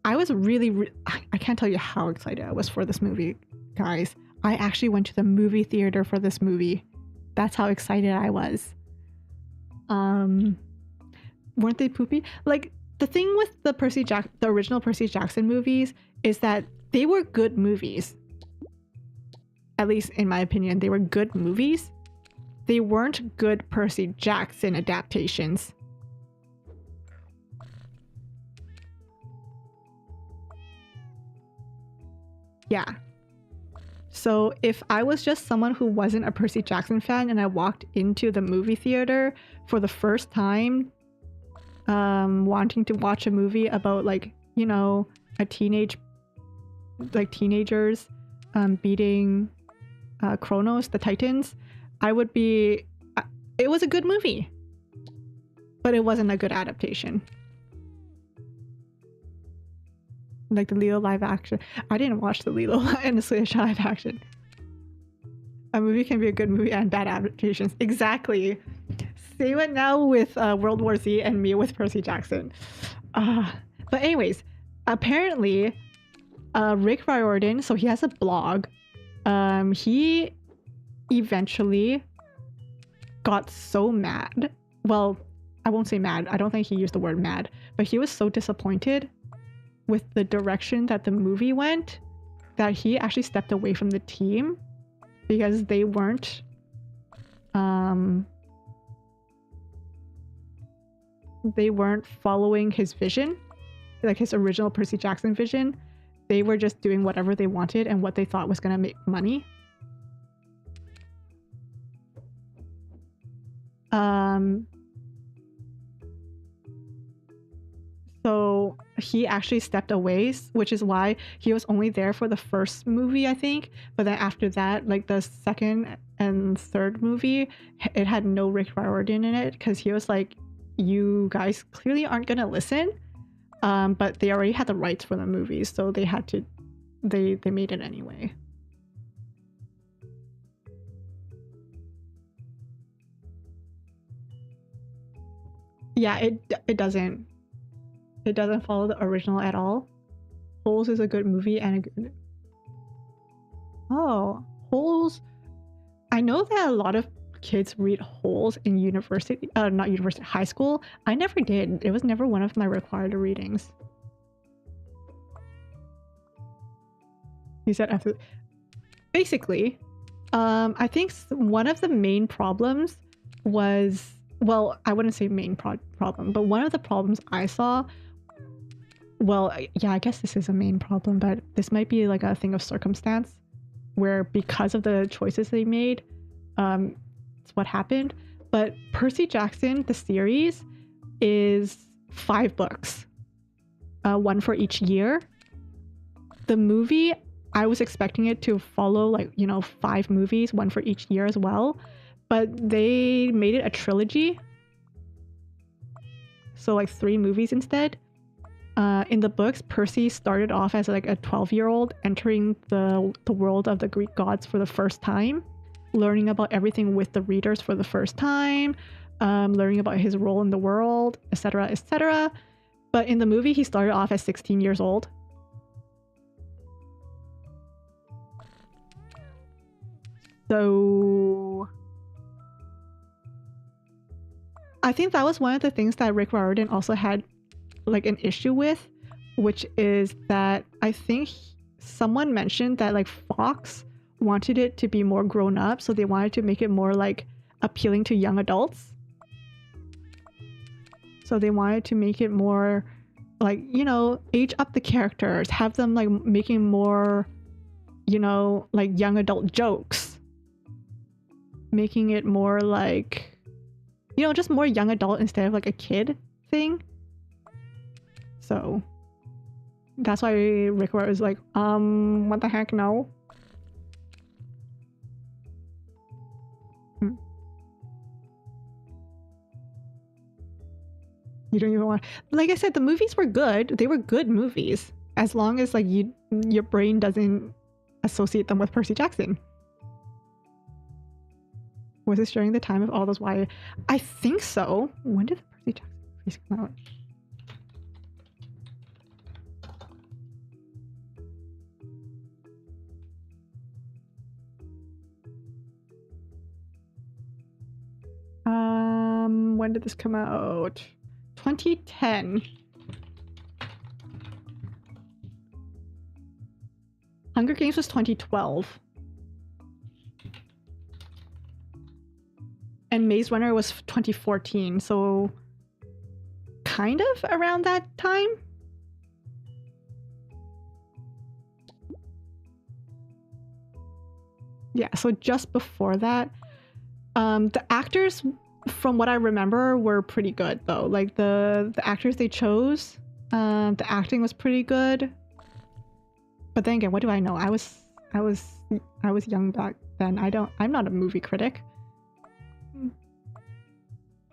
I was really I can't tell you how excited I was for this movie, guys. I actually went to the movie theater for this movie. That's how excited I was. Weren't they poopy? Like, the thing with the original Percy Jackson movies is that they were good movies. At least in my opinion, they were good movies. They weren't good Percy Jackson adaptations. Yeah. So if I was just someone who wasn't a Percy Jackson fan and I walked into the movie theater for the first time, wanting to watch a movie about like, you know, teenagers beating Kronos, the Titans, I would be. It was a good movie, but it wasn't a good adaptation. Like the Lilo live action. I didn't watch the Lilo and the Stitch live action. A movie can be a good movie and bad adaptations. Exactly. Same it now with World War Z and me with Percy Jackson. But anyways, apparently, Rick Riordan, so he has a blog. He eventually got so mad. Well, I won't say mad. I don't think he used the word mad, but he was so disappointed with the direction that the movie went that he actually stepped away from the team because they weren't following his vision, like his original Percy Jackson vision. They were just doing whatever they wanted and what they thought was going to make money. So he actually stepped away, which is why he was only there for the first movie, I think. But then after that, like the second and third movie, it had no Rick Riordan in it because he was like, you guys clearly aren't going to listen. But they already had the rights for the movies, so they had to, they made it anyway. Yeah, it doesn't follow the original at all. Holes is a good movie and a good... Oh, Holes. I know that a lot of kids read Holes in high school. I never did. It was never one of my required readings. You said after. Basically, I think one of the main problems was, well, I wouldn't say main problem, but one of the problems I saw, well, yeah, I guess this is a main problem, but this might be like a thing of circumstance where because of the choices they made, it's what happened. But Percy Jackson, the series, is 5 books, one for each year. The movie, I was expecting it to follow 5 movies, one for each year as well, but they made it a trilogy, so like 3 movies instead. In the books, Percy started off as like a 12-year-old entering the world of the Greek gods for the first time, learning about everything with the readers for the first time, learning about his role in the world, etc., etc. But in the movie, he started off as 16 years old. So I think that was one of the things that Rick Riordan also had like an issue with, which is that I think someone mentioned that like Fox wanted it to be more grown up, so they wanted to make it more like appealing to young adults. So they wanted to make it more like, age up the characters, have them like making more, like young adult jokes, making it more like, just more young adult instead of like a kid thing. So that's why Rick was like, what the heck, no. You don't even want... Like I said, the movies were good. They were good movies. As long as like your brain doesn't associate them with Percy Jackson. Was this during the time of all those YA? I think so. When did the Percy Jackson movies come out? When did this come out? 2010. Hunger Games was 2012. And Maze Runner was 2014, so kind of around that time. Yeah, so just before that, the actors, from what I remember, were pretty good though. Like the actors they chose, the acting was pretty good. But then again, what do I know? I was young back then. I'm not a movie critic.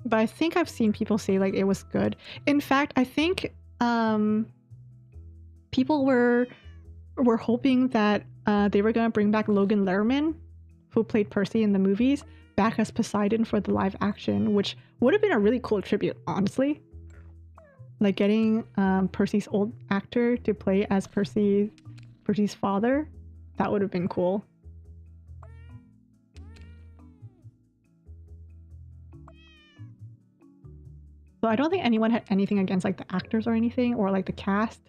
But I think I've seen people say like it was good. In fact, I think people were hoping that they were gonna bring back Logan Lerman, who played Percy in the movies, back as Poseidon for the live action, which would have been a really cool tribute, honestly. Like getting Percy's old actor to play as Percy's father, that would have been cool. So I don't think anyone had anything against like the actors or anything, or like the cast,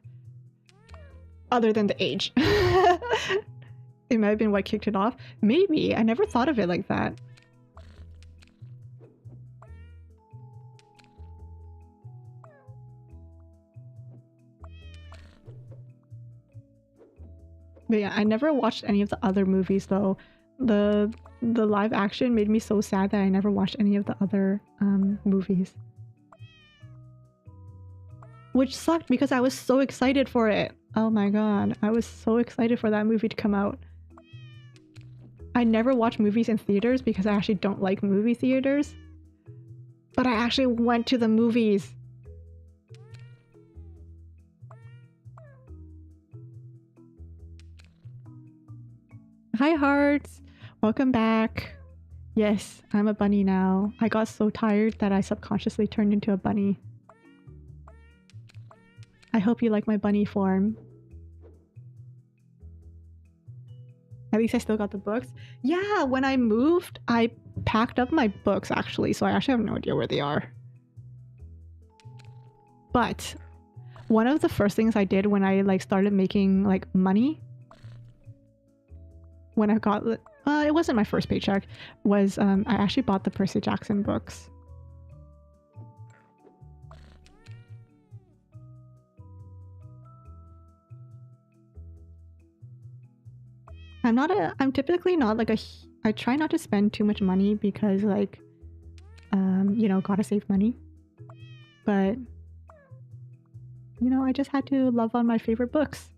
other than the age. It might have been what kicked it off. Maybe. I never thought of it like that. But yeah, I never watched any of the other movies though. The live action made me so sad that I never watched any of the other movies. Which sucked because I was so excited for it. Oh my god, I was so excited for that movie to come out. I never watch movies in theaters because I actually don't like movie theaters. But I actually went to the movies. Hi hearts, welcome back. Yes, I'm a bunny now. I got so tired that I subconsciously turned into a bunny. I hope you like my bunny form. At least I still got the books. Yeah, when I moved, I packed up my books actually, so I actually have no idea where they are. But one of the first things I did when I like started making like money, when I got it wasn't my first paycheck, was I actually bought the Percy Jackson books. I'm typically not like I try not to spend too much money because like you know, gotta save money. But you know, I just had to love on my favorite books.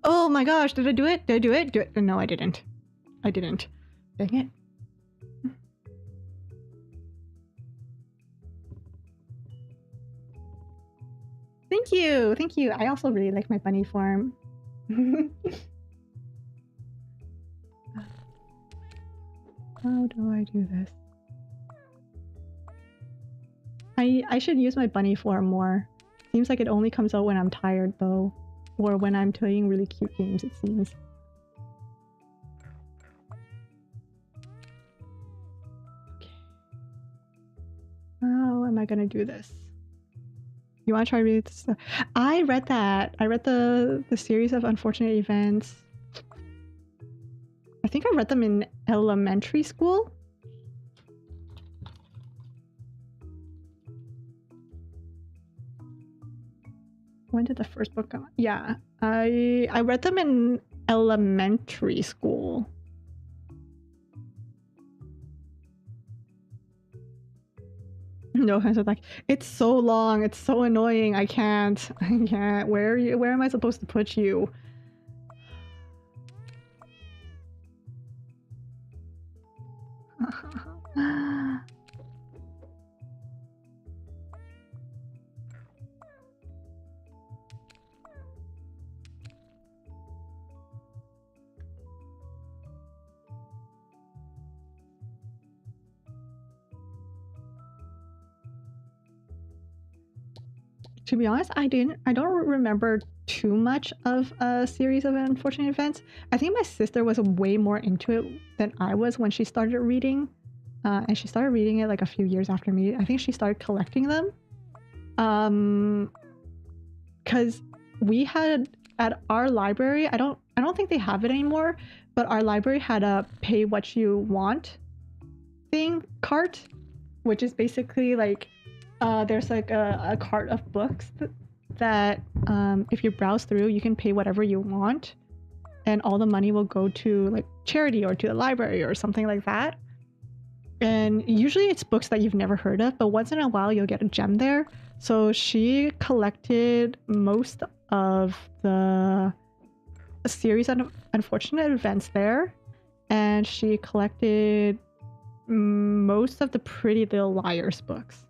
Oh my gosh, did I do it? Did I do it? No, I didn't. I didn't. Dang it. Thank you, thank you. I also really like my bunny form. How do I do this? I should use my bunny form more. Seems like it only comes out when I'm tired though. Or when I'm playing really cute games, it seems. Okay. How am I gonna do this? You want to try reading this stuff? I read that. I read the series of unfortunate events. I think I read them in elementary school. When did the first book come out? Yeah, I read them in elementary school. No, I was like, it's so long, it's so annoying. I can't. Where am I supposed to put you? To be honest, I don't remember too much of a series of unfortunate events. I think my sister was way more into it than I was when she started reading. And she started reading it like a few years after me. I think she started collecting them. Because we had at our library, I don't think they have it anymore, but our library had a pay what you want thing cart, which is basically like there's like a cart of books that if you browse through, you can pay whatever you want, and all the money will go to like charity or to the library or something like that. And usually it's books that you've never heard of, but once in a while you'll get a gem there. So she collected most of the series of unfortunate events there, and she collected most of the Pretty Little Liars books.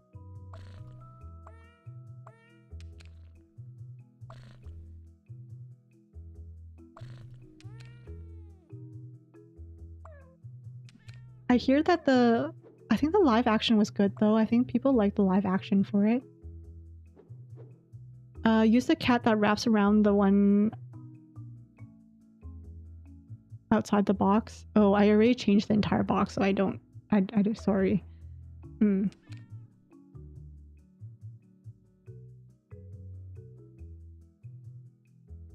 I hear that I think the live action was good though. I think people like the live action for it. Use the cat that wraps around the one outside the box. Oh, I already changed the entire box, so I don't. Sorry.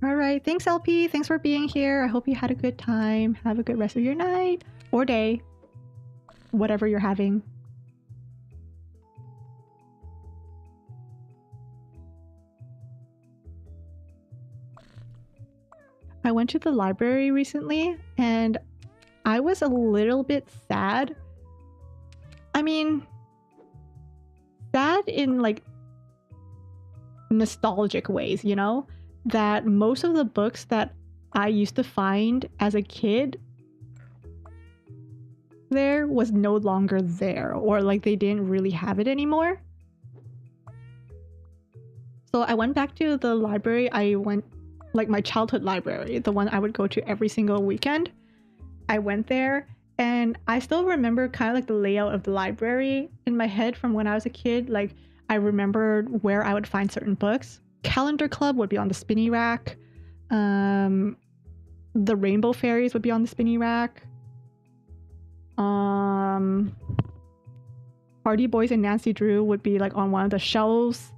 All right. Thanks, LP. Thanks for being here. I hope you had a good time. Have a good rest of your night or day. Whatever you're having. I went to the library recently and I was a little bit sad. I mean, sad in like nostalgic ways, you know? That most of the books that I used to find as a kid there was no longer there, or like they didn't really have it anymore. So I went back to the library. I went like my childhood library, the one I would go to every single weekend. I went there and I still remember kind of like the layout of the library in my head from when I was a kid. Like I remembered where I would find certain books. Calendar Club would be on the spinny rack. The Rainbow Fairies would be on the spinny rack. Hardy Boys and Nancy Drew would be like on one of the shelves,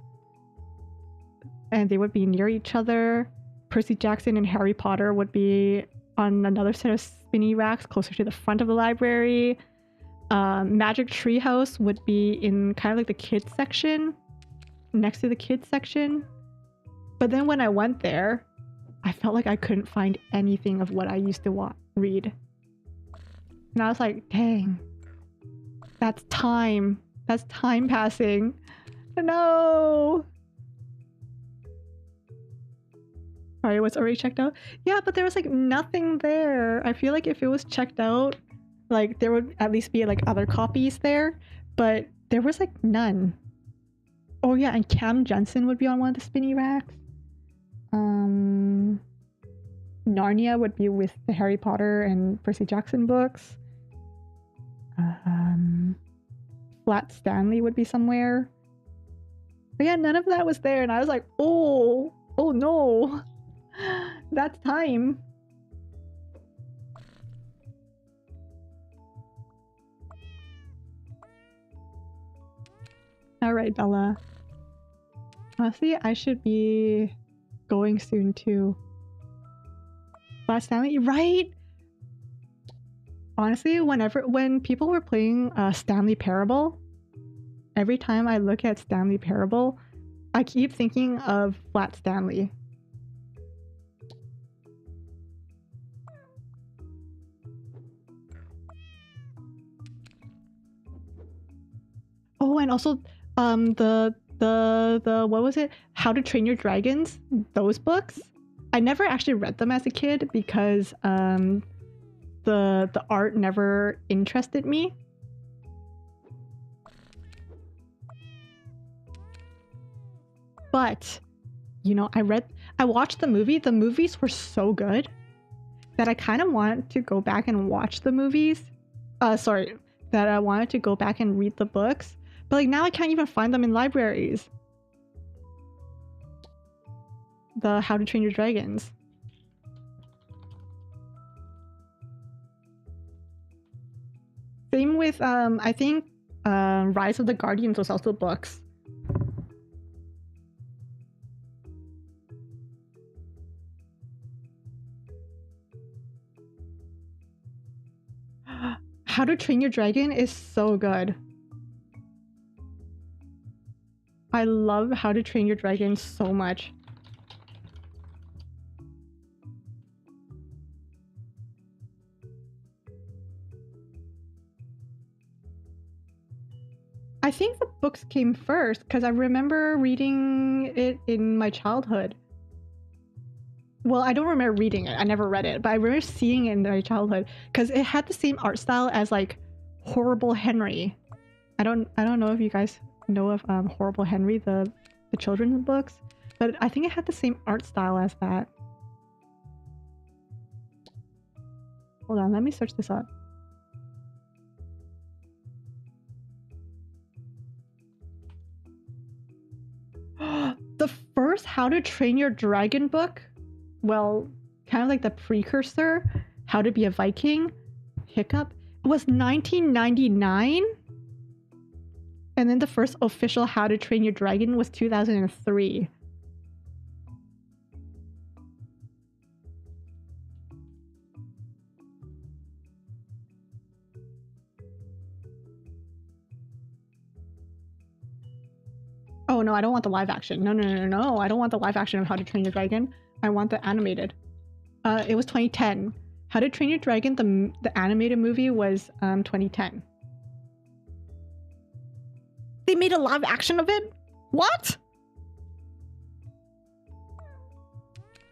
and they would be near each other. Percy Jackson and Harry Potter would be on another set of spinny racks closer to the front of the library. Magic Treehouse would be in kind of like the kids section, next to the kids section. But then when I went there, I felt like I couldn't find anything of what I used to read. And I was like, dang, that's time. That's time passing. No. Sorry, it was already checked out? Yeah, but there was like nothing there. I feel like if it was checked out, like there would at least be like other copies there, but there was like none. Oh yeah, and Cam Jensen would be on one of the spinny racks. Narnia would be with the Harry Potter and Percy Jackson books. Flat Stanley would be somewhere. But yeah, none of that was there, and I was like, oh no. That's time. Alright, Bella. Honestly, I should be going soon too. Flat Stanley, right? Honestly, when people were playing Stanley Parable, every time I look at Stanley Parable, I keep thinking of Flat Stanley. Oh, and also the what was it? How to Train Your Dragons? Those books? I never actually read them as a kid because the art never interested me. But, you know, I watched the movie. The movies were so good that I kind of wanted to go back and watch the movies. That I wanted to go back and read the books. But like now I can't even find them in libraries. The How to Train Your Dragons. Same with I think Rise of the Guardians was also books. How to Train Your Dragon is so good. I love How to Train Your Dragon so much. I think the books came first because I remember reading it in my childhood. Well, I don't remember reading it. I never read it, but I remember seeing it in my childhood because it had the same art style as like Horrible Henry. I don't know if you guys know of Horrible Henry, the children's books, but I think it had the same art style as that. Hold on, let me search this up. The first How to Train Your Dragon book, well, kind of like the precursor, How to Be a Viking, Hiccup, was 1999. And then the first official How to Train Your Dragon was 2003. Oh no, I don't want the live action. No. I don't want the live action of How to Train Your Dragon. I want the animated. It was 2010. How to Train Your Dragon, the animated movie was 2010. They made a live action of it? What?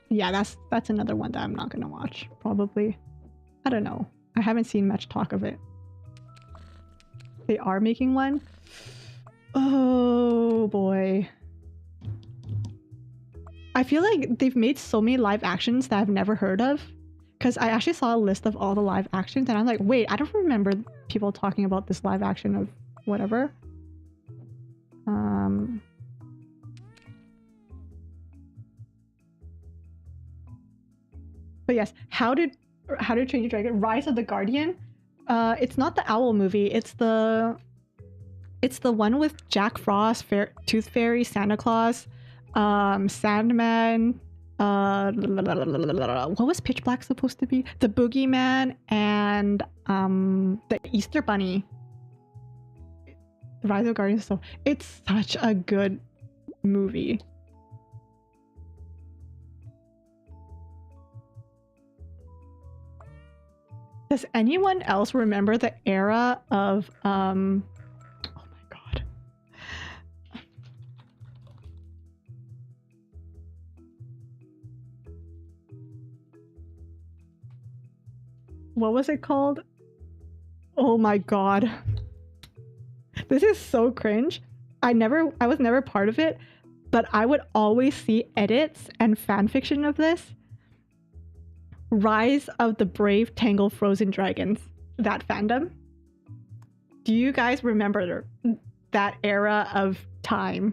Yeah, that's another one that I'm not gonna watch, probably. I don't know. I haven't seen much talk of it. They are making one? Oh boy. I feel like they've made so many live actions that I've never heard of. Because I actually saw a list of all the live actions and I'm like, wait, I don't remember people talking about this live action of whatever. But yes, How to Train Your Dragon, Rise of the Guardian. It's not the Owl movie. It's the one with Jack Frost, Tooth Fairy, Santa Claus, Sandman. What was Pitch Black supposed to be? The Boogeyman and the Easter Bunny. Rise of the Guardian. So it's such a good movie. Does anyone else remember the era of oh my god. What was it called? Oh my god. This is so cringe. I was never part of it, but I would always see edits and fanfiction of this. Rise of the Brave Tangled Frozen Dragons. That fandom. Do you guys remember that era of time?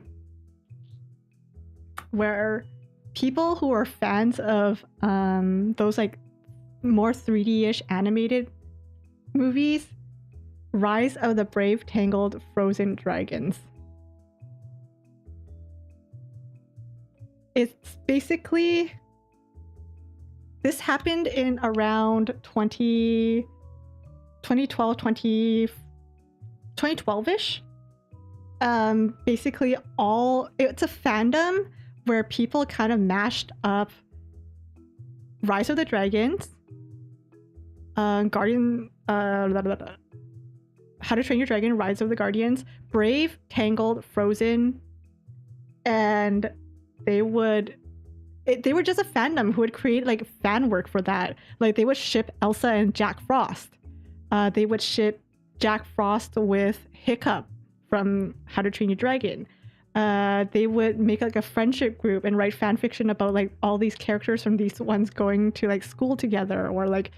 Where people who are fans of those like more 3D-ish animated movies, Rise of the Brave Tangled Frozen Dragons. It's basically, this happened in around 2012-ish. Basically it's a fandom where people kind of mashed up Rise of the Dragons, How to Train Your Dragon, Rise of the Guardians, Brave, Tangled, Frozen, and they were just a fandom who would create like fan work for that. Like they would ship Elsa and Jack Frost. They would ship Jack Frost with Hiccup from How to Train Your Dragon. They would make like a friendship group and write fan fiction about like all these characters from these ones going to like school together or like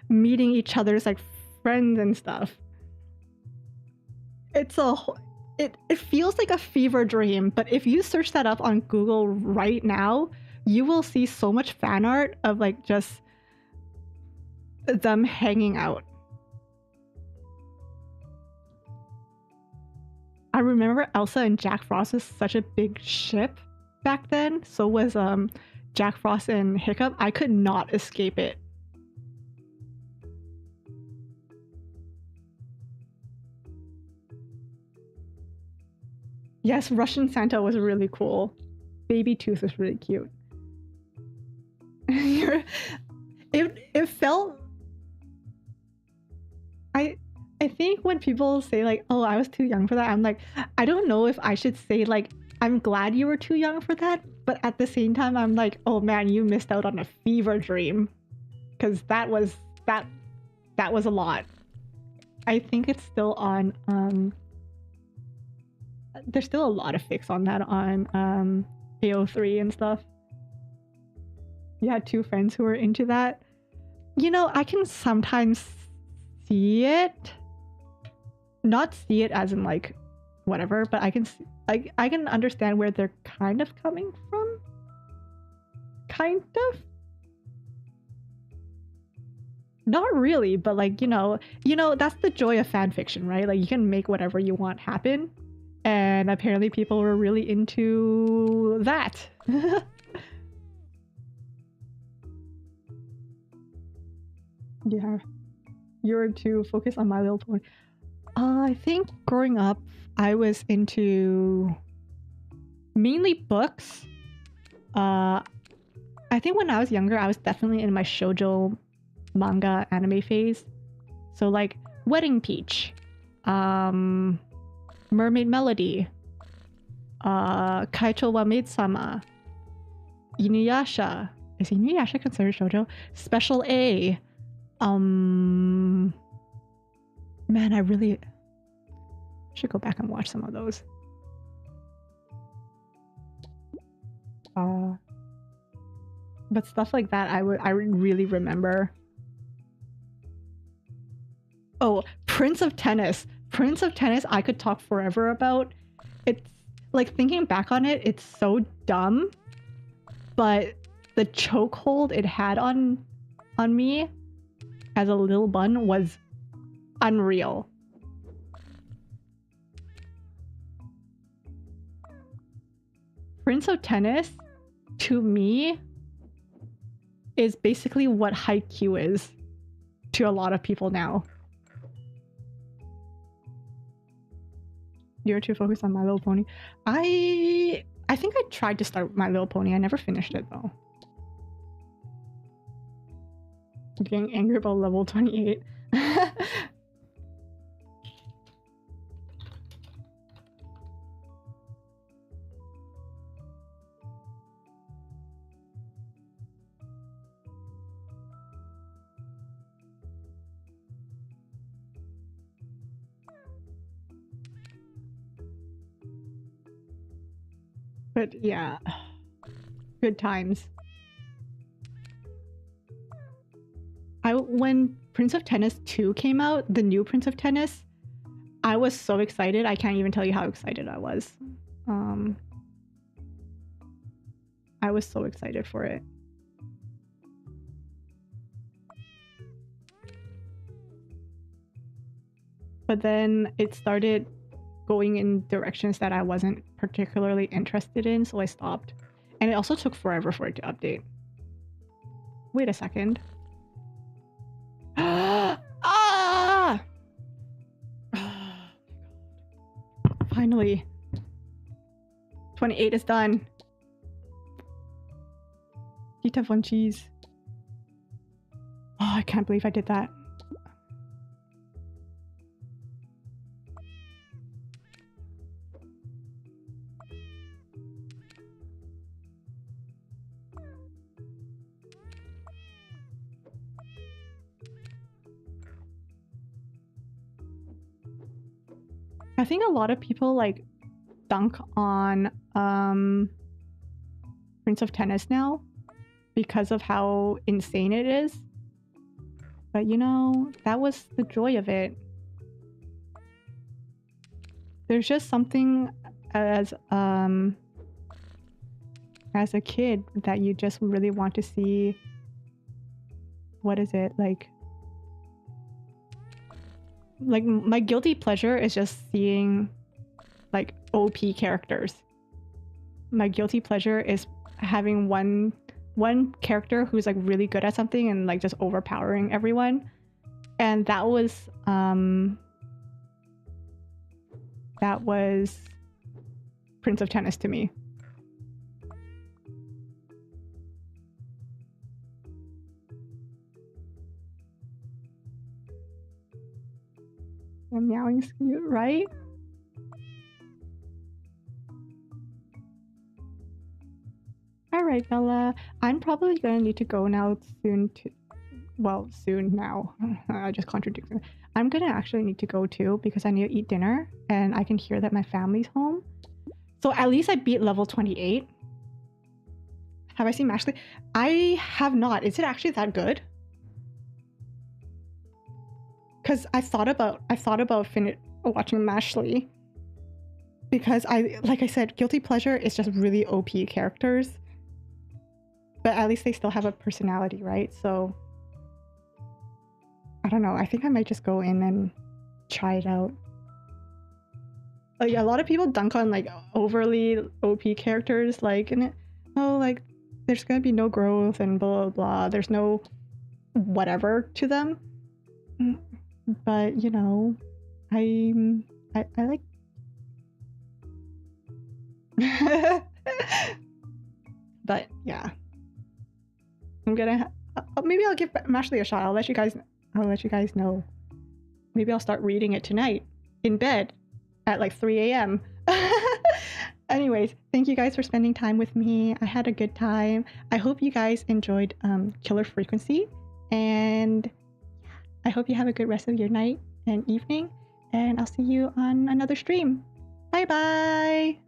meeting each other's like friends and stuff. It feels like a fever dream, but if you search that up on Google right now, you will see so much fan art of like just them hanging out. I remember Elsa and Jack Frost was such a big ship back then. So was Jack Frost and Hiccup. I could not escape it. Yes, Russian Santa was really cool. Baby Tooth was really cute. It felt I think when people say like, oh, I was too young for that, I'm like, I don't know if I should say like, I'm glad you were too young for that, but at the same time I'm like, oh man, you missed out on a fever dream. Because that was a lot. I think it's still on there's still a lot of fics on that on AO3 and stuff. You had two friends who were into that. You know, I can sometimes see it. Not see it as in like whatever, but I can understand where they're kind of coming from. Kind of. Not really, but like, you know, that's the joy of fan fiction, right? Like you can make whatever you want happen. And apparently people were really into that. Yeah. You're to focus on My Little Pony. I think growing up, I was into mainly books. I think when I was younger, I was definitely in my shoujo manga anime phase. So like Wedding Peach, Mermaid Melody, Kaicho wa Maid-sama, Inuyasha. Is Inuyasha considered shoujo? Special A. Man, I really should go back and watch some of those. But stuff like that, I really remember. Oh, Prince of Tennis. Prince of Tennis, I could talk forever about. It's like thinking back on it, it's so dumb, but the chokehold it had on me as a little bun was unreal. Prince of Tennis, to me, is basically what Haikyuu is to a lot of people now. You're too focused on My Little Pony. I think I tried to start My Little Pony. I never finished it though. I'm getting angry about level 28. But yeah, good times. When Prince of Tennis 2 came out, the new Prince of Tennis, I was so excited. I can't even tell you how excited I was. I was so excited for it. But then it started going in directions that I wasn't particularly interested in, so I stopped. And it also took forever for it to update. Wait a second. Ah! Finally. 28 is done. Eat one cheese. Oh, I can't believe I did that. I think a lot of people like dunk on Prince of Tennis now because of how insane it is. But you know, that was the joy of it. There's just something as a kid that you just really want to see. What is it like my guilty pleasure is just seeing like OP characters. My guilty pleasure is having one character who's like really good at something and like just overpowering everyone. And that was Prince of Tennis to me. And meowing's cute, right? Alright, Bella. I'm probably gonna need to go now soon to... Well, soon now. I just contradicted. I'm gonna actually need to go too because I need to eat dinner and I can hear that my family's home. So at least I beat level 28. Have I seen Mashley? I have not. Is it actually that good? Because I thought about watching Mashley because like I said, Guilty Pleasure is just really OP characters. But at least they still have a personality, right? So I don't know. I think I might just go in and try it out. Like a lot of people dunk on like overly OP characters, like like there's gonna be no growth and blah blah blah. There's no whatever to them. But you know, I like. But yeah, I'm gonna. Maybe I'll give Mashley a shot. I'll let you guys know. Maybe I'll start reading it tonight in bed at like 3 a.m. Anyways, thank you guys for spending time with me. I had a good time. I hope you guys enjoyed Killer Frequency, and I hope you have a good rest of your night and evening, and I'll see you on another stream. Bye bye!